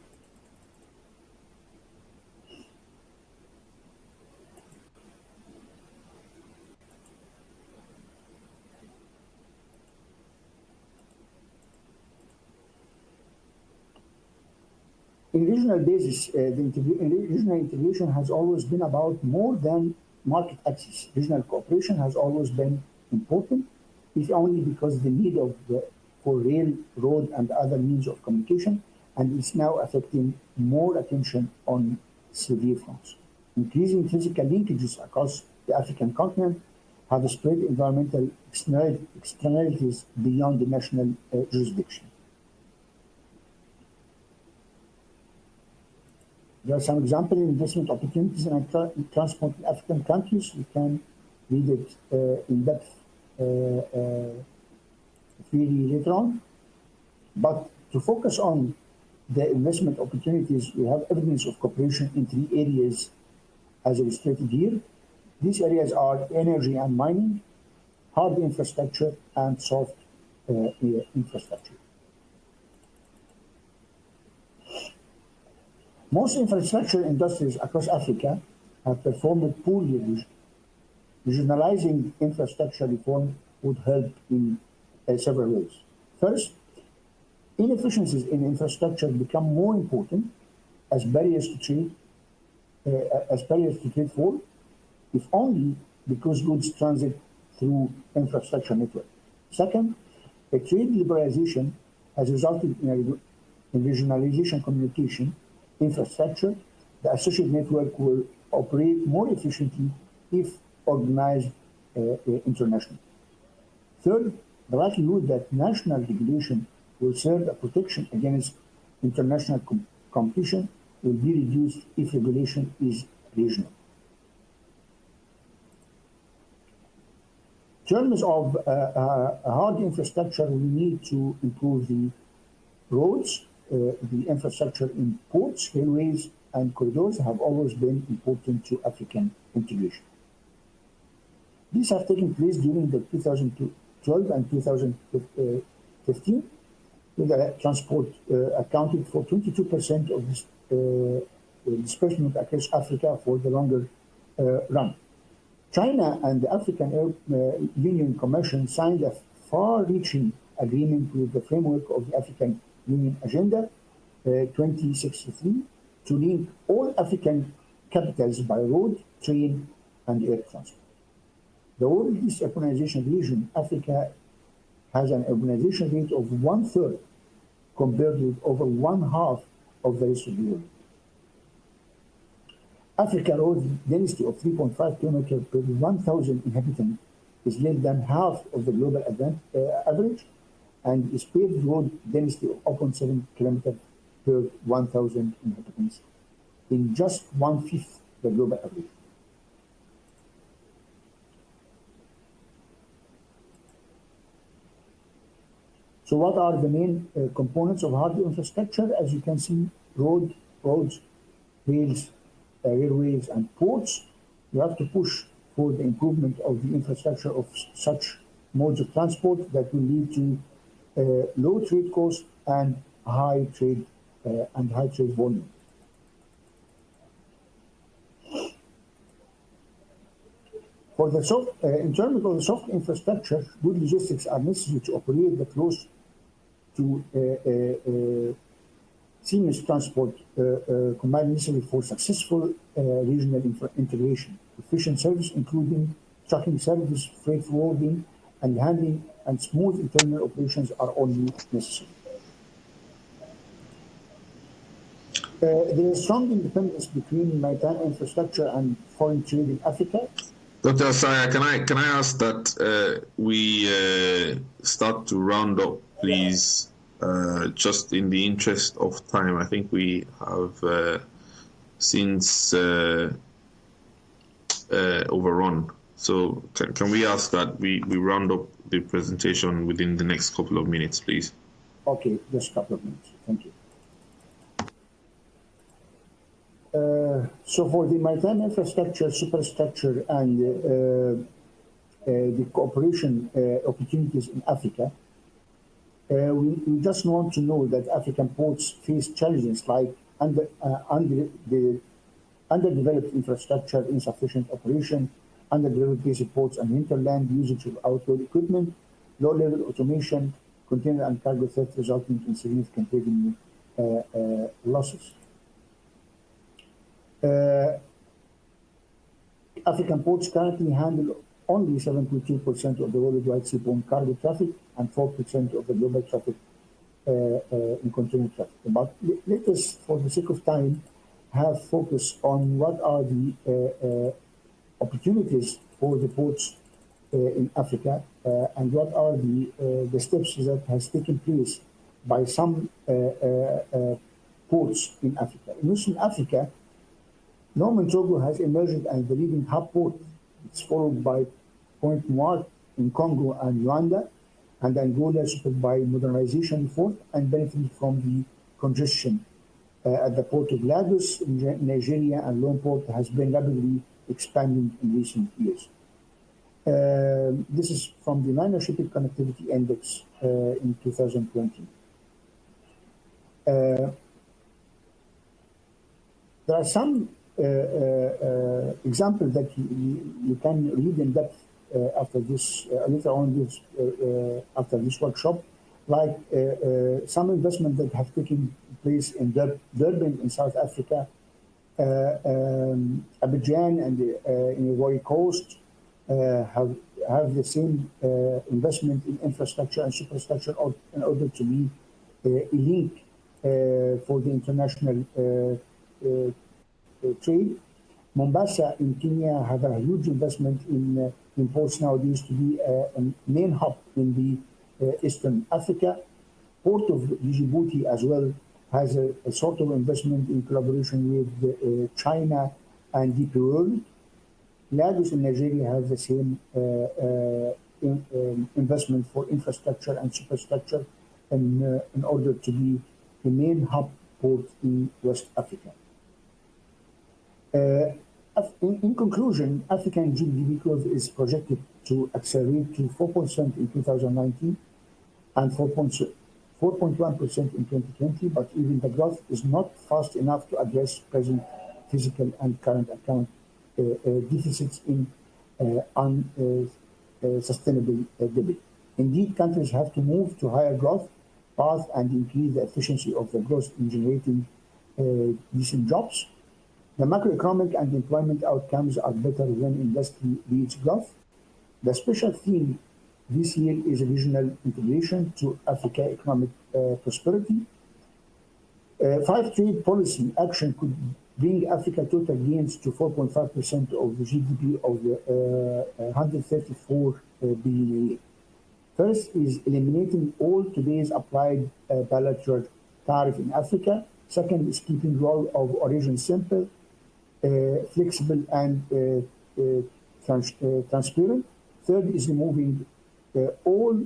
Speaker 8: In regional basis, regional integration has always been about more than market access. Regional cooperation has always been important, if only because the need for rail, road, and other means of communication, and it's now affecting more attention on severe fronts. Increasing physical linkages across the African continent have spread environmental externalities beyond the national jurisdiction. There are some example investment opportunities in transport in African countries. You can read it in depth freely later on. But to focus on the investment opportunities, we have evidence of cooperation in 3 areas as illustrated here. These areas are energy and mining, hard infrastructure and soft infrastructure. Most infrastructure industries across Africa have performed poorly. Regionalizing infrastructure reform would help in several ways. First, inefficiencies in infrastructure become more important as barriers to trade fall, if only because goods transit through infrastructure network. Second, a trade liberalization has resulted in regionalization communication infrastructure. The associated network will operate more efficiently if organized internationally. Third, the likelihood that national regulation will serve a protection against international competition will be reduced if regulation is regional. In terms of hard infrastructure, we need to improve the roads. The infrastructure in ports, railways, and corridors have always been important to African integration. These have taken place during the 2012 and 2015, with transport accounted for 22% of this disbursement across Africa for the longer run. China and the African Union Commission signed a far-reaching agreement with the framework of the African Union Agenda 2063 to link all African capitals by road, train, and air transport. The oldest urbanization region, Africa, has an urbanization rate of 1/3 compared with over 1/2 of the rest of the world. Africa road density of 3.5 kilometers per 1,000 inhabitants is less than half of the global average, and its paved road density of 0.7 kilometers per 1,000 inhabitants in just 1/5 the global average. So what are the main components of hard infrastructure? As you can see, roads, rails, railways, and ports. You have to push for the improvement of the infrastructure of such modes of transport that will lead to low trade costs and high trade volume. For the in terms of the soft infrastructure, good logistics are necessary to operate the close to seamless transport combined necessary for successful regional integration. Efficient service, including trucking service, freight forwarding, and handling, and smooth internal operations are only necessary. There is strong independence between maritime infrastructure and foreign trade in Africa.
Speaker 1: Dr. Asaya, can I ask that we start to round up, please, just in the interest of time. I think we have since overrun. So can we ask that we round up the presentation within the next couple of minutes, please?
Speaker 8: Okay, just a couple of minutes. Thank you. So for the maritime infrastructure, superstructure, and the cooperation opportunities in Africa, we just want to know that African ports face challenges like underdeveloped infrastructure, insufficient operation, underdeveloped basic ports and hinterland, usage of outboard equipment, low-level automation, container and cargo theft resulting in significant revenue losses. African ports currently handle only 7.2% of the worldwide seaborne cargo traffic and 4% of the global traffic in container traffic. But let us, for the sake of time, have focus on what are the opportunities for the ports in Africa and what are the steps that has taken place by some ports in Africa. In Eastern Africa, Norman Togo has emerged as the leading hub port. It's followed by Point Noir in Congo and Rwanda, and Angola, supported by modernization effort and benefiting from the congestion at the port of Lagos in Nigeria, and Lone Port has been rapidly expanding in recent years. This is from the Minor Shipping Connectivity Index in 2020. There are some examples that you can read in depth after this, later on this, after this workshop, like some investment that have taken place in Durban in South Africa, Abidjan and in Ivory Coast have the same investment in infrastructure and superstructure in order to be a link for the international trade. Mombasa in Kenya have a huge investment in ports nowadays to be a main hub in the Eastern Africa. Port of Djibouti as well has a sort of investment in collaboration with China and DP World. Lagos in Nigeria has the same investment for infrastructure and superstructure in order to be the main hub port in West Africa. In conclusion, African GDP growth is projected to accelerate to 4% in 2019 and 4.1% in 2020, but even the growth is not fast enough to address present physical and current account deficits in unsustainable debt. Indeed, countries have to move to higher growth path and increase the efficiency of the growth in generating decent jobs. The macroeconomic and employment outcomes are better when industry leads growth. The special theme this year is regional integration to Africa economic prosperity. 5 trade policy action could bring Africa total gains to 4.5% of the GDP of the 134 billion. First is eliminating all today's applied bilateral tariff in Africa. Second is keeping role of origin simple, flexible and transparent. Third is removing all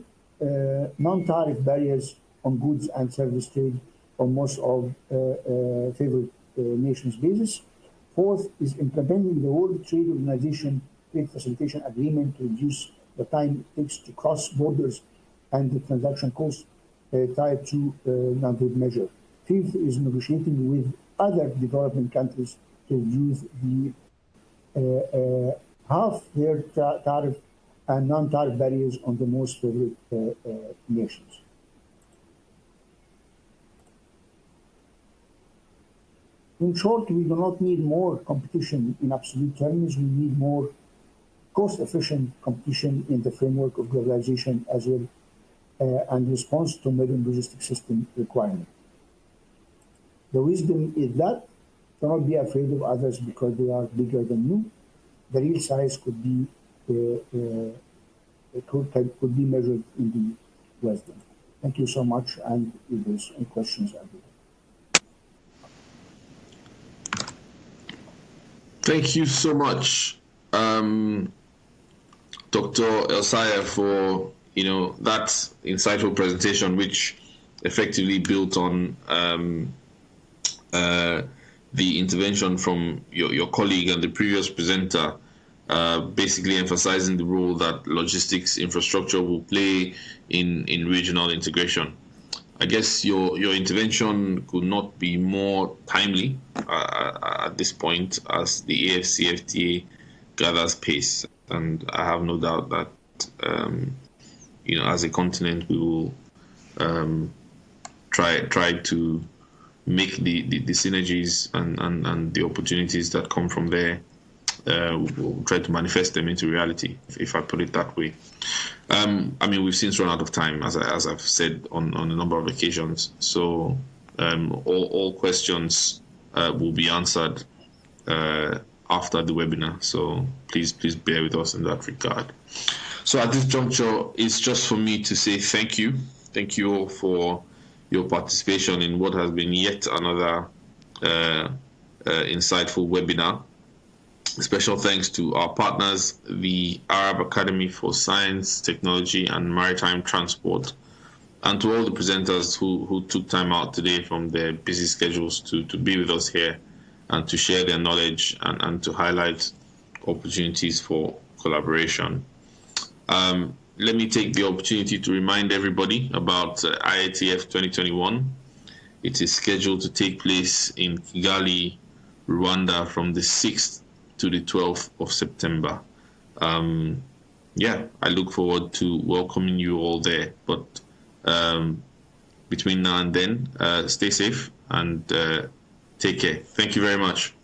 Speaker 8: non-tariff barriers on goods and service trade on most of favored nations basis. Fourth is implementing the World Trade Organization Trade Facilitation Agreement to reduce the time it takes to cross borders and the transaction costs tied to non-trade measure. Fifth is negotiating with other developing countries to reduce the half their tariff and non-tariff barriers on the most favored nations. In short, we do not need more competition in absolute terms. We need more cost-efficient competition in the framework of globalization as well and response to modern logistics system requirement. The wisdom is that do not be afraid of others because they are bigger than you. The real size could be measured in the wisdom. Thank you so much, and if there's any questions, I'll be there.
Speaker 1: Thank you so much, Dr. Elsaya, for that insightful presentation, which effectively built on the intervention from your colleague and the previous presenter, basically emphasizing the role that logistics infrastructure will play in regional integration. I guess your intervention could not be more timely at this point as the AFCFTA gathers pace, and I have no doubt that as a continent we will try to make the synergies and the opportunities that come from there. We'll try to manifest them into reality, if I put it that way. We've since run out of time, as I've said on a number of occasions. So all questions will be answered after the webinar. So please bear with us in that regard. So at this juncture, it's just for me to say thank you. Thank you all for your participation in what has been yet another insightful webinar. Special thanks to our partners, the Arab Academy for Science, Technology and Maritime Transport, and to all the presenters who took time out today from their busy schedules to be with us here and to share their knowledge and to highlight opportunities for collaboration. Let me take the opportunity to remind everybody about IATF 2021. It is scheduled to take place in Kigali, Rwanda from the 6th to the 12th of September. Yeah, I look forward to welcoming you all there. But between now and then, stay safe and take care. Thank you very much.